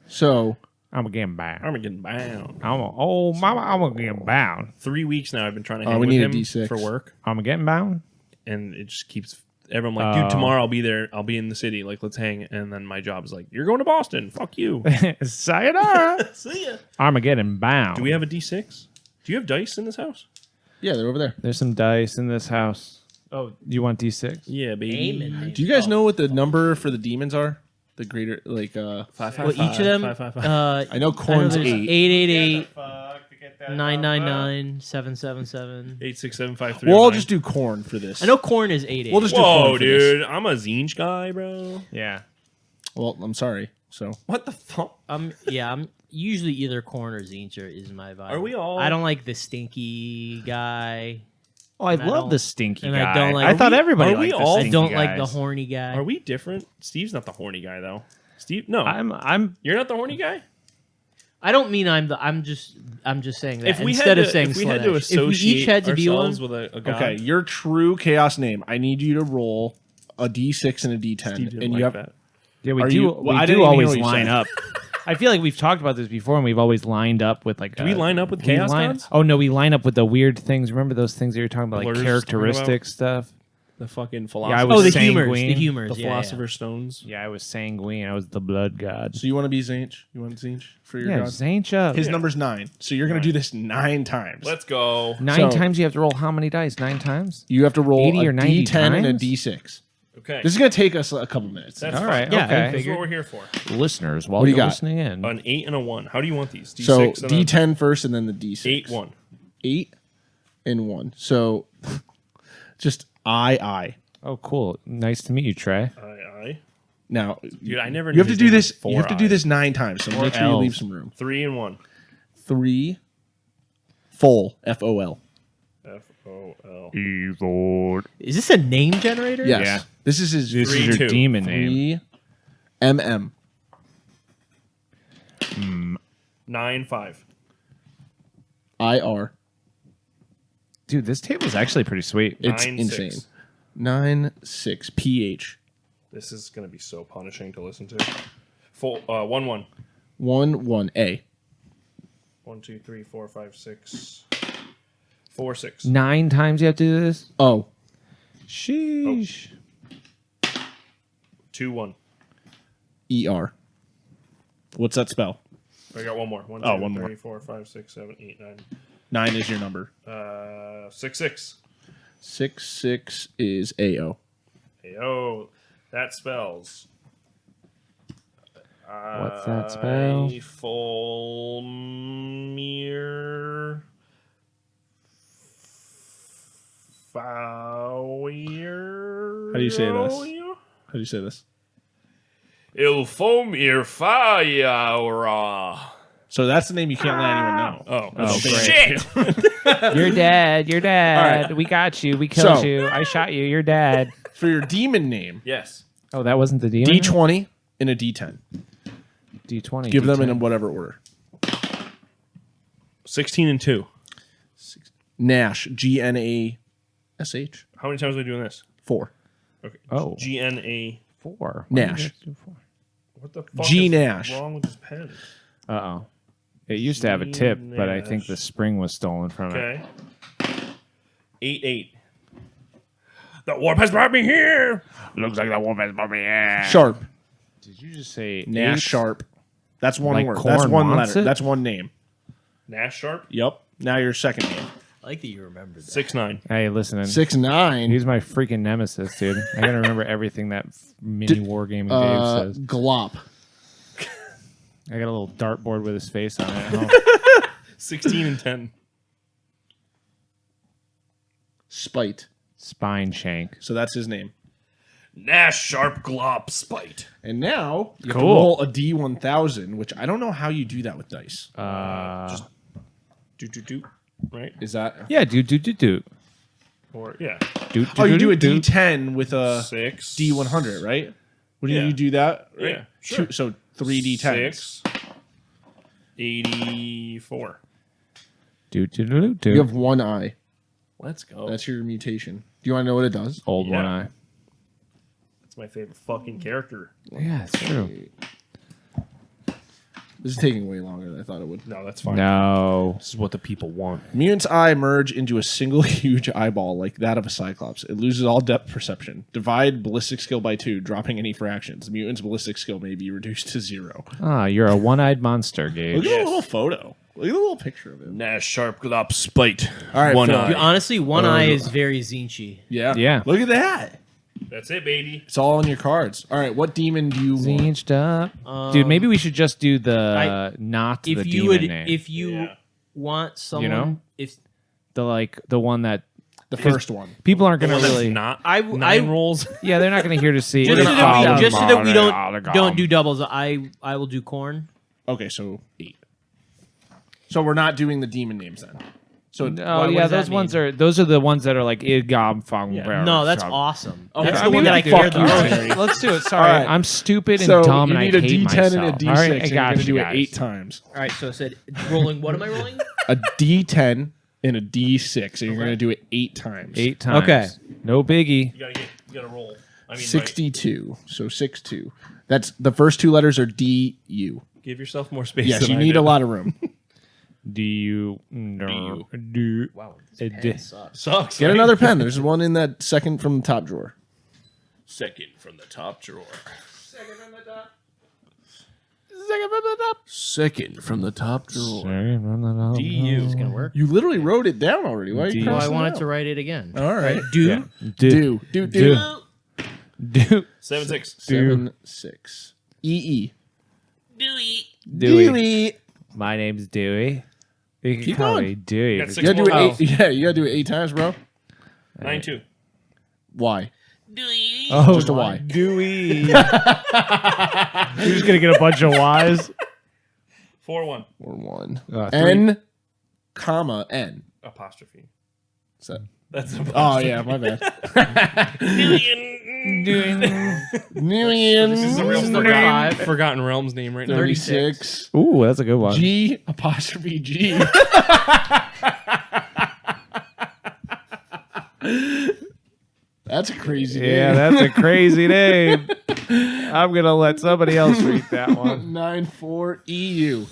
Speaker 4: So,
Speaker 1: Armageddon bound.
Speaker 2: Armageddon Bound.
Speaker 1: Mama, Armageddon bound.
Speaker 2: 3 weeks now I've been trying to hang
Speaker 4: we
Speaker 2: with
Speaker 4: need a
Speaker 2: him
Speaker 4: D6.
Speaker 2: for work,
Speaker 1: Armageddon bound?
Speaker 2: and it just keeps everyone like, dude, tomorrow I'll be there. I'll be in the city. Like, let's hang. And then my job is like, you're going to Boston. Fuck you.
Speaker 1: Sayonara.
Speaker 2: See ya.
Speaker 1: Armageddon bound.
Speaker 2: Do we have a D6? Do you have dice in this house?
Speaker 4: yeah, they're over there.
Speaker 1: There's some dice in this house. Oh, do you want D6?
Speaker 2: Yeah, baby.
Speaker 3: Amen.
Speaker 4: Do you guys know what the number for the demons are? The greater, like,
Speaker 2: 5,
Speaker 3: Well, each of them,
Speaker 2: 5, 5, 5.
Speaker 4: I know corn's 8.
Speaker 3: 888 999 777.
Speaker 2: 8, 6, 7, 5, 3.
Speaker 4: We'll all just do corn for this.
Speaker 3: I know corn is 88.
Speaker 4: We'll just do
Speaker 2: Whoa,
Speaker 4: corn for this.
Speaker 2: dude! I'm a Zinch guy, bro.
Speaker 1: Yeah.
Speaker 4: Well, I'm sorry. So,
Speaker 2: What the fuck?
Speaker 3: I'm usually either corn or Zincher is my vibe.
Speaker 2: Are we all-
Speaker 3: I don't like the stinky guy.
Speaker 1: Oh, I
Speaker 3: And I
Speaker 1: love
Speaker 3: don't-
Speaker 1: the stinky
Speaker 3: and
Speaker 1: guy.
Speaker 3: I don't like-
Speaker 1: I thought
Speaker 3: Are we-
Speaker 1: everybody
Speaker 2: are we
Speaker 1: liked the
Speaker 2: all-
Speaker 3: I
Speaker 1: stinky
Speaker 3: don't like the
Speaker 1: guys.
Speaker 3: horny guy.
Speaker 2: Are we different? Steve's not the horny guy, though. Steve, no,
Speaker 1: I'm
Speaker 2: you're not the horny guy.
Speaker 3: I don't mean I'm just saying that.
Speaker 2: If we
Speaker 3: instead
Speaker 2: had
Speaker 3: of
Speaker 2: to,
Speaker 3: saying
Speaker 2: if we had to
Speaker 3: Slanesh. If we
Speaker 2: associate
Speaker 3: each had to be one,
Speaker 2: ourselves with a god,
Speaker 4: okay, your true chaos name. I need you to roll a D6 and a D10.
Speaker 2: Steve didn't
Speaker 4: and
Speaker 2: like
Speaker 4: you have
Speaker 2: that.
Speaker 1: yeah, we
Speaker 4: Are
Speaker 1: do
Speaker 4: you- well, I
Speaker 1: we
Speaker 4: didn't
Speaker 1: do
Speaker 4: even hear
Speaker 1: always
Speaker 4: what you
Speaker 1: line
Speaker 4: said.
Speaker 1: up. I feel like we've talked about this before, and we've always lined up with like.
Speaker 2: Do we line up with
Speaker 1: we
Speaker 2: chaos
Speaker 1: line-
Speaker 2: gods?
Speaker 1: Oh no, we line up with the weird things. Remember those things that you were talking about, like
Speaker 2: Blur's
Speaker 1: characteristic stuff?
Speaker 2: The fucking
Speaker 1: Yeah, I
Speaker 2: philosopher.
Speaker 1: was
Speaker 3: oh, the
Speaker 1: sanguine.
Speaker 3: humors, the humors,
Speaker 2: the
Speaker 3: yeah,
Speaker 2: philosopher's stones.
Speaker 1: Yeah, I was sanguine. I was the blood god.
Speaker 4: So you want to be Zinch? You want Zinch for your
Speaker 1: Yeah,
Speaker 4: god?
Speaker 1: Zanch up.
Speaker 4: His number's 9. So you're going to do this 9 times.
Speaker 2: Let's go.
Speaker 1: 9
Speaker 4: so-
Speaker 1: times you have to roll how many dice? 9 times?
Speaker 4: You have to roll
Speaker 1: 80
Speaker 4: a
Speaker 1: or 90
Speaker 4: D10 and a
Speaker 1: times?
Speaker 4: D6.
Speaker 2: Okay,
Speaker 4: This is going to take us a couple minutes.
Speaker 2: that's
Speaker 1: All
Speaker 2: fine.
Speaker 1: right.
Speaker 3: Yeah,
Speaker 1: okay.
Speaker 2: This is what we're here for.
Speaker 1: Listeners, while
Speaker 4: What do you
Speaker 1: you're
Speaker 4: got?
Speaker 1: listening in,
Speaker 2: An 8 and a 1. How do you want these? D6
Speaker 4: So
Speaker 2: and a
Speaker 4: D10 first and then the D6.
Speaker 2: 8, 1.
Speaker 4: 8 and 1. So just I.
Speaker 1: oh cool, nice to meet you, Trey.
Speaker 2: I.
Speaker 4: Now,
Speaker 2: Dude, I never.
Speaker 4: you have
Speaker 2: knew
Speaker 4: to do
Speaker 2: his name
Speaker 4: this.
Speaker 2: was
Speaker 4: You have to
Speaker 2: 4I.
Speaker 4: do this 9 times. So make sure you
Speaker 1: L's.
Speaker 4: leave some room.
Speaker 2: 3 and 1.
Speaker 4: 3 full FOL.
Speaker 2: FOL.
Speaker 1: Evil.
Speaker 3: Is this a name generator?
Speaker 4: Yes.
Speaker 1: Yeah.
Speaker 4: This is his
Speaker 1: This is your
Speaker 2: 3-2.
Speaker 1: demon name.
Speaker 4: 3MM.
Speaker 2: 9-5.
Speaker 4: IR.
Speaker 1: Dude, this table's actually pretty sweet.
Speaker 4: It's
Speaker 2: 9-6.
Speaker 4: insane. 9-6 PH.
Speaker 2: This is going to be so punishing to listen to. 1-1.
Speaker 4: 1-1
Speaker 2: 1, 2, 3, 4, 5, 6. 4-6.
Speaker 1: 9 times you have to do this?
Speaker 4: Oh.
Speaker 1: Sheesh.
Speaker 2: 2-1.
Speaker 4: ER. What's that spell?
Speaker 2: I got one more. 1, 2,
Speaker 4: Oh, one more.
Speaker 2: 3, 4, 5, 6, 7, 8, 9.
Speaker 4: 9 is your number.
Speaker 2: 6-6.
Speaker 4: 6-6 is AO.
Speaker 2: Hey, oh, that spells.
Speaker 1: What's that spell?
Speaker 2: Fulmir. Fire.
Speaker 4: How do you say this? How do you say this?
Speaker 2: Ilfomir Fire.
Speaker 4: So that's the name you can't let anyone know.
Speaker 2: Oh,
Speaker 1: great.
Speaker 2: shit.
Speaker 1: You're dead. You're dead.
Speaker 4: All right.
Speaker 1: We got you. We killed
Speaker 4: So-
Speaker 1: you. I shot you. You're dead.
Speaker 4: For your demon name,
Speaker 2: Yes.
Speaker 1: Oh, that wasn't the demon?
Speaker 4: D20 and a D10.
Speaker 1: D20.
Speaker 4: Give them
Speaker 1: D10.
Speaker 4: in whatever order.
Speaker 2: 16 and 2.
Speaker 4: Nash. GNASH.
Speaker 2: How many times are we doing this?
Speaker 4: 4.
Speaker 2: Okay.
Speaker 1: Oh.
Speaker 2: GNA.
Speaker 1: 4.
Speaker 4: Nash.
Speaker 2: What the fuck
Speaker 4: G
Speaker 2: is
Speaker 4: Nash.
Speaker 2: wrong with this pen?
Speaker 1: Uh-oh. It used to have a tip, but I think the
Speaker 2: Nash.
Speaker 1: spring was stolen from it.
Speaker 2: Okay. 8-8. The warp has brought me here.
Speaker 1: Looks like that wolf has brought me in.
Speaker 4: Sharp.
Speaker 1: Did you just say
Speaker 4: Nash
Speaker 1: 8?
Speaker 4: Sharp. That's one
Speaker 1: Like
Speaker 4: word.
Speaker 1: corn
Speaker 4: That's one
Speaker 1: wants
Speaker 4: letter.
Speaker 1: it?
Speaker 4: That's one name.
Speaker 2: Nash Sharp.
Speaker 4: Yep. Now your second name.
Speaker 3: I like that you remembered that.
Speaker 2: 6-9.
Speaker 1: Hey, listen.
Speaker 4: 6-9.
Speaker 1: He's my freaking nemesis, dude. I gotta remember everything that mini wargaming Dave says.
Speaker 4: Glop.
Speaker 1: I got a little dartboard with his face on it. at home.
Speaker 2: 16 and 10.
Speaker 4: Spite.
Speaker 1: Spine shank.
Speaker 4: So that's his name.
Speaker 2: Nash Sharp Glop Spite.
Speaker 4: And now you have to
Speaker 1: Cool.
Speaker 4: roll a D1000, which I don't know how you do that with dice.
Speaker 2: Do. Right?
Speaker 4: Is that?
Speaker 1: Yeah, do.
Speaker 2: Or, yeah.
Speaker 4: Oh, you do a D10 with a
Speaker 2: 6.
Speaker 4: D100, right? Wouldn't
Speaker 2: Yeah.
Speaker 4: you do that? Right?
Speaker 2: Yeah, sure.
Speaker 4: So 3 D10s.
Speaker 2: 6. 84.
Speaker 1: Do.
Speaker 4: You have one eye.
Speaker 2: Let's go.
Speaker 4: That's your mutation. Do you want to know what it does?
Speaker 1: Old one
Speaker 2: Yeah.
Speaker 1: eye.
Speaker 2: That's my favorite fucking character.
Speaker 1: Yeah, it's true.
Speaker 4: This is taking way longer than I thought it would.
Speaker 2: No, that's fine.
Speaker 1: No.
Speaker 2: This is what the people want.
Speaker 4: Mutant's eye merge into a single huge eyeball like that of a cyclops. It loses all depth perception. Divide ballistic skill by 2, dropping any fractions. The mutant's ballistic skill may be reduced to 0.
Speaker 1: Ah, you're a one-eyed monster,
Speaker 4: Look
Speaker 1: Gage.
Speaker 4: at the
Speaker 2: Yes.
Speaker 4: little photo. Look at the little picture of him.
Speaker 2: Nash Sharp Glop Spite.
Speaker 4: All right,
Speaker 2: One
Speaker 4: Phil.
Speaker 2: eye.
Speaker 3: Dude, honestly, one eye is very Zinchi.
Speaker 4: Yeah.
Speaker 1: Yeah.
Speaker 4: Look at that.
Speaker 2: That's it, baby.
Speaker 4: It's all on your cards. All right, what demon do you want?
Speaker 1: Zinched up. Dude, maybe we should just do the not the
Speaker 3: If you
Speaker 1: demon
Speaker 3: would,
Speaker 1: name.
Speaker 3: if you
Speaker 2: Yeah.
Speaker 3: want someone,
Speaker 1: know?
Speaker 3: if
Speaker 1: the one that
Speaker 4: The first one.
Speaker 1: people aren't
Speaker 2: The
Speaker 1: gonna
Speaker 2: one that's
Speaker 1: really.
Speaker 2: not
Speaker 3: I-
Speaker 2: 9 rolls.
Speaker 1: Yeah, they're not gonna hear to see.
Speaker 3: just,
Speaker 4: We're
Speaker 3: so
Speaker 4: gonna
Speaker 3: that
Speaker 4: follow
Speaker 3: we, just so that we
Speaker 1: them.
Speaker 3: don't do doubles, I will do corn.
Speaker 4: Okay, so 8. So we're not doing the demon names then. So
Speaker 1: Oh yeah, those ones are those are the ones that are like Igom Fong.
Speaker 3: No, that's awesome.
Speaker 4: Okay.
Speaker 3: That's
Speaker 4: I
Speaker 3: the
Speaker 4: mean,
Speaker 3: one that I
Speaker 4: fuck
Speaker 3: care
Speaker 4: you,
Speaker 3: the most.
Speaker 4: Terry.
Speaker 1: Let's do it. Sorry,
Speaker 4: All right.
Speaker 1: I'm stupid and
Speaker 4: so
Speaker 1: dumb,
Speaker 4: you
Speaker 1: and
Speaker 4: need
Speaker 1: I
Speaker 4: a
Speaker 1: hate
Speaker 4: D10
Speaker 1: myself.
Speaker 4: and a D6.
Speaker 1: All right, I
Speaker 4: and you're
Speaker 1: got
Speaker 4: going to
Speaker 1: you
Speaker 4: do it
Speaker 1: guys.
Speaker 4: 8 times.
Speaker 3: All right, so I said rolling. What am I rolling?
Speaker 4: A D10 and a D6. So you're going to do it 8 times.
Speaker 1: 8 times.
Speaker 3: Okay.
Speaker 1: No biggie.
Speaker 2: You gotta roll. I mean,
Speaker 4: 62. So 6-2. That's the first 2 letters are D-U.
Speaker 2: give yourself more space.
Speaker 4: Yes,
Speaker 2: than
Speaker 4: you
Speaker 2: I
Speaker 4: need
Speaker 2: did.
Speaker 4: a lot of room.
Speaker 1: Do
Speaker 3: Wow,
Speaker 2: Sucks.
Speaker 4: Get
Speaker 2: right?
Speaker 4: another pen. There's one in that second from the top drawer.
Speaker 2: Second from the top drawer.
Speaker 4: Second from the top drawer.
Speaker 2: DU.
Speaker 3: It's gonna work.
Speaker 4: You literally wrote it down already. Why are you
Speaker 1: D.
Speaker 3: Well, I
Speaker 4: crossing it
Speaker 3: wanted
Speaker 4: out?
Speaker 3: to write it again.
Speaker 4: All right.
Speaker 3: Do
Speaker 4: Do.
Speaker 2: 7-6.
Speaker 4: 7-6. E-E.
Speaker 1: Dewey.
Speaker 4: Dewey.
Speaker 1: My name's Dewey. You can
Speaker 4: Keep
Speaker 1: call
Speaker 4: going.
Speaker 1: me Dewey.
Speaker 2: You got
Speaker 1: but-
Speaker 2: 6
Speaker 4: You gotta do
Speaker 2: more.
Speaker 4: it 8. Yeah, you gotta do it 8 times, bro.
Speaker 2: 9-2.
Speaker 4: Why?
Speaker 1: Oh,
Speaker 4: Just a Y.
Speaker 1: Dewey. You're just gonna get a bunch of Y's.
Speaker 2: 4-1.
Speaker 4: Or 1.
Speaker 1: 3.
Speaker 4: N, comma, N.
Speaker 2: Apostrophe.
Speaker 4: So,
Speaker 2: That's
Speaker 4: oh yeah, my bad.
Speaker 2: This is a real Forgotten Realms name right now.
Speaker 4: 36.
Speaker 1: Ooh, that's a good one.
Speaker 4: G''G. That's a crazy name.
Speaker 1: Yeah, that's a crazy name. I'm gonna let somebody else read that one.
Speaker 4: 94 EU.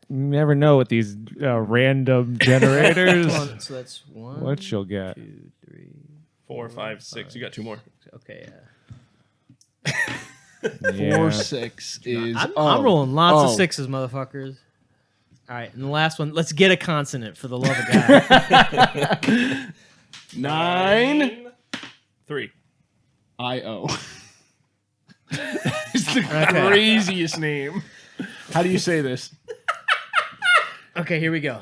Speaker 1: You never know with these random generators
Speaker 3: So that's 1,
Speaker 1: what you'll get.
Speaker 3: 2, 3.
Speaker 2: 4, 5, 6. You got 2 more.
Speaker 3: Okay,
Speaker 1: Yeah.
Speaker 4: 4, 6 is.
Speaker 3: I'm rolling lots of
Speaker 4: Oh.
Speaker 3: 6s, motherfuckers. All right, and the last one. Let's get a consonant for the love of God.
Speaker 4: 9
Speaker 2: 3.
Speaker 4: IO. It's the craziest name. How do you say this?
Speaker 3: Okay, here we go.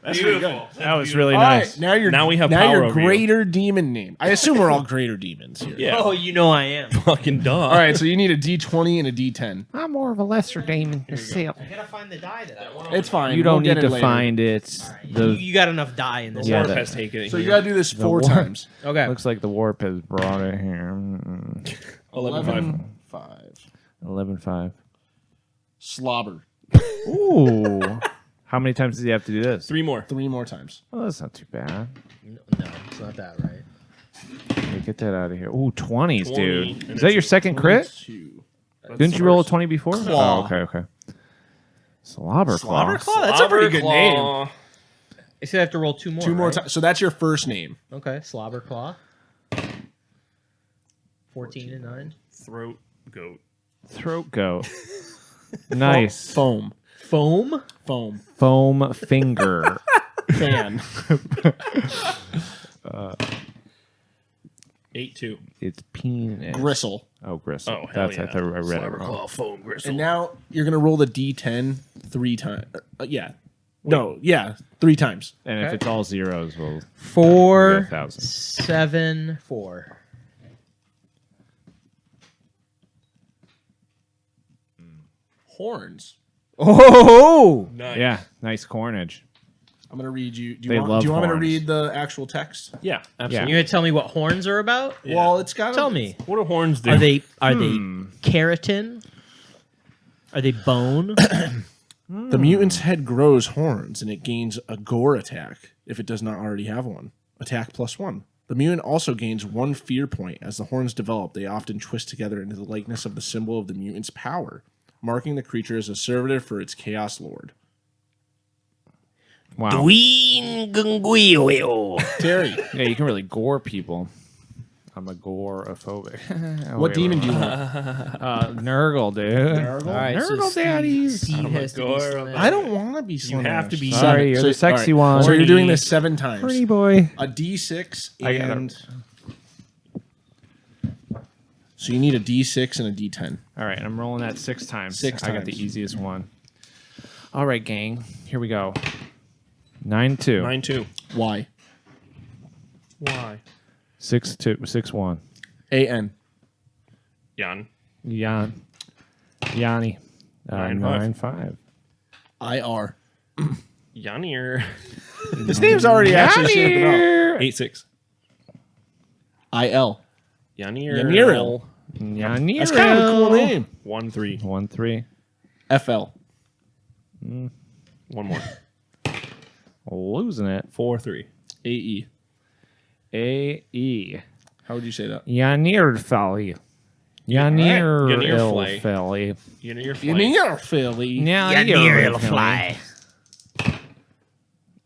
Speaker 4: That's pretty good.
Speaker 1: That was really
Speaker 4: All
Speaker 1: nice.
Speaker 4: right,
Speaker 2: Now we have
Speaker 4: now
Speaker 2: power
Speaker 4: your
Speaker 2: over you.
Speaker 4: greater demon name. I assume we're all greater demons here.
Speaker 2: Yeah.
Speaker 3: Oh, you know I am.
Speaker 2: Fucking duh.
Speaker 4: All right, so you need a D20 and a D10.
Speaker 1: I'm more of a lesser demon myself.
Speaker 3: I gotta find the die that I want.
Speaker 4: It's fine.
Speaker 1: You don't
Speaker 4: We'll get
Speaker 1: need
Speaker 4: it
Speaker 1: to
Speaker 4: later.
Speaker 1: find it.
Speaker 3: You got enough die in this.
Speaker 1: Yeah,
Speaker 2: Warp
Speaker 1: that-
Speaker 2: has taken it.
Speaker 4: So you
Speaker 2: here.
Speaker 4: got to do this 4
Speaker 1: warp.
Speaker 4: times.
Speaker 3: Okay.
Speaker 1: Looks like the warp has brought it here.
Speaker 2: 11-5.
Speaker 4: 5.
Speaker 1: 11-5.
Speaker 4: Slobber.
Speaker 1: Ooh. How many times does he have to do this?
Speaker 2: 3 more.
Speaker 4: 3 more times.
Speaker 1: Oh, that's not too bad.
Speaker 3: No, it's not that right.
Speaker 1: Okay, get that out of here. Ooh, 20s,
Speaker 2: 20,
Speaker 1: dude.
Speaker 2: and
Speaker 1: Is that your second crit?
Speaker 4: 2.
Speaker 1: Didn't you roll a 20 before?
Speaker 4: Claw.
Speaker 1: Oh, okay. Slobber Claw.
Speaker 4: Slobber Claw? That's a pretty good name.
Speaker 2: Claw.
Speaker 3: I said I have to roll 2 more.
Speaker 4: 2 more
Speaker 3: right?
Speaker 4: times. So that's your first name.
Speaker 3: Okay, Slobber Claw. 14 and 9.
Speaker 2: Throat goat.
Speaker 1: Throat goat. Nice.
Speaker 4: Foam.
Speaker 3: Foam.
Speaker 4: Foam.
Speaker 1: Foam finger.
Speaker 4: Fan.
Speaker 2: 8-2.
Speaker 1: It's penis.
Speaker 4: Gristle.
Speaker 1: Oh, gristle.
Speaker 2: Oh, hell
Speaker 1: That's
Speaker 2: yeah.
Speaker 1: I thought I read it
Speaker 2: Slobber
Speaker 1: wrong.
Speaker 2: claw, foam gristle.
Speaker 4: And now you're going to roll the D10 3 times. Yeah. No, yeah. 3 times.
Speaker 1: And if it's all zeros, we'll
Speaker 3: 4,
Speaker 1: 1,000.
Speaker 3: 7, 4.
Speaker 4: Horns.
Speaker 3: Oh!
Speaker 2: Nice.
Speaker 1: Yeah, nice cornage.
Speaker 4: I'm going to read you. Do
Speaker 1: They
Speaker 4: you want,
Speaker 1: love
Speaker 4: do you want me to
Speaker 1: horns.
Speaker 4: read the actual text?
Speaker 2: Yeah,
Speaker 3: You
Speaker 2: absolutely.
Speaker 3: gonna tell me what horns are about?
Speaker 4: Well, it's got
Speaker 3: Tell me.
Speaker 2: What do horns do?
Speaker 3: Are they keratin? Are they bone?
Speaker 4: The mutant's head grows horns and it gains a gore attack if it does not already have one. Attack +1. The mutant also gains 1 fear point. As the horns develop, they often twist together into the likeness of the symbol of the mutant's power, marking the creature as a servitor for its chaos lord.
Speaker 1: Wow.
Speaker 4: Terry.
Speaker 1: Yeah, you can really gore people. I'm agoraphobic.
Speaker 4: What demon do you want?
Speaker 1: Nurgle, dude.
Speaker 3: All right,
Speaker 1: Nurgle daddies.
Speaker 3: Steve has to be
Speaker 2: Gore.
Speaker 3: Slimesh.
Speaker 4: I don't want to be Slimesh.
Speaker 2: have to be-
Speaker 1: Sorry, you're the sexy one.
Speaker 4: So you're
Speaker 2: Horny.
Speaker 4: doing this 7 times.
Speaker 1: Pretty boy.
Speaker 4: A D6
Speaker 1: I got
Speaker 4: and... So you need a D6 and a D10.
Speaker 1: All right, I'm rolling that 6 times.
Speaker 4: 6
Speaker 1: I got the
Speaker 4: times.
Speaker 1: easiest one. All right, gang. Here we go. 9-2.
Speaker 2: 9-2.
Speaker 4: Why?
Speaker 2: Why?
Speaker 1: 6-2. 6-1.
Speaker 4: A-N.
Speaker 2: Jan.
Speaker 1: Yanni.
Speaker 2: 9-5.
Speaker 1: 9-5.
Speaker 4: I-R.
Speaker 2: Yanir.
Speaker 4: This name's already actually shaping up.
Speaker 2: 8-6.
Speaker 4: I-L.
Speaker 2: Yanir.
Speaker 4: Yaniril.
Speaker 1: Yanni.
Speaker 4: That's kind of a cool name.
Speaker 2: 1-3.
Speaker 1: 1-3.
Speaker 4: F-L.
Speaker 2: 1 more.
Speaker 1: Losing it.
Speaker 2: 4-3.
Speaker 4: A-E.
Speaker 1: A-E.
Speaker 4: How would you say that?
Speaker 1: Yanirfeli.
Speaker 2: Yanirfly.
Speaker 1: Yanirfeli.
Speaker 2: Yanir.
Speaker 4: Yanir Philly.
Speaker 1: Yanirfly.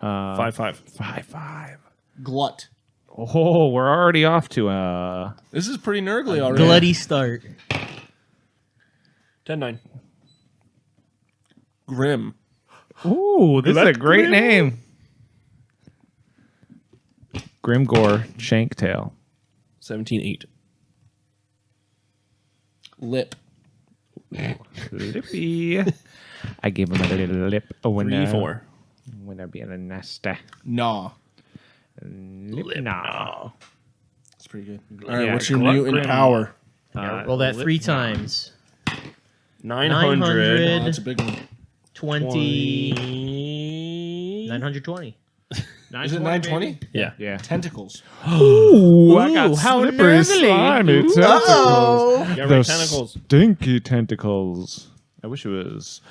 Speaker 2: 5-5.
Speaker 1: 5-5.
Speaker 4: Glut.
Speaker 1: Oh, we're already off to
Speaker 4: This is pretty nurgly already.
Speaker 3: Bloody start.
Speaker 2: 10-9.
Speaker 4: Grim.
Speaker 1: Ooh, this is a
Speaker 2: That's
Speaker 1: great
Speaker 2: Grim.
Speaker 1: name. Grimgore Shanktail.
Speaker 2: 17-8.
Speaker 4: Lip.
Speaker 1: Lippy. I gave him a little lip. When
Speaker 2: 3-4.
Speaker 1: When I be in a nesta.
Speaker 4: Gnaw.
Speaker 1: Lip. Nah.
Speaker 4: That's pretty good. All right,
Speaker 1: Yeah,
Speaker 4: what's your
Speaker 1: Glut
Speaker 4: mutant
Speaker 1: Grim.
Speaker 4: power?
Speaker 3: Roll that 3 times.
Speaker 2: 900.
Speaker 4: Oh, that's a big one.
Speaker 3: 20. 920.
Speaker 4: Is it 920?
Speaker 2: Yeah.
Speaker 1: Yeah.
Speaker 4: Tentacles.
Speaker 1: Ooh, I got
Speaker 3: how
Speaker 1: slippery,
Speaker 3: nervily.
Speaker 1: slimy tentacles.
Speaker 2: You got right
Speaker 1: The
Speaker 2: tentacles.
Speaker 1: stinky tentacles. I wish it was.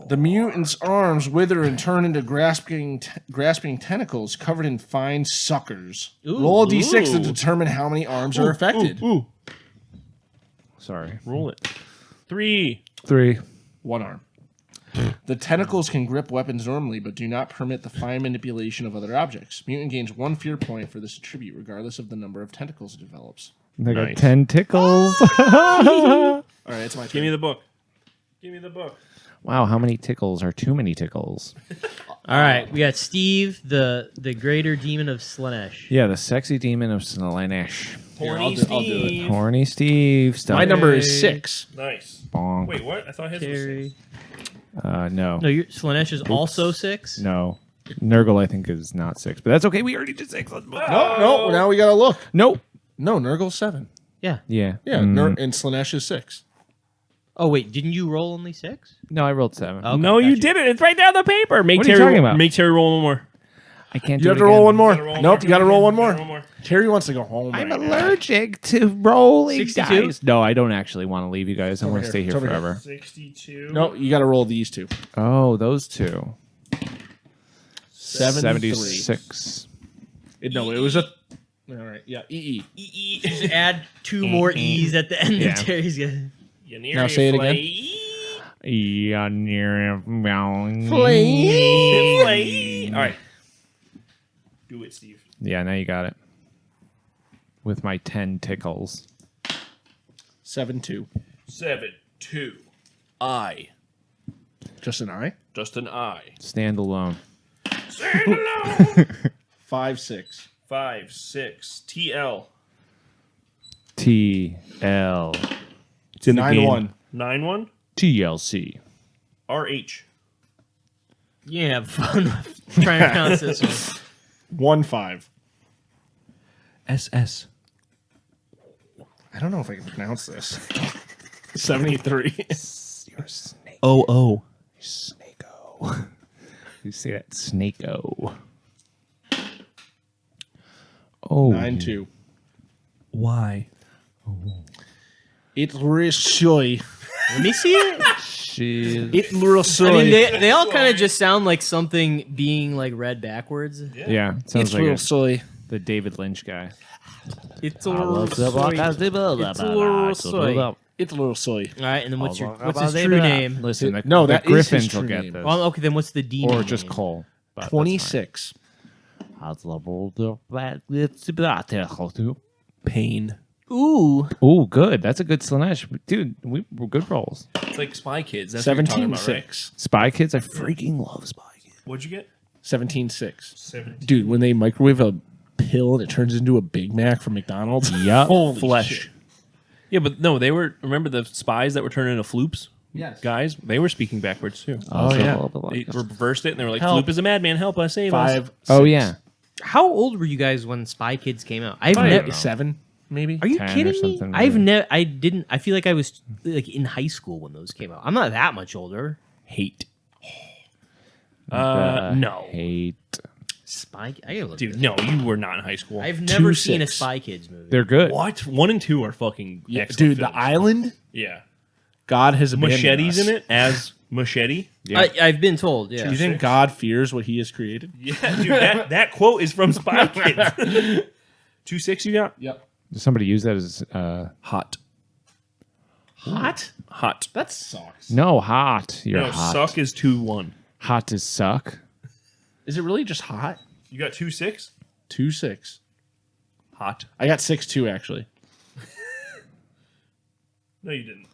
Speaker 4: The mutant's arms wither and turn into grasping tentacles covered in fine suckers. Roll a d6 to determine how many arms are affected.
Speaker 2: Ooh.
Speaker 1: Sorry.
Speaker 2: Roll it. 3.
Speaker 1: 3.
Speaker 4: One arm. The tentacles can grip weapons normally, but do not permit the fine manipulation of other objects. Mutant gains 1 fear point for this attribute, regardless of the number of tentacles it develops.
Speaker 1: They got
Speaker 2: Nice.
Speaker 1: 10 tickles.
Speaker 4: All right, it's my turn.
Speaker 2: Give me the book. Give me the book.
Speaker 1: Wow, how many tickles are too many tickles?
Speaker 3: All right, we got Steve, the greater demon of Slanesh.
Speaker 1: Yeah, the sexy demon of Slanesh.
Speaker 2: Horny
Speaker 4: I'll do it.
Speaker 2: Steve.
Speaker 1: Horny Steve. Stuff.
Speaker 4: My number is 6.
Speaker 2: Nice.
Speaker 1: Bonk.
Speaker 2: Wait, what? I thought his was
Speaker 3: Terry.
Speaker 2: 6.
Speaker 1: No.
Speaker 3: No, Slanesh is also 6.
Speaker 1: No. Nurgle, I think, is not 6, but that's okay. We already did 6. Let's move.
Speaker 4: No, now we got to look.
Speaker 1: Nope.
Speaker 4: No, Nurgle's 7.
Speaker 3: Yeah.
Speaker 1: Yeah.
Speaker 4: Yeah,
Speaker 1: Mm.
Speaker 4: and Slanesh is 6.
Speaker 3: Oh wait, didn't you roll only 6?
Speaker 1: No, I rolled 7.
Speaker 3: Okay,
Speaker 2: No, you
Speaker 3: gotcha.
Speaker 2: didn't. It's right down the paper. Make
Speaker 1: What are you
Speaker 2: Terry
Speaker 1: talking about?
Speaker 2: Make Terry roll one more.
Speaker 1: I can't
Speaker 4: You
Speaker 1: do
Speaker 4: have
Speaker 1: it
Speaker 4: to roll
Speaker 1: again.
Speaker 4: one more.
Speaker 2: Gotta roll
Speaker 4: Nope, you got to roll one
Speaker 2: Gotta
Speaker 4: more.
Speaker 2: roll more.
Speaker 4: Terry wants to go home.
Speaker 1: I'm
Speaker 4: right now.
Speaker 1: allergic to rolling
Speaker 3: 62?
Speaker 1: dice. No, I don't actually want to leave you guys. I
Speaker 4: over
Speaker 1: want to
Speaker 4: here.
Speaker 1: stay
Speaker 4: It's
Speaker 1: here
Speaker 4: over here.
Speaker 1: forever.
Speaker 2: 62.
Speaker 4: No, you got to roll these two.
Speaker 1: Oh, those two.
Speaker 4: 73.
Speaker 1: 76.
Speaker 4: No, it was a. All right, yeah, EE.
Speaker 3: Just add 2 more E's at the end
Speaker 1: Yeah.
Speaker 3: of Terry's good.
Speaker 2: You near
Speaker 4: Now say it again.
Speaker 1: Yeah, near.
Speaker 2: Flay. All right. Do it, Steve.
Speaker 1: Yeah, now you got it. With my 10 tickles.
Speaker 4: 7-2.
Speaker 2: 7, 2. I.
Speaker 4: Just an I.
Speaker 2: Just an I.
Speaker 1: Stand alone.
Speaker 2: Stand alone.
Speaker 4: 5-6.
Speaker 2: 5, 6. TL.
Speaker 1: TL.
Speaker 2: It's in the
Speaker 4: 9-1.
Speaker 2: 9-1.
Speaker 1: TLC.
Speaker 2: RH.
Speaker 3: You have fun trying to pronounce this one.
Speaker 4: 1-5.
Speaker 2: SS.
Speaker 4: I don't know if I can pronounce this. 73.
Speaker 1: You're a snake.
Speaker 2: OO.
Speaker 1: Snake-o. You say that? Snake-o. Oh.
Speaker 4: 9-2.
Speaker 2: Y.
Speaker 4: It soy.
Speaker 3: Let me see it.
Speaker 1: Shit.
Speaker 4: It soy.
Speaker 3: I mean, they all kind of just sound like something being like read backwards.
Speaker 1: Yeah, it sounds
Speaker 4: It's
Speaker 1: like
Speaker 4: little soy.
Speaker 1: the David Lynch guy.
Speaker 3: It's a little soy. It's a little soy.
Speaker 4: It's a little soy.
Speaker 3: All right, and then what's his true name?
Speaker 1: Listen, the,
Speaker 4: No,
Speaker 1: the
Speaker 4: that is his
Speaker 1: Griffins will
Speaker 4: true
Speaker 1: get
Speaker 4: name.
Speaker 1: this.
Speaker 3: Well, okay, then what's the demon?
Speaker 1: Or just
Speaker 3: name?
Speaker 1: Cole. But that's
Speaker 4: 26.
Speaker 2: Pain.
Speaker 3: Ooh,
Speaker 1: fine. Ooh, good. That's a good Slanesh. Dude, we're good rolls.
Speaker 2: It's like Spy Kids. That's what you're talking about, right?
Speaker 4: 17-6.
Speaker 1: Spy Kids, I freaking love Spy Kids.
Speaker 2: What'd you get?
Speaker 4: 17-6.
Speaker 2: 17.
Speaker 4: Dude, when they microwave a pill and it turns into a Big Mac from McDonald's.
Speaker 1: Yup.
Speaker 4: Holy
Speaker 2: Flesh.
Speaker 4: shit.
Speaker 2: Yeah, but no, they were. Remember the spies that were turning into floops?
Speaker 4: Yes.
Speaker 2: Guys, they were speaking backwards too.
Speaker 1: Oh, yeah.
Speaker 2: They reversed it and they were like,
Speaker 4: Help.
Speaker 2: Floop is a madman. Help us, save us.
Speaker 4: 5.
Speaker 1: Oh,
Speaker 4: 6.
Speaker 1: yeah.
Speaker 3: how old were you guys when Spy Kids came out? I've
Speaker 1: Probably
Speaker 3: never.
Speaker 4: 7, maybe.
Speaker 3: Are you
Speaker 1: 10 or
Speaker 3: kidding me?
Speaker 1: something,
Speaker 3: I've
Speaker 1: maybe.
Speaker 3: never. I didn't. I feel like I was like in high school when those came out. I'm not that much older.
Speaker 2: Hate.
Speaker 3: No.
Speaker 1: Hate.
Speaker 3: Spy. I gotta look.
Speaker 2: Dude, no, you were not in high school.
Speaker 3: I've never
Speaker 4: 2-6.
Speaker 3: seen a Spy Kids movie.
Speaker 1: They're good.
Speaker 2: What? 1 and 2 are fucking
Speaker 4: Yeah,
Speaker 2: excellent
Speaker 4: dude,
Speaker 2: films.
Speaker 4: the island,
Speaker 2: Yeah.
Speaker 4: God has abandoned
Speaker 2: Machetes
Speaker 4: us.
Speaker 2: in it as machete.
Speaker 1: Yeah.
Speaker 3: I've been told. Yeah.
Speaker 4: Do you think God fears what he has created?
Speaker 2: Yeah, dude, that quote is from Spy Kids. 2-6 you got?
Speaker 4: Yep.
Speaker 1: Does somebody use that as
Speaker 2: Hot.
Speaker 4: Hot?
Speaker 2: Hot.
Speaker 4: That sucks.
Speaker 1: no hot? You're
Speaker 2: No,
Speaker 1: hot.
Speaker 2: suck is 2-1.
Speaker 1: Hot to suck.
Speaker 4: Is it really just hot?
Speaker 2: You got 2-6?
Speaker 4: 2-6.
Speaker 2: Hot.
Speaker 4: I got 6-2 actually.
Speaker 2: No, you didn't.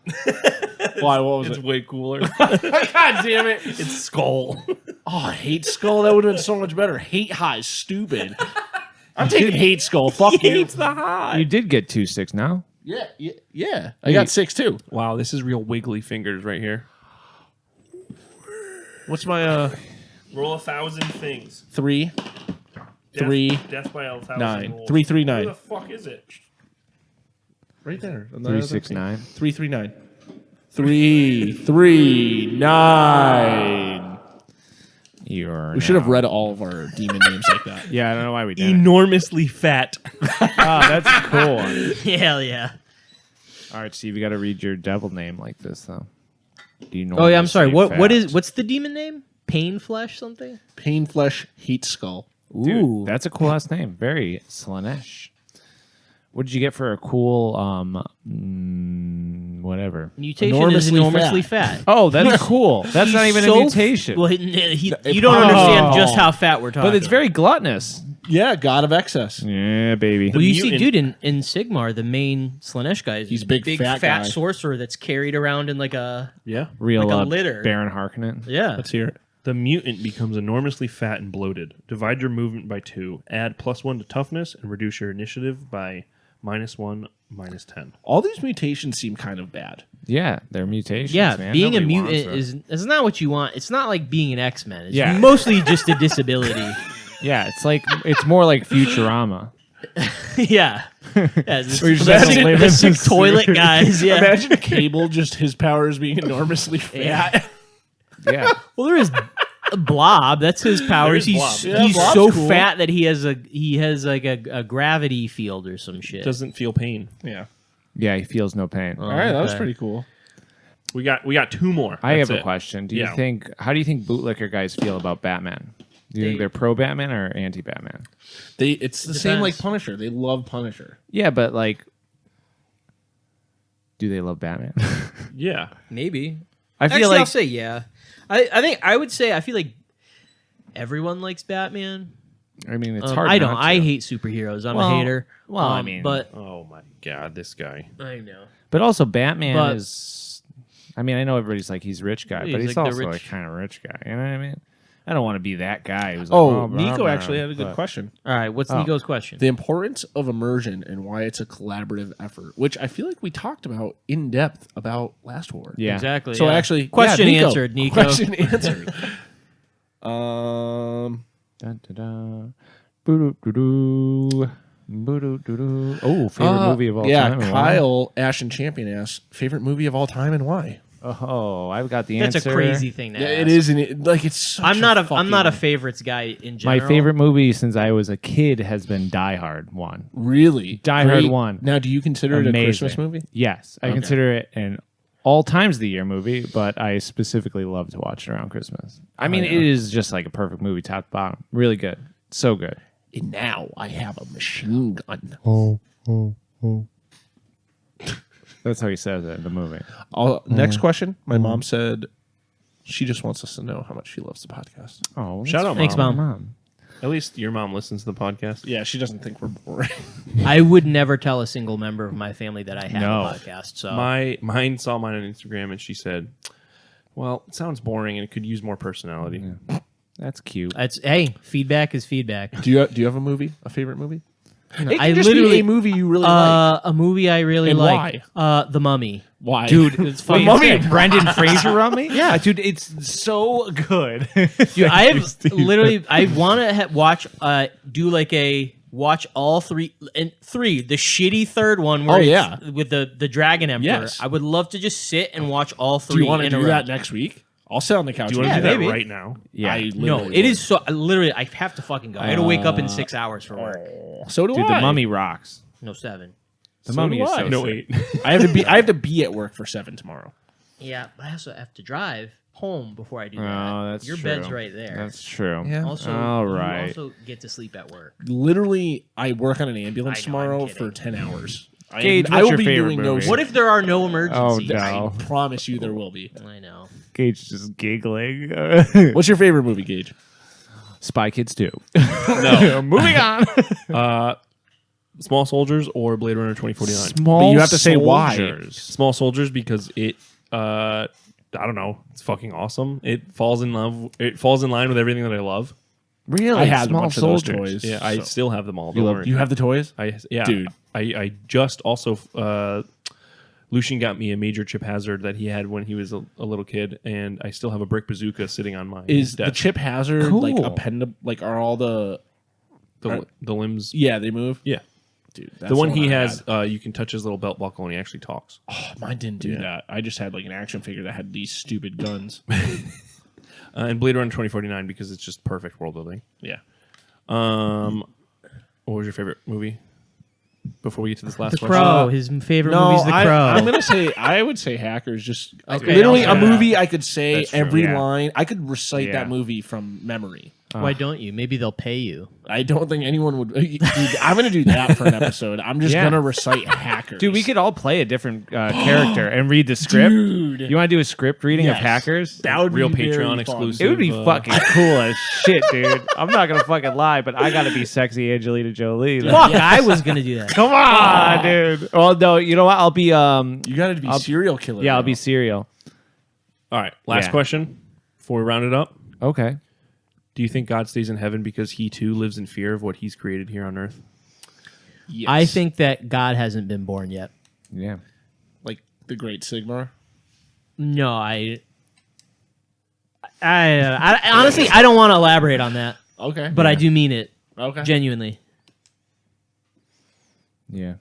Speaker 4: Why? What was
Speaker 2: It's
Speaker 4: it?
Speaker 2: way cooler.
Speaker 4: God damn it!
Speaker 2: It's Skull.
Speaker 4: Oh, hate skull. That would have been so much better. Hate high is stupid. I'm taking hate skull. Fuck you.
Speaker 2: the hot.
Speaker 1: You did get 2-6 now.
Speaker 4: Yeah. I got 6-2.
Speaker 2: Wow, this is real wiggly fingers right here.
Speaker 4: What's my
Speaker 2: Roll 1,000 things.
Speaker 4: 3?
Speaker 2: Death,
Speaker 4: 3,
Speaker 2: Death by 1,000
Speaker 4: 9.
Speaker 2: rolls.
Speaker 4: 3, 3,
Speaker 2: Where
Speaker 4: 9.
Speaker 2: the fuck is it?
Speaker 4: Right there.
Speaker 1: 369.
Speaker 4: 3, 3, 9. 3, 3, 9.
Speaker 1: You're
Speaker 4: We should have
Speaker 1: now-
Speaker 4: read all of our demon names like that.
Speaker 1: Yeah, I don't know why we did it.
Speaker 2: Enormously fat.
Speaker 1: Oh, that's cool.
Speaker 3: Hell yeah.
Speaker 1: All right, Steve, you got to read your devil name like this, though. Do you
Speaker 3: Oh yeah, I'm sorry.
Speaker 1: enormously fat?
Speaker 3: What's the demon name? Pain Flesh something?
Speaker 4: Pain Flesh Heat Skull.
Speaker 1: Dude,
Speaker 3: Ooh.
Speaker 1: that's a cool ass name. Very Slanesh. What did you get for a cool whatever?
Speaker 3: Mutation is enormously fat.
Speaker 1: Oh, that's cool. That's not even a mutation.
Speaker 3: Well, you don't understand just how fat we're talking.
Speaker 1: But it's very gluttonous.
Speaker 4: Yeah, God of Excess.
Speaker 1: Yeah, baby.
Speaker 3: Well, you see,
Speaker 2: mutant-
Speaker 3: dude, in Sigmar, the main Slanesh guy is
Speaker 4: He's
Speaker 3: a
Speaker 4: big, fat guy.
Speaker 3: sorcerer that's carried around in like a
Speaker 4: Yeah.
Speaker 1: Real
Speaker 3: like a litter.
Speaker 1: Baron Harkonnen.
Speaker 3: yeah.
Speaker 4: Let's hear it.
Speaker 2: The mutant becomes enormously fat and bloated. Divide your movement by 2. Add +1 to toughness and reduce your initiative by -1, -10.
Speaker 4: All these mutations seem kind of bad.
Speaker 1: Yeah, they're mutations.
Speaker 3: Yeah,
Speaker 1: man.
Speaker 3: being a
Speaker 1: Nobody
Speaker 3: mutant
Speaker 1: wants that.
Speaker 3: is not what you want. It's not like being an X-Men. It's
Speaker 1: Yeah.
Speaker 3: mostly just a disability.
Speaker 1: Yeah, it's more like Futurama.
Speaker 3: yeah. Yeah,
Speaker 1: Where you just have to live
Speaker 3: the
Speaker 1: in
Speaker 3: sick
Speaker 1: the
Speaker 3: toilet
Speaker 1: sewer.
Speaker 3: guys. Yeah.
Speaker 4: Imagine Cable, just his powers being enormously fat.
Speaker 1: Yeah.
Speaker 3: Well, there is Blob. That's his powers.
Speaker 2: There
Speaker 3: He's
Speaker 2: is
Speaker 4: Blob. Yeah,
Speaker 3: he's
Speaker 4: Blob's
Speaker 3: so
Speaker 4: cool.
Speaker 3: fat that he has like a gravity field or some shit.
Speaker 2: Doesn't feel pain.
Speaker 4: Yeah.
Speaker 1: Yeah, he feels no pain.
Speaker 4: All right, that was
Speaker 3: okay.
Speaker 4: pretty cool.
Speaker 2: We got 2 more.
Speaker 1: I
Speaker 2: That's
Speaker 1: have a
Speaker 2: it.
Speaker 1: question.
Speaker 2: Yeah.
Speaker 1: How do you think bootlicker guys feel about Batman? Do you think they're pro Batman or anti Batman?
Speaker 4: It's the same like
Speaker 3: Depends.
Speaker 4: Punisher. They love Punisher.
Speaker 1: Yeah, but like, do they love Batman?
Speaker 2: Yeah.
Speaker 3: Maybe.
Speaker 1: I feel
Speaker 3: Actually,
Speaker 1: like
Speaker 3: I'll say yeah. I would say I feel like everyone likes Batman.
Speaker 1: I mean it's hard.
Speaker 3: I don't.
Speaker 1: not
Speaker 3: I
Speaker 1: to.
Speaker 3: hate superheroes. I'm
Speaker 1: Well,
Speaker 3: a hater.
Speaker 1: well, I mean-
Speaker 3: but
Speaker 2: Oh my god, this guy.
Speaker 3: I know.
Speaker 1: But also Batman
Speaker 3: But-
Speaker 1: is. I mean, I know everybody's like he's a rich guy,
Speaker 3: He's
Speaker 1: but he's
Speaker 3: like the
Speaker 1: also
Speaker 3: rich-
Speaker 1: a kind of rich guy. You know what I mean? I don't want to be that guy who's like,
Speaker 4: Oh,
Speaker 1: blah,
Speaker 4: Nico
Speaker 1: blah,
Speaker 4: actually had a good
Speaker 1: but-
Speaker 4: question.
Speaker 3: All right. What's
Speaker 1: Oh.
Speaker 3: Nico's question?
Speaker 4: The importance of immersion and why it's a collaborative effort, which I feel like we talked about in depth about last war.
Speaker 1: Yeah,
Speaker 3: Exactly.
Speaker 4: So
Speaker 3: yeah.
Speaker 4: actually,
Speaker 3: question
Speaker 4: yeah, Nico.
Speaker 3: answered. Nico.
Speaker 4: Question answered.
Speaker 1: Dun, dun, dun. Boo-doo-doo-doo. Boo-doo-doo-doo. Oh, favorite movie of all time. and why?
Speaker 4: Kyle Ashton Champion asks favorite movie of all time and why.
Speaker 1: Oh, I've got the
Speaker 3: That's
Speaker 1: answer.
Speaker 3: a crazy thing to
Speaker 4: Yeah,
Speaker 3: ask.
Speaker 4: it is, and like it's. Such
Speaker 3: I'm not a
Speaker 4: fucking-
Speaker 3: favorites guy in
Speaker 1: My
Speaker 3: general.
Speaker 1: favorite movie since I was a kid has been Die Hard 1.
Speaker 4: Really
Speaker 1: Die Hard
Speaker 4: Great.
Speaker 1: 1.
Speaker 4: Now, do you consider it a
Speaker 1: Amazing.
Speaker 4: Christmas movie?
Speaker 1: Yes, I consider it an all times of the year movie, but I specifically love to watch it around Christmas. I mean, it is just like a perfect movie, top to bottom. Really good. So good.
Speaker 4: And now I have a machine gun.
Speaker 1: That's how he says it in the movie.
Speaker 4: Next question. My mom said she just wants us to know how much she loves the podcast.
Speaker 1: Oh,
Speaker 2: Shout out,
Speaker 3: Thanks,
Speaker 2: Mom.
Speaker 3: Mom.
Speaker 2: At least your mom listens to the podcast.
Speaker 4: Yeah, she doesn't think we're boring.
Speaker 3: I would never tell a single member of my family that I have
Speaker 1: No.
Speaker 3: a podcast. So
Speaker 2: Mine saw mine on Instagram and she said, "Well, it sounds boring and it could use more personality."
Speaker 1: That's cute.
Speaker 3: hey, feedback is feedback.
Speaker 4: do you have a movie? A favorite movie? It
Speaker 3: I
Speaker 4: can just
Speaker 3: literally
Speaker 4: be a movie you really like.
Speaker 3: a movie I really
Speaker 4: And
Speaker 3: like. The Mummy.
Speaker 4: Why,
Speaker 3: Dude, it's funny.
Speaker 1: Mummy, Brendan Fraser on me?
Speaker 3: Yeah.
Speaker 1: Dude, it's so good.
Speaker 3: Dude, I've literally I want to watch do like a watch all three the shitty third one where
Speaker 4: Oh,
Speaker 3: it's
Speaker 4: yeah.
Speaker 3: with the Dragon Emperor.
Speaker 4: Yes.
Speaker 3: I would love to just sit and watch all
Speaker 4: do
Speaker 3: three.
Speaker 4: you want to
Speaker 3: in a
Speaker 4: do
Speaker 3: row.
Speaker 4: that next week? I'll sit on the couch.
Speaker 2: Do you want to
Speaker 3: Yeah,
Speaker 2: do that
Speaker 3: maybe.
Speaker 2: right now?
Speaker 1: Yeah.
Speaker 3: No, it is so literally I have to fucking go. I got to wake up in 6 hours for work.
Speaker 4: So do
Speaker 1: Dude,
Speaker 4: I.
Speaker 1: the Mummy rocks.
Speaker 3: No, 7.
Speaker 1: The
Speaker 4: So
Speaker 1: Mummy
Speaker 4: do
Speaker 1: is
Speaker 4: I.
Speaker 1: so
Speaker 2: No,
Speaker 1: sick.
Speaker 2: wait.
Speaker 4: I have to be at work for 7 tomorrow.
Speaker 3: Yeah, but I also have to drive home before I do that.
Speaker 1: Oh, that's
Speaker 3: Your
Speaker 1: true.
Speaker 3: bed's right there.
Speaker 1: That's true.
Speaker 4: Yeah.
Speaker 3: Also,
Speaker 1: All
Speaker 3: you
Speaker 1: right.
Speaker 3: also get to sleep at work.
Speaker 4: Literally, I work on an ambulance
Speaker 3: I know,
Speaker 4: tomorrow
Speaker 3: I'm
Speaker 4: for
Speaker 3: kidding.
Speaker 4: 10 hours.
Speaker 1: Gage,
Speaker 4: I
Speaker 1: what's
Speaker 4: will
Speaker 1: your
Speaker 4: be
Speaker 1: favorite
Speaker 4: doing no.
Speaker 1: movie?
Speaker 3: What if there are no emergencies?
Speaker 1: Oh,
Speaker 4: I
Speaker 1: no.
Speaker 4: promise you there will be.
Speaker 3: I know.
Speaker 1: Gage just giggling.
Speaker 4: What's your favorite movie, Gage?
Speaker 1: Spy Kids 2.
Speaker 2: No.
Speaker 1: Moving on.
Speaker 2: Small Soldiers or Blade Runner 2049?
Speaker 1: Small
Speaker 4: But you have to say why.
Speaker 1: soldiers.
Speaker 2: Small Soldiers because it I don't know, it's fucking awesome. It falls in line with everything that I love.
Speaker 1: Really?
Speaker 4: I had a
Speaker 1: Small
Speaker 4: bunch of those
Speaker 1: soldiers.
Speaker 4: toys.
Speaker 2: Yeah, I
Speaker 4: So-
Speaker 2: still have them all.
Speaker 1: You
Speaker 2: Don't
Speaker 1: love-
Speaker 2: worry.
Speaker 4: You have the toys?
Speaker 2: Dude.
Speaker 4: Dude.
Speaker 2: I just also Lucian got me a Major Chip Hazard that he had when he was a little kid, and I still have a brick bazooka sitting on my
Speaker 4: Is the
Speaker 2: desk.
Speaker 4: chip hazard
Speaker 1: Cool.
Speaker 4: like appendable? Like, are all the?
Speaker 2: the limbs?
Speaker 4: Yeah, they move.
Speaker 2: Yeah,
Speaker 4: Dude, that's
Speaker 2: the one he
Speaker 4: I
Speaker 2: has,
Speaker 4: had.
Speaker 2: you can touch his little belt buckle and he actually talks.
Speaker 4: Oh, mine didn't do that. I just had like an action figure that had these stupid guns.
Speaker 2: And Blade Runner 2049 because it's just perfect world building.
Speaker 4: Yeah.
Speaker 2: What was your favorite movie? Before we get to this last
Speaker 3: The
Speaker 2: question.
Speaker 3: Crow. His favorite movie's The Crow.
Speaker 4: I'm gonna say I would say Hackers. Just
Speaker 3: Okay,
Speaker 4: literally
Speaker 3: I'll
Speaker 4: a
Speaker 3: say that.
Speaker 4: movie I could say
Speaker 2: That's true.
Speaker 4: every
Speaker 1: Yeah.
Speaker 4: line. I could recite
Speaker 1: Yeah.
Speaker 4: that movie from memory.
Speaker 3: Why don't you? Maybe they'll pay you.
Speaker 4: I don't think anyone would. Dude, I'm gonna do that for an episode. I'm just
Speaker 1: Yeah.
Speaker 4: gonna recite Hackers.
Speaker 1: Dude, we could all play a different character and read the script.
Speaker 4: Dude.
Speaker 1: You want to do a script reading of
Speaker 4: Yes.
Speaker 1: Hackers?
Speaker 4: That would
Speaker 2: Real
Speaker 4: be very
Speaker 2: Patreon
Speaker 4: fun.
Speaker 2: exclusive.
Speaker 1: It would be
Speaker 2: Uh,
Speaker 1: fucking cool as shit, dude. I'm not gonna fucking lie, but I gotta be sexy Angelina Jolie.
Speaker 3: Fuck, I was gonna do that.
Speaker 1: Come on, dude. Well, no, you know what? I'll be
Speaker 4: You got to be
Speaker 1: I'll-
Speaker 4: serial killer.
Speaker 1: yeah, I'll
Speaker 4: now.
Speaker 1: be serial.
Speaker 2: All right, last
Speaker 1: Yeah.
Speaker 2: question before we round it up.
Speaker 1: Okay.
Speaker 2: Do you think God stays in heaven because he too lives in fear of what he's created here on earth?
Speaker 4: Yes.
Speaker 3: I think that God hasn't been born yet.
Speaker 1: Yeah.
Speaker 4: like the Great Sigmar.
Speaker 3: No, I honestly I don't want to elaborate on that,
Speaker 4: Okay,
Speaker 3: but I do mean it
Speaker 4: okay.
Speaker 3: genuinely.
Speaker 1: Yeah.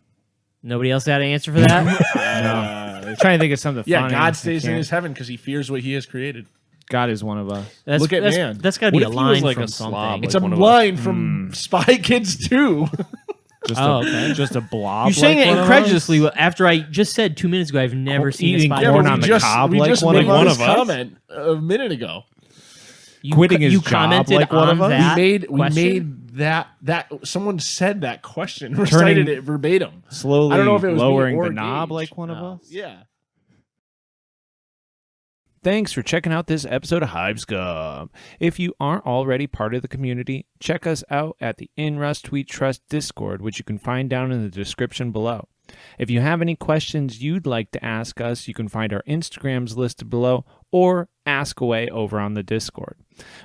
Speaker 3: Nobody else had an answer for that?
Speaker 1: I'm trying to think of something
Speaker 4: Yeah,
Speaker 1: funny.
Speaker 4: God
Speaker 1: I
Speaker 4: stays in
Speaker 1: can't.
Speaker 4: his heaven because he fears what he has created.
Speaker 1: God is one of us.
Speaker 3: That's,
Speaker 4: Look at
Speaker 3: that's,
Speaker 4: man.
Speaker 3: That's got to be
Speaker 2: What
Speaker 3: a
Speaker 2: if he was
Speaker 3: line
Speaker 2: like
Speaker 3: from
Speaker 2: a
Speaker 3: something.
Speaker 2: slob,
Speaker 4: It's
Speaker 2: like
Speaker 4: a
Speaker 2: one of us.
Speaker 4: line from Spy Kids 2.
Speaker 1: Just
Speaker 3: Oh,
Speaker 1: a,
Speaker 3: okay.
Speaker 1: just a blob.
Speaker 3: You're saying
Speaker 1: like
Speaker 3: it
Speaker 1: one of
Speaker 3: incredulously
Speaker 1: us?
Speaker 3: after I just said 2 minutes ago I've never seen a
Speaker 1: eating
Speaker 3: spy.
Speaker 1: corn
Speaker 3: movie.
Speaker 1: on the cob
Speaker 4: we
Speaker 1: like
Speaker 4: just
Speaker 1: one
Speaker 4: made
Speaker 1: of
Speaker 2: one
Speaker 4: this
Speaker 2: of us?
Speaker 4: comment a minute ago.
Speaker 3: You,
Speaker 1: quitting his
Speaker 3: you
Speaker 1: job
Speaker 3: commented
Speaker 1: like one of
Speaker 3: on
Speaker 1: us?
Speaker 3: that
Speaker 4: we
Speaker 3: question?
Speaker 4: made that someone said that question, recited it verbatim.
Speaker 1: Slowly
Speaker 4: I don't know if it was me
Speaker 1: lowering
Speaker 4: or
Speaker 1: the knob
Speaker 4: Gage.
Speaker 1: like one of
Speaker 3: Oh.
Speaker 1: us.
Speaker 4: Yeah.
Speaker 1: Thanks for checking out this episode of Hive Scum. If you aren't already part of the community, check us out at the In Rust We Trust Discord, which you can find down in the description below. If you have any questions you'd like to ask us, you can find our Instagrams listed below or ask away over on the Discord.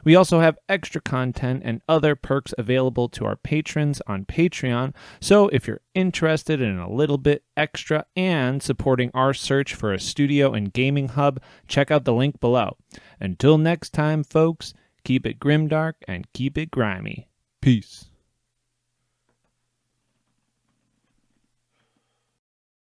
Speaker 1: We also have extra content and other perks available to our patrons on Patreon, so if you're interested in a little bit extra and supporting our search for a studio and gaming hub, check out the link below. Until next time, folks, keep it grimdark and keep it grimy. Peace.